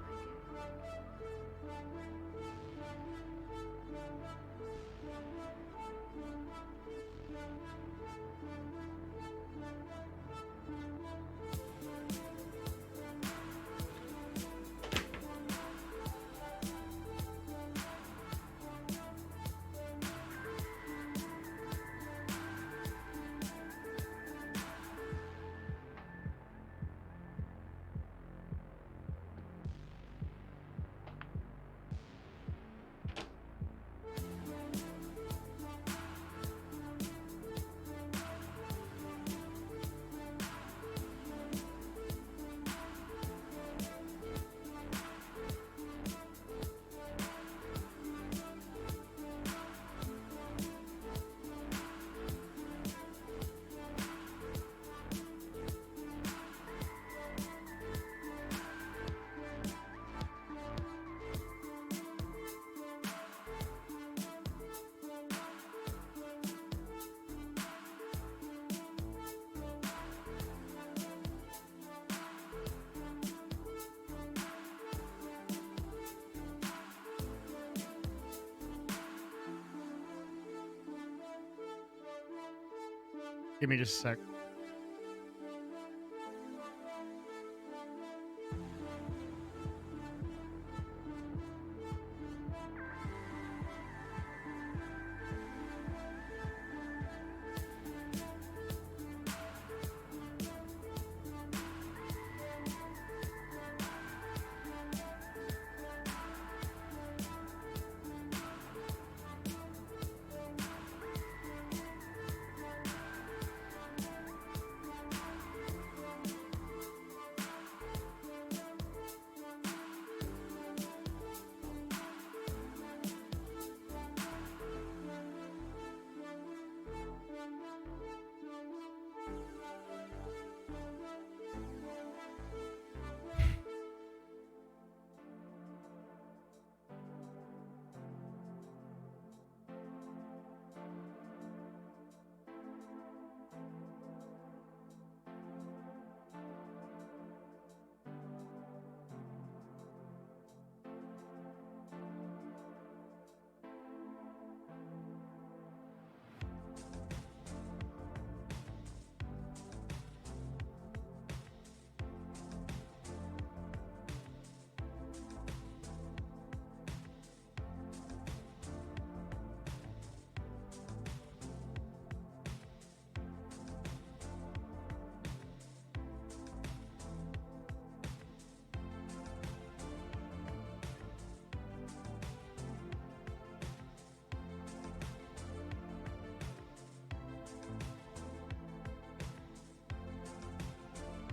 Give me just a sec.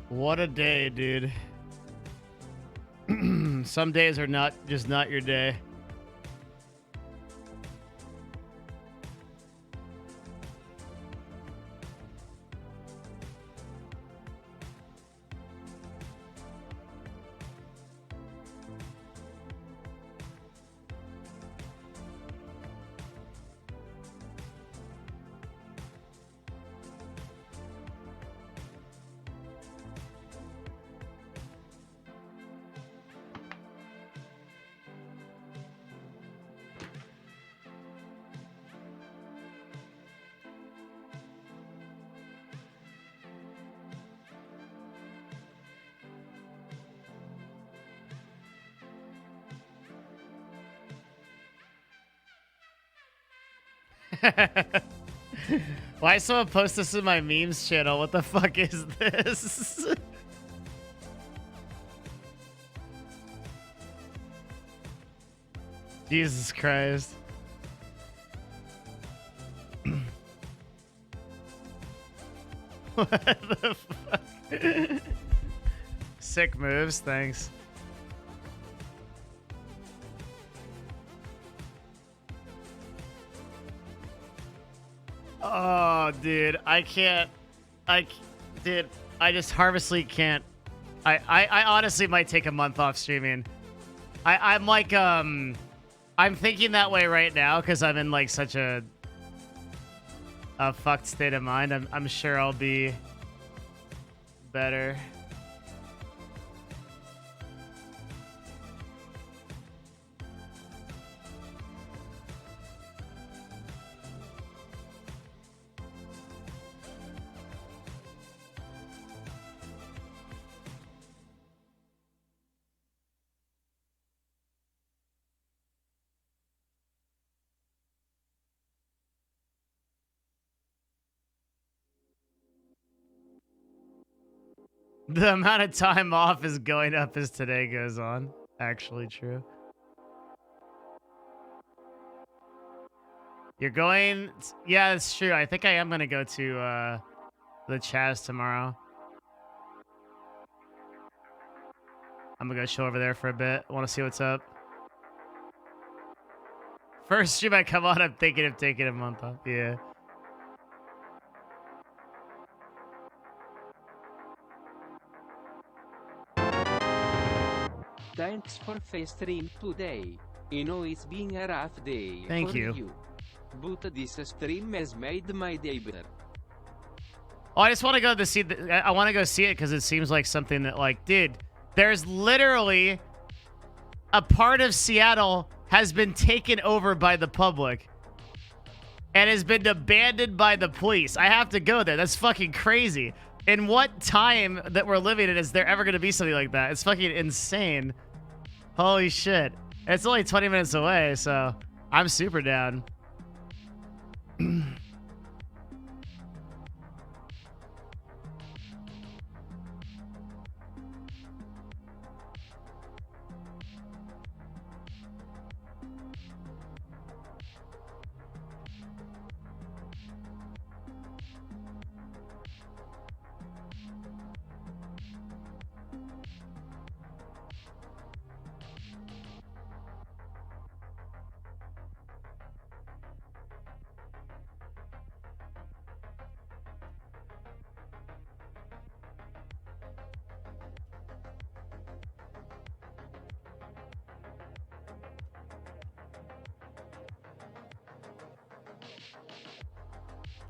What a day, dude. Some days are just not your day. Why someone post this in my memes channel? What the fuck is this? Jesus Christ. What the fuck? Sick moves, thanks. Oh, dude, I can't. Dude, I just Harvest League can't. I honestly might take a month off streaming. I'm like, I'm thinking that way right now because I'm in like such a fucked state of mind. I'm sure I'll be better. The amount of time off is going up as today goes on. Actually true. You're going... Yeah, that's true. I think I am going to go to the Chaz tomorrow. I'm going to go chill over there for a bit. I want to see what's up. First stream I come on, I'm thinking of taking a month off. Yeah. Thanks for face stream today. I know it's been a rough day. Thank for you. But this stream has made my day better. Oh, I just want to go to see. I want to go see it because it seems like something that, like, dude, there's literally a part of Seattle has been taken over by the public and has been abandoned by the police. I have to go there. That's fucking crazy. In what time that we're living in is there ever going to be something like that? It's fucking insane. Holy shit. It's only 20 minutes away, so I'm super down.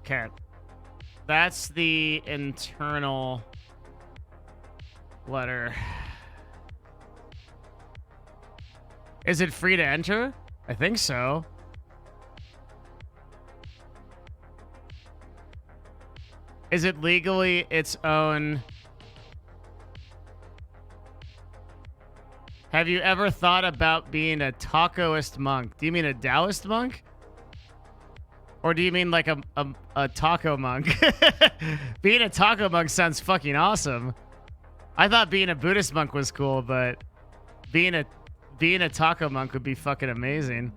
Okay. That's the internal letter. Is it free to enter? I think so. Is it legally its own? Have you ever thought about being a tacoist monk? Do you mean a Taoist monk? Or do you mean like a taco monk? Being a taco monk sounds fucking awesome. I thought being a Buddhist monk was cool, but being a taco monk would be fucking amazing.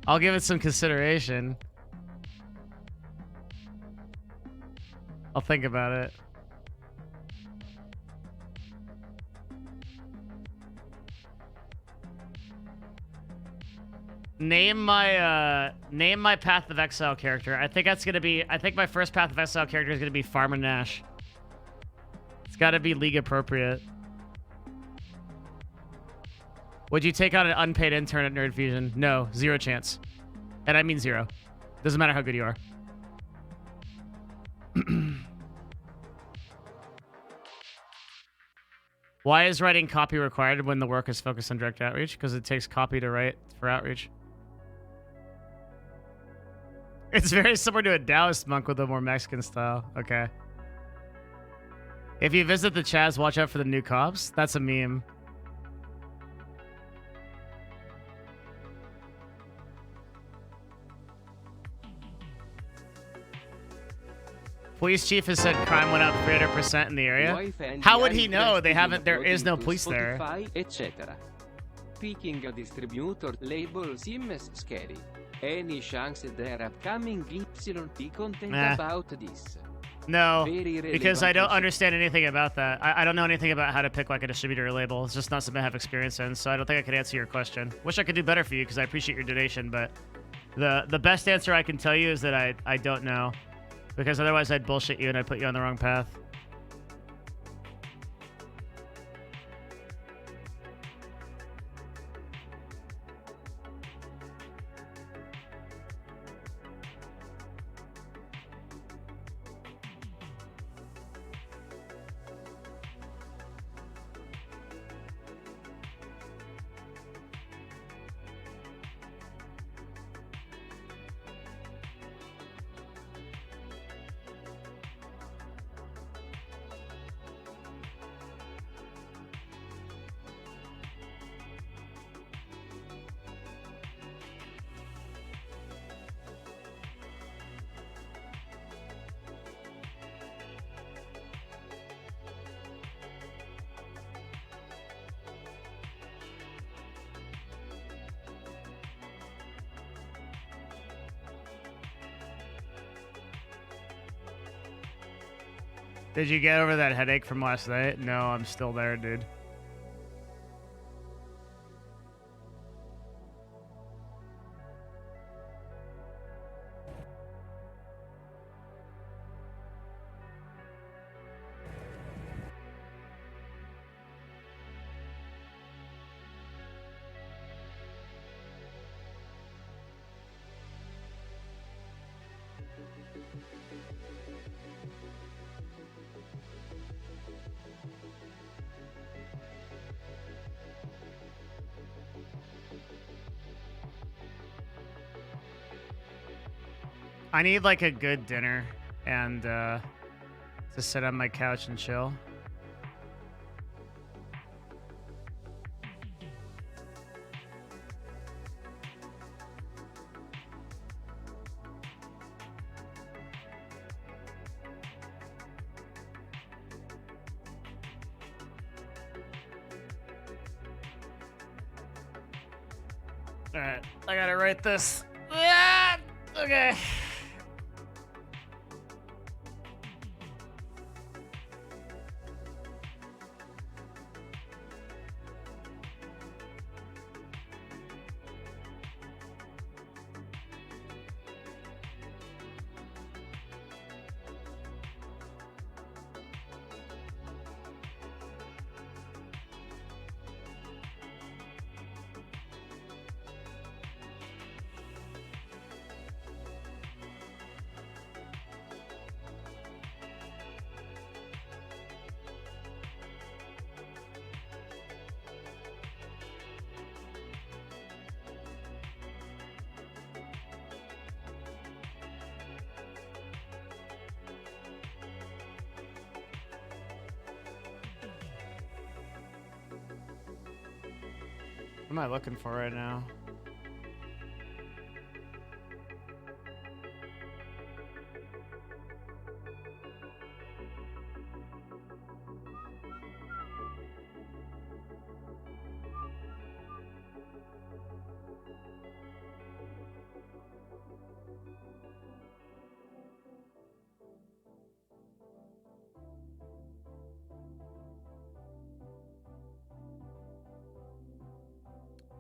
I'll give it some consideration. I'll think about it. Name my Path of Exile character. I think my first Path of Exile character is gonna be Farmer Nash. It's gotta be league appropriate. Would you take on an unpaid intern at Nerd Fusion? No, 0 chance. And I mean 0. Doesn't matter how good you are. Why is writing copy required when the work is focused on direct outreach? Because it takes copy to write for outreach. It's very similar to a Taoist monk with a more Mexican style. Okay. If you visit the Chaz, watch out for the new cops. That's a meme. Police chief has said crime went up 300% in the area. How would he know? They haven't. There is no police there. Etc. Picking a distributor label seems scary. Any chance their upcoming YT content about this? No, because I don't understand anything about that. I don't know anything about how to pick like a distributor label. It's just not something I have experience in, so I don't think I could answer your question. Wish I could do better for you because I appreciate your donation, but the best answer I can tell you is that I don't know. Because otherwise I'd bullshit you and I'd put you on the wrong path. Did you get over that headache from last night? No, I'm still there, dude. I need like a good dinner and to sit on my couch and chill. All right, I gotta write this. Ah, okay. What am I looking for right now?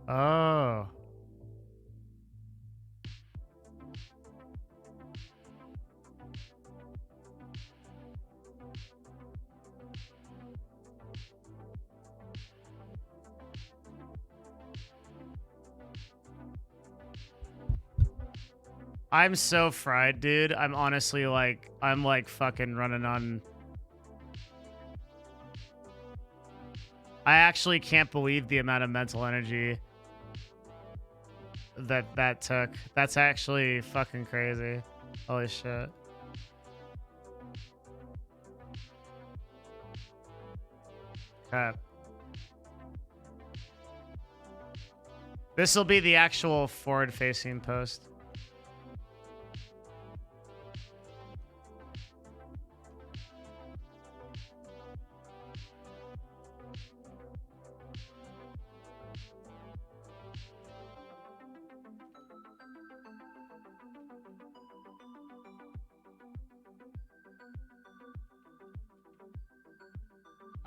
Oh. I'm so fried, dude. I'm honestly like, I'm like fucking running on. I actually can't believe the amount of mental energy that took. That's actually fucking crazy. Holy shit. Crap. This will be the actual forward-facing post.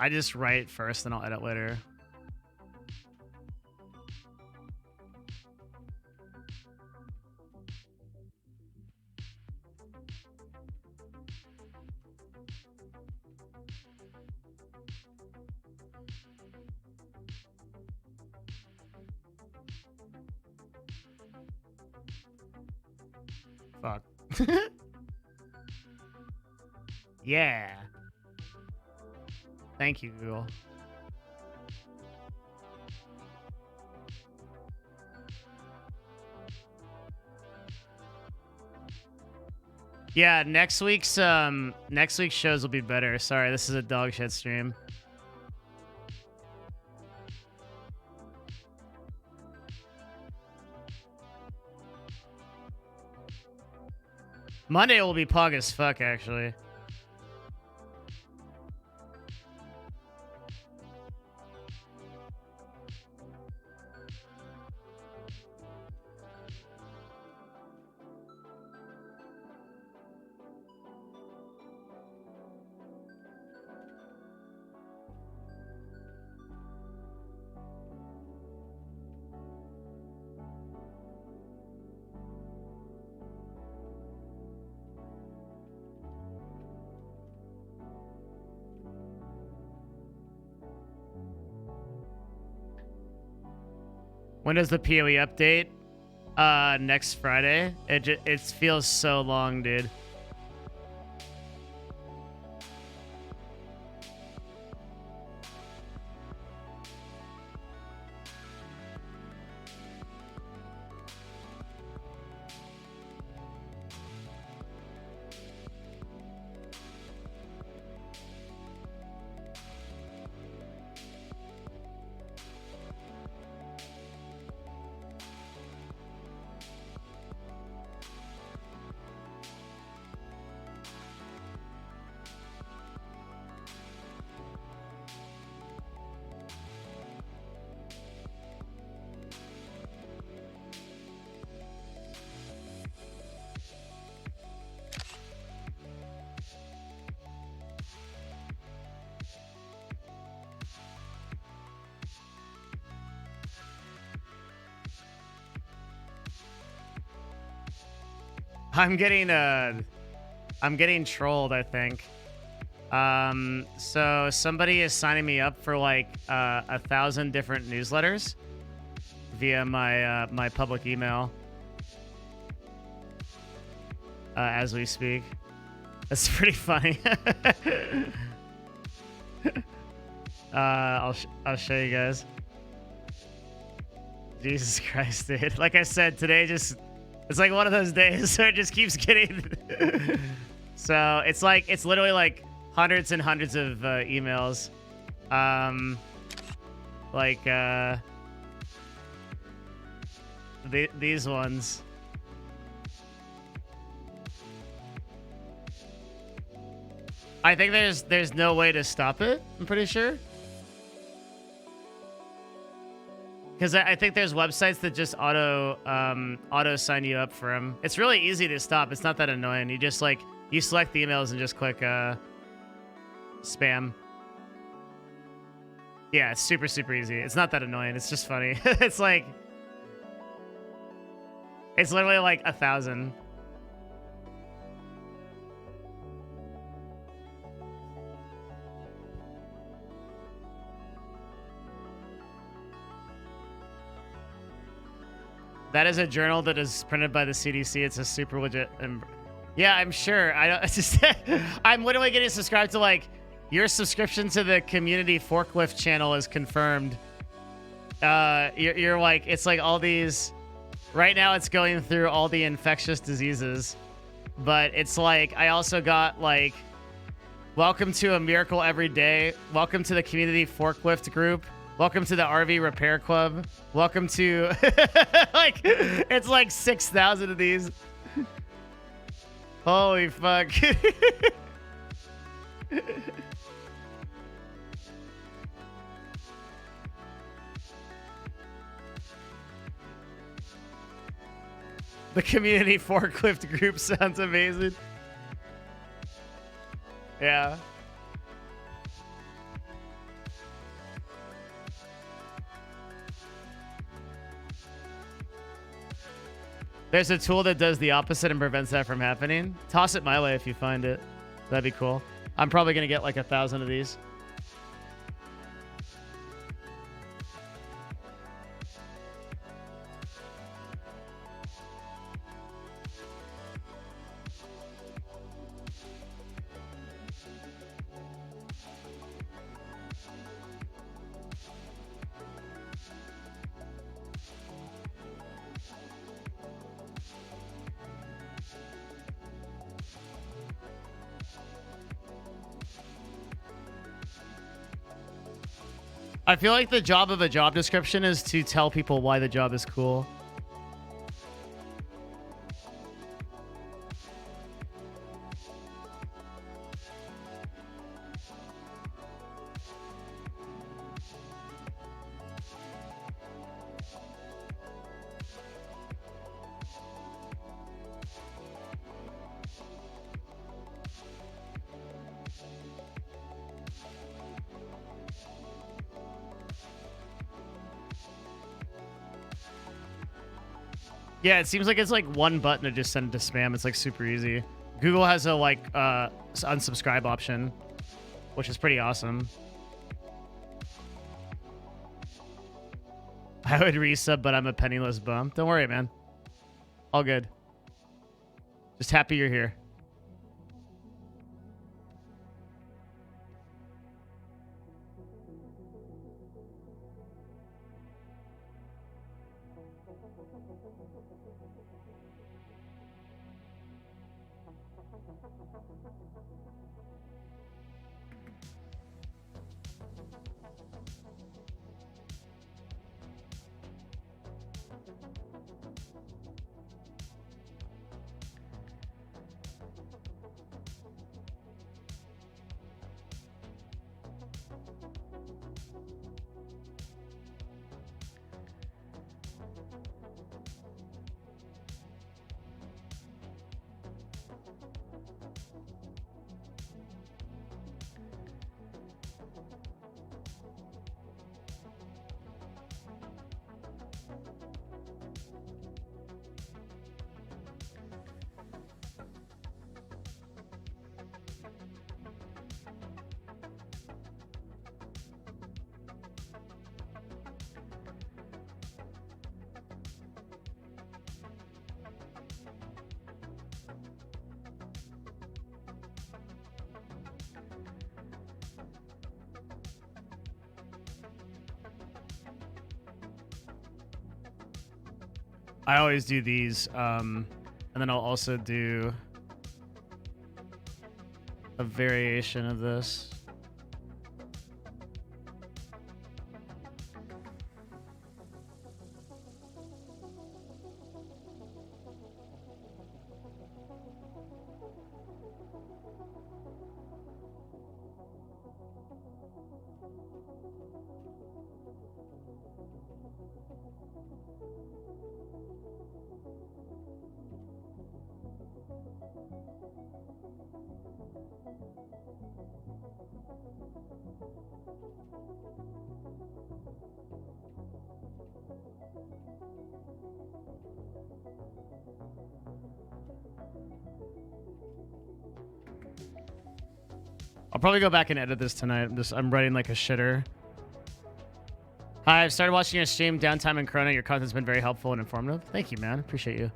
I just write first, then I'll edit later. Fuck. Yeah. Thank you, Google. Yeah, next week's shows will be better. Sorry, this is a dog shit stream. Monday will be pog as fuck, actually. When does the PoE update? Next Friday. It feels so long, dude. I'm getting trolled, I think. So somebody is signing me up for like 1,000 different newsletters via my my public email as we speak. That's pretty funny. I'll show you guys. Jesus Christ, dude. Like I said, today it's like one of those days where it just keeps getting. So it's literally like hundreds and hundreds of emails. These ones. I think there's no way to stop it, I'm pretty sure. Because I think there's websites that just auto sign you up for them. It's really easy to stop. It's not that annoying. You just you select the emails and just click spam. Yeah, it's super, super easy. It's not that annoying. It's just funny. It's literally like 1,000. That is a journal that is printed by the CDC. It's a super legit. Yeah, I'm sure. I don't. It's just I'm literally getting subscribed to like your subscription to the community forklift channel is confirmed. You're like it's like all these. Right now, it's going through all the infectious diseases, but it's like I also got like, welcome to a miracle every day. Welcome to the community forklift group. Welcome to the RV repair club. Welcome to like it's like 6,000 of these. Holy fuck. The community forklift group sounds amazing. Yeah. There's a tool that does the opposite and prevents that from happening. Toss it my way if you find it. That'd be cool. I'm probably going to get like 1,000 of these. I feel like the job of a job description is to tell people why the job is cool. Yeah, it seems like it's like one button to just send it to spam. It's like super easy. Google has a like unsubscribe option, which is pretty awesome. I would resub, but I'm a penniless bum. Don't worry, man. All good. Just happy you're here. I always do these, and then I'll also do a variation of this. I'll probably go back and edit this tonight. I'm writing like a shitter. I've started watching your stream, Downtime and Corona. Your content's been very helpful and informative. Thank you, man. Appreciate you.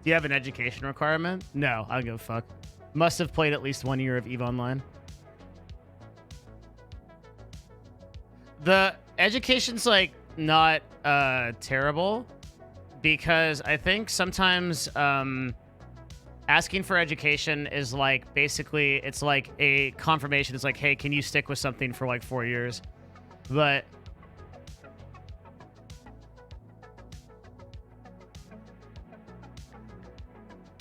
Do you have an education requirement? No, I don't give a fuck. Must have played at least 1 year of EVE Online. The education's like not terrible because I think sometimes asking for education is like basically it's like a confirmation. It's like, hey, can you stick with something for like 4 years? But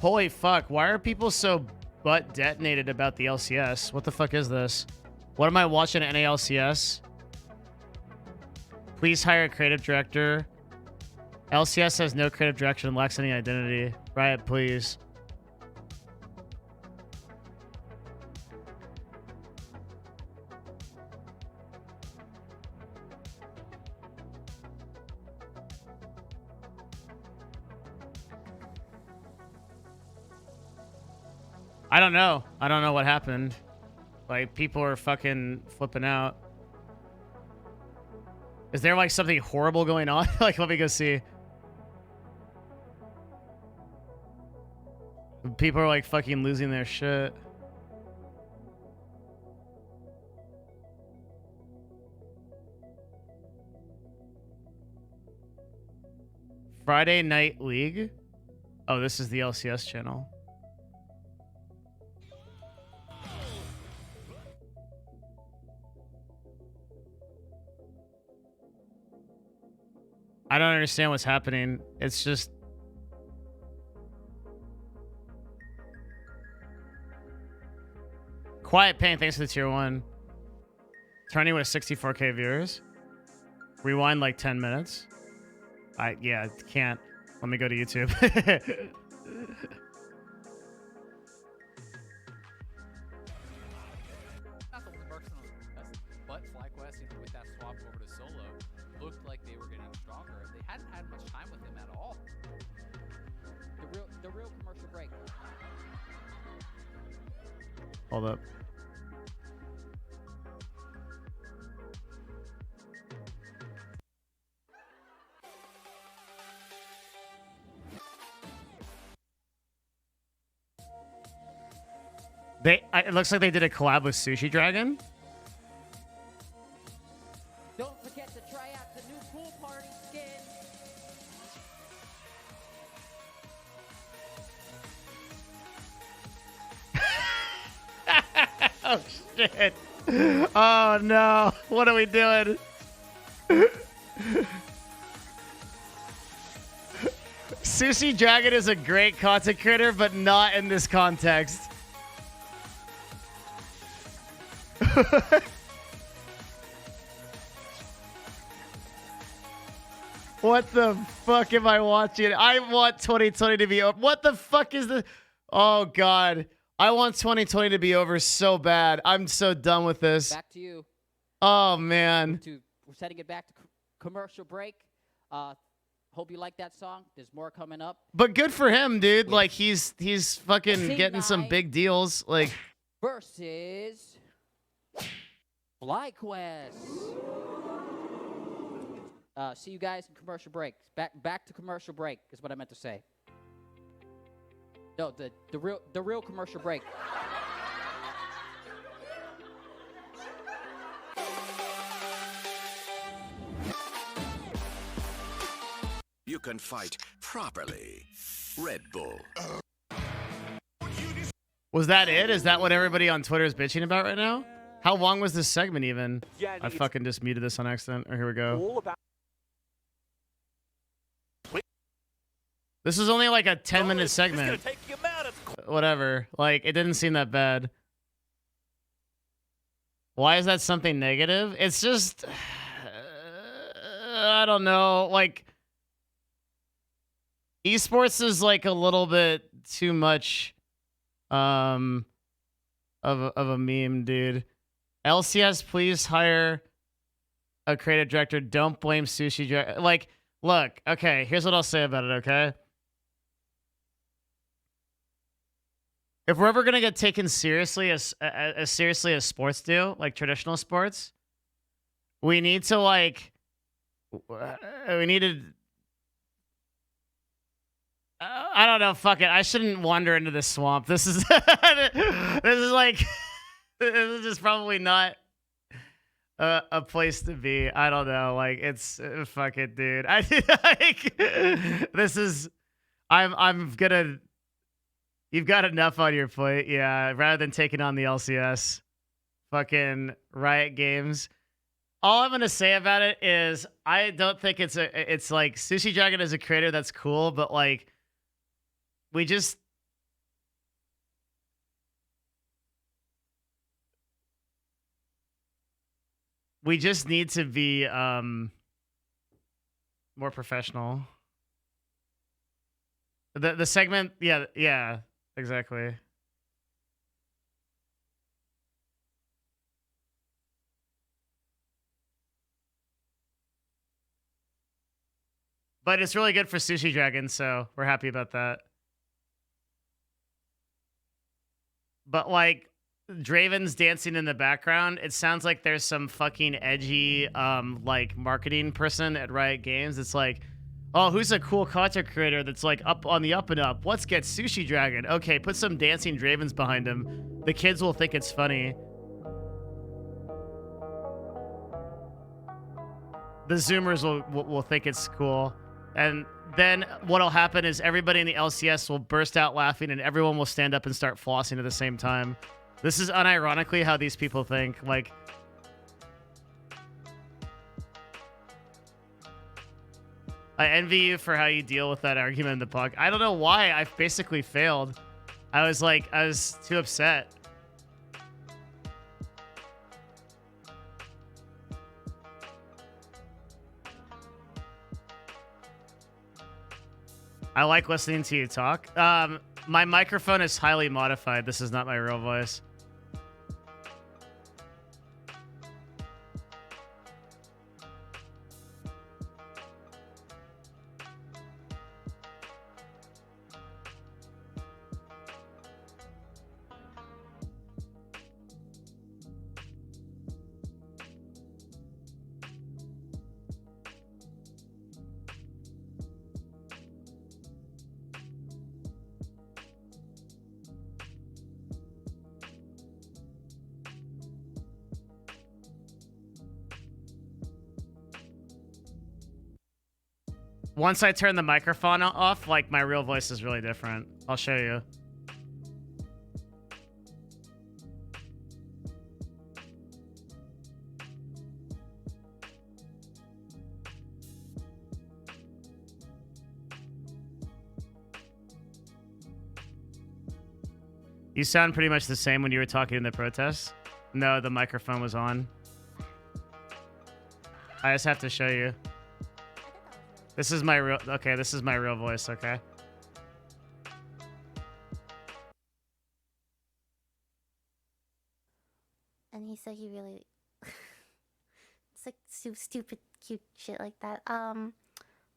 holy fuck, why are people so butt detonated about the LCS? What the fuck is this? What am I watching at NALCS? Please hire a creative director. LCS has no creative direction and lacks any identity. Riot, please. I don't know. I don't know what happened. Like, people are fucking flipping out. Is there, like, something horrible going on? Like, let me go see. People are, like, fucking losing their shit. Friday Night League? Oh, this is the LCS channel. I don't understand what's happening. It's just... Quiet Pain, thanks for the tier 1. Turning with 64k viewers. Rewind like 10 minutes. Yeah, can't. Let me go to YouTube. But FlyQuest, with that swap over to solo, looked like they were getting stronger. They hadn't had much time with him at all. The real commercial break. Hold up. It looks like they did a collab with Sushi Dragon. Don't forget to try out the new pool party skin. Oh shit. Oh no. What are we doing? Sushi Dragon is a great content creator, but not in this context. What the fuck am I watching? I want 2020 to be over. What the fuck is this? Oh god. I want 2020 to be over so bad. I'm so done with this. Back to you. Oh man. We're setting it back to commercial break. Hope you like that song. There's more coming up. But good for him, dude. Like he's fucking C9 getting some big deals. Like versus FlyQuest. See you guys in commercial break. Back to commercial break is what I meant to say. No, the real commercial break. You can fight properly. Red Bull. was that it? Is that what everybody on Twitter is bitching about right now? How long was this segment even? Yeah, I fucking just muted this on accident. Oh, here we go. All about This was only like a 10-minute segment. Whatever. Like, it didn't seem that bad. Why is that something negative? It's just... I don't know. Like, esports is like a little bit too much of a meme, dude. LCS, please hire a creative director. Don't blame Sushi. Like, look, okay, here's what I'll say about it, okay? If we're ever gonna get taken seriously as seriously as sports do, like traditional sports, we need to like we need to. I don't know. Fuck it. I shouldn't wander into this swamp. This is this is like this is just probably not a place to be. I don't know. Like it's fuck it, dude. I like this is. I'm gonna. You've got enough on your plate, yeah. Rather than taking on the LCS, fucking Riot Games. All I'm gonna say about it is I don't think it's like Sushi Dragon as a creator that's cool, but like we just need to be more professional. The segment, yeah, exactly. But it's really good for Sushi Dragon, so we're happy about that. But like Draven's dancing in the background, it sounds like there's some fucking edgy like marketing person at Riot Games. It's like, oh, who's a cool content creator that's like up on the up and up? Let's get Sushi Dragon. Okay, put some dancing Dravens behind him. The kids will think it's funny. The Zoomers will think it's cool. And then what'll happen is everybody in the LCS will burst out laughing and everyone will stand up and start flossing at the same time. This is unironically how these people think. Like, I envy you for how you deal with that argument in the puck. I don't know why. I've basically failed. I was too upset. I like listening to you talk. My microphone is highly modified. This is not my real voice. Once I turn the microphone off, like, my real voice is really different. I'll show you. You sound pretty much the same when you were talking in the protests. No, the microphone was on. I just have to show you. This is my real... Okay, this is my real voice, okay? And he said he really... It's like stupid, cute shit like that.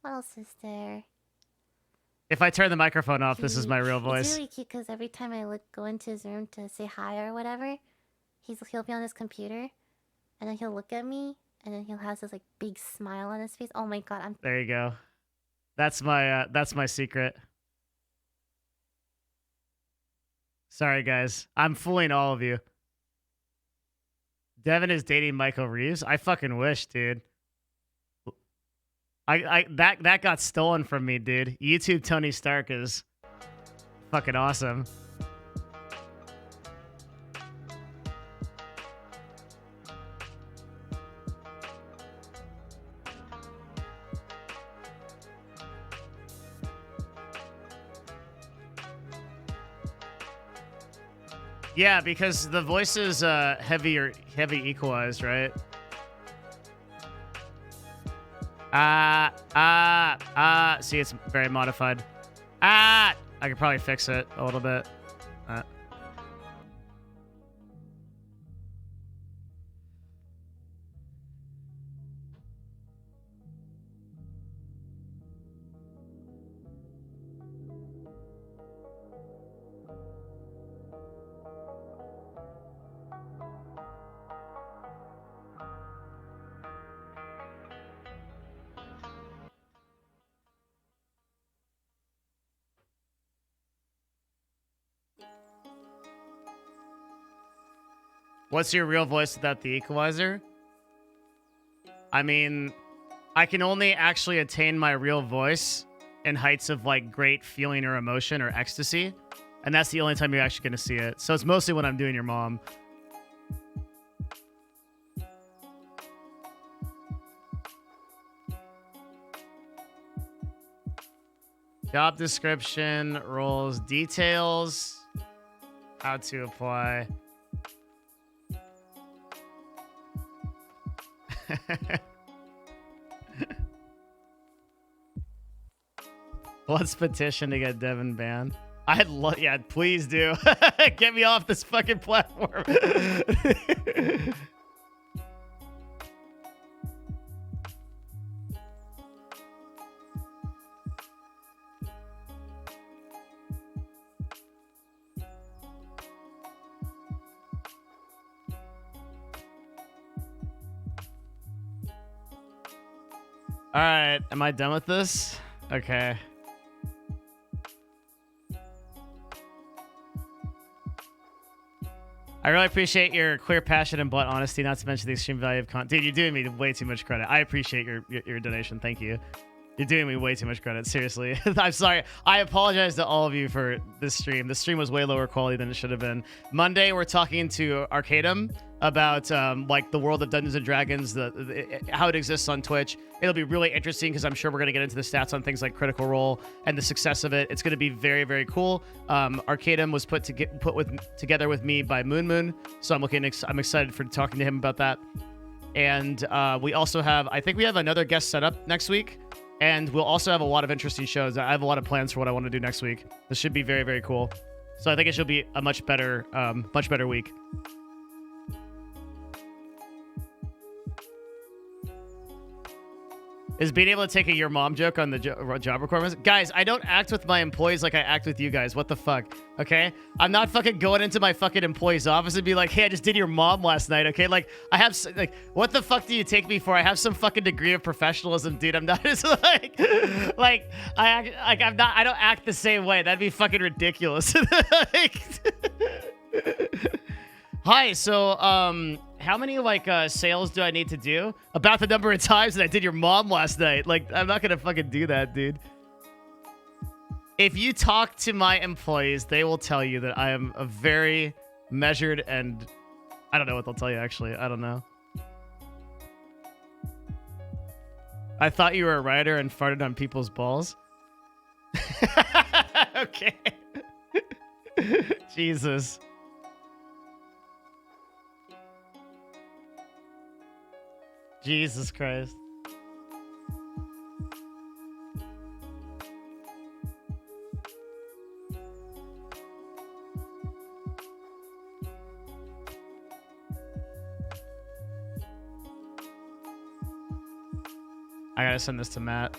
What else is there? If I turn the microphone off, this is my real voice. It's really cute because every time I go into his room to say hi or whatever, he'll be on his computer, and then he'll look at me, and then he'll have this like big smile on his face. Oh my god, There you go. That's my secret. Sorry guys, I'm fooling all of you. Devin is dating Michael Reeves. I fucking wish, dude. That got stolen from me, dude. YouTube Tony Stark is fucking awesome. Yeah, because the voice is heavy equalized, right? See, it's very modified. I could probably fix it a little bit. What's your real voice without the equalizer? I mean, I can only actually attain my real voice in heights of like great feeling or emotion or ecstasy. And that's the only time you're actually going to see it. So it's mostly when I'm doing your mom. Job description, roles, details, how to apply. Let's petition to get Devin banned. I'd love, yeah, please do. Get me off this fucking platform. All right, am I done with this? Okay. I really appreciate your clear passion and blunt honesty, not to mention the extreme value of content. Dude, you're doing me way too much credit. I appreciate your donation. Thank you. You're doing me way too much credit. Seriously. I'm sorry. I apologize to all of you for this stream. The stream was way lower quality than it should have been. Monday, we're talking to Arcadum about like the world of Dungeons and Dragons, how it exists on Twitch. It'll be really interesting because I'm sure we're going to get into the stats on things like Critical Role and the success of it. It's going to be very, very cool. Arcadum was put together with me by Moon Moon, so I'm excited for talking to him about that. And we also have, I think we have another guest set up next week. And we'll also have a lot of interesting shows. I have a lot of plans for what I want to do next week. This should be very, very cool. So I think it should be a much better week. Is being able to take a your mom joke on the job requirements. Guys, I don't act with my employees like I act with you guys. What the fuck? Okay? I'm not fucking going into my fucking employee's office and be like, hey, I just did your mom last night, okay? Like, I have, like, what the fuck do you take me for? I have some fucking degree of professionalism, dude. I'm not just like, I don't act the same way. That'd be fucking ridiculous. Hi, so, how many, like, sales do I need to do? About the number of times that I did your mom last night. Like, I'm not gonna fucking do that, dude. If you talk to my employees, they will tell you that I am a very measured and... I don't know what they'll tell you, actually. I don't know. I thought you were a writer and farted on people's balls. Okay. Jesus. Jesus Christ. I gotta send this to Matt.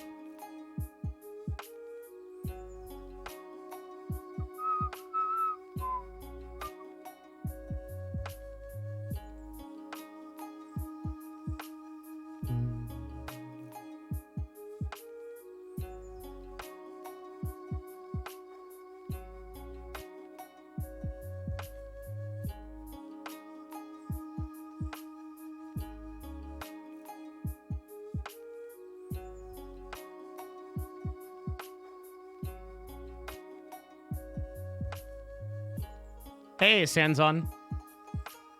Hey, Sanzon.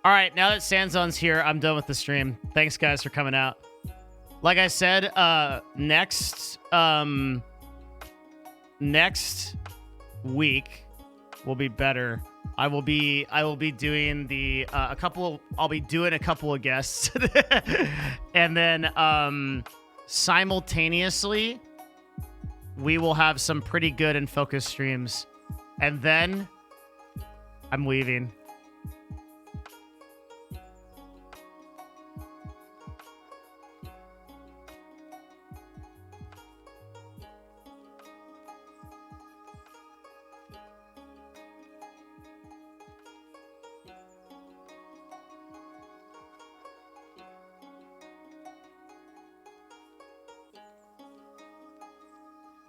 All right, now that Sanzon's here, I'm done with the stream. Thanks, guys, for coming out. Like I said, next week will be better. I will be doing a couple of guests, and then simultaneously we will have some pretty good and focused streams, and then I'm leaving.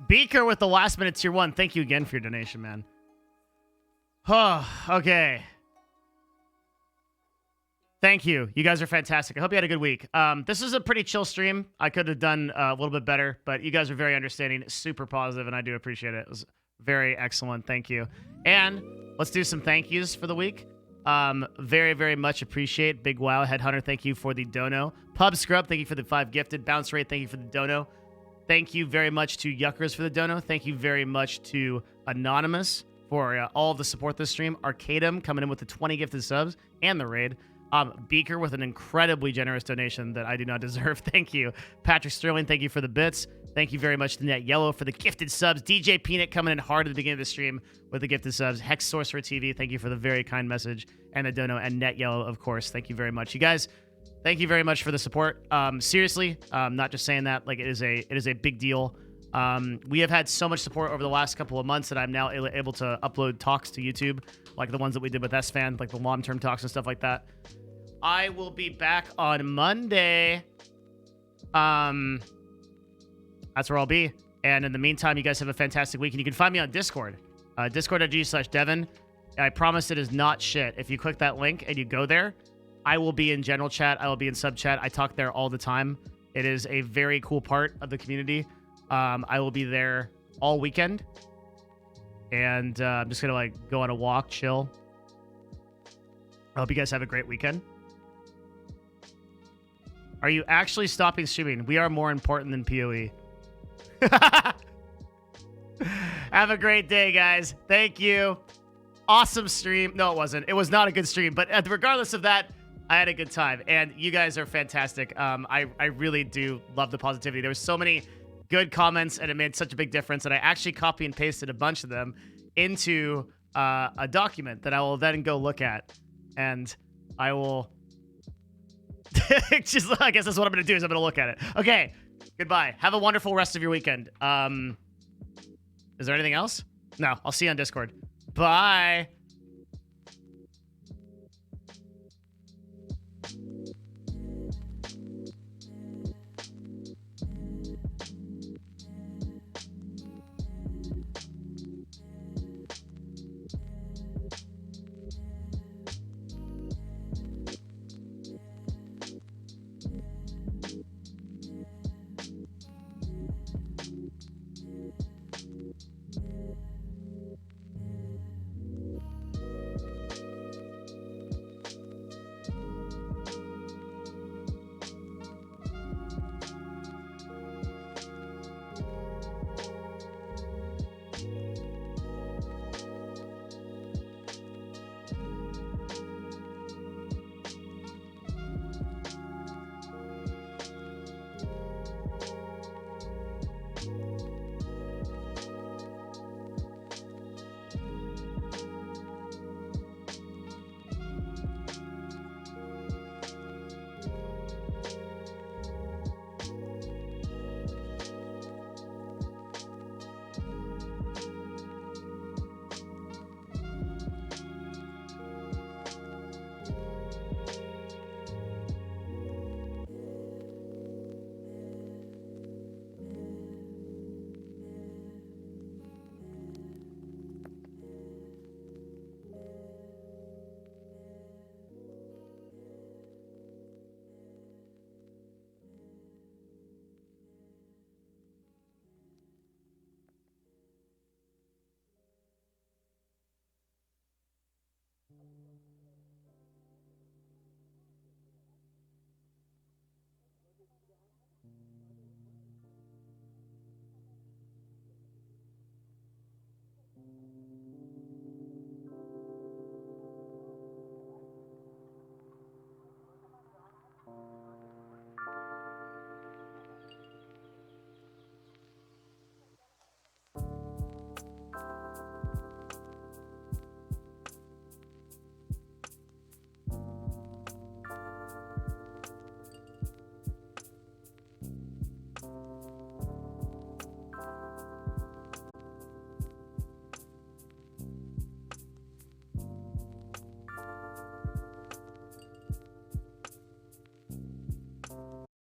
Beaker with the last minute tier 1. Thank you again for your donation, man. Oh, okay. Thank you. You guys are fantastic. I hope you had a good week. This is a pretty chill stream. I could have done a little bit better, but you guys are very understanding, super positive, and I do appreciate it. It was very excellent. Thank you. And let's do some thank yous for the week. Very, very much appreciate Big Wow Headhunter. Thank you for the dono. Pub Scrub, thank you for the 5 gifted. Bounce Rate, thank you for the dono. Thank you very much to Yuckers for the dono. Thank you very much to Anonymous for all the support this stream. Arcadum coming in with the 20 gifted subs and the raid. Beaker with an incredibly generous donation that I do not deserve. Thank you. Patrick Sterling, thank you for the bits. Thank you very much to Net Yellow for the gifted subs. DJ Peanut coming in hard at the beginning of the stream with the gifted subs. Hex Sorcerer TV, thank you for the very kind message. And the dono. And Net Yellow, of course. Thank you very much. You guys, thank you very much for the support. Seriously, not just saying that. Like, it is a big deal. We have had so much support over the last couple of months that I'm now able to upload talks to YouTube, like the ones that we did with S-Fan, like the long-term talks and stuff like that. I will be back on Monday. That's where I'll be. And in the meantime, you guys have a fantastic week. And you can find me on Discord. Discord.gg/Devin. I promise it is not shit. If you click that link and you go there, I will be in general chat. I will be in sub chat. I talk there all the time. It is a very cool part of the community. I will be there all weekend. And I'm just going to like go on a walk, chill. I hope you guys have a great weekend. Are you actually stopping streaming? We are more important than PoE. Have a great day, guys. Thank you. Awesome stream. No, it wasn't. It was not a good stream. But regardless of that, I had a good time. And you guys are fantastic. I really do love the positivity. There were so many good comments, and it made such a big difference. And I actually copy and pasted a bunch of them into a document that I will then go look at. And I will... I guess that's what I'm going to do is I'm going to look at it. Okay. Goodbye. Have a wonderful rest of your weekend. Is there anything else? No. I'll see you on Discord. Bye.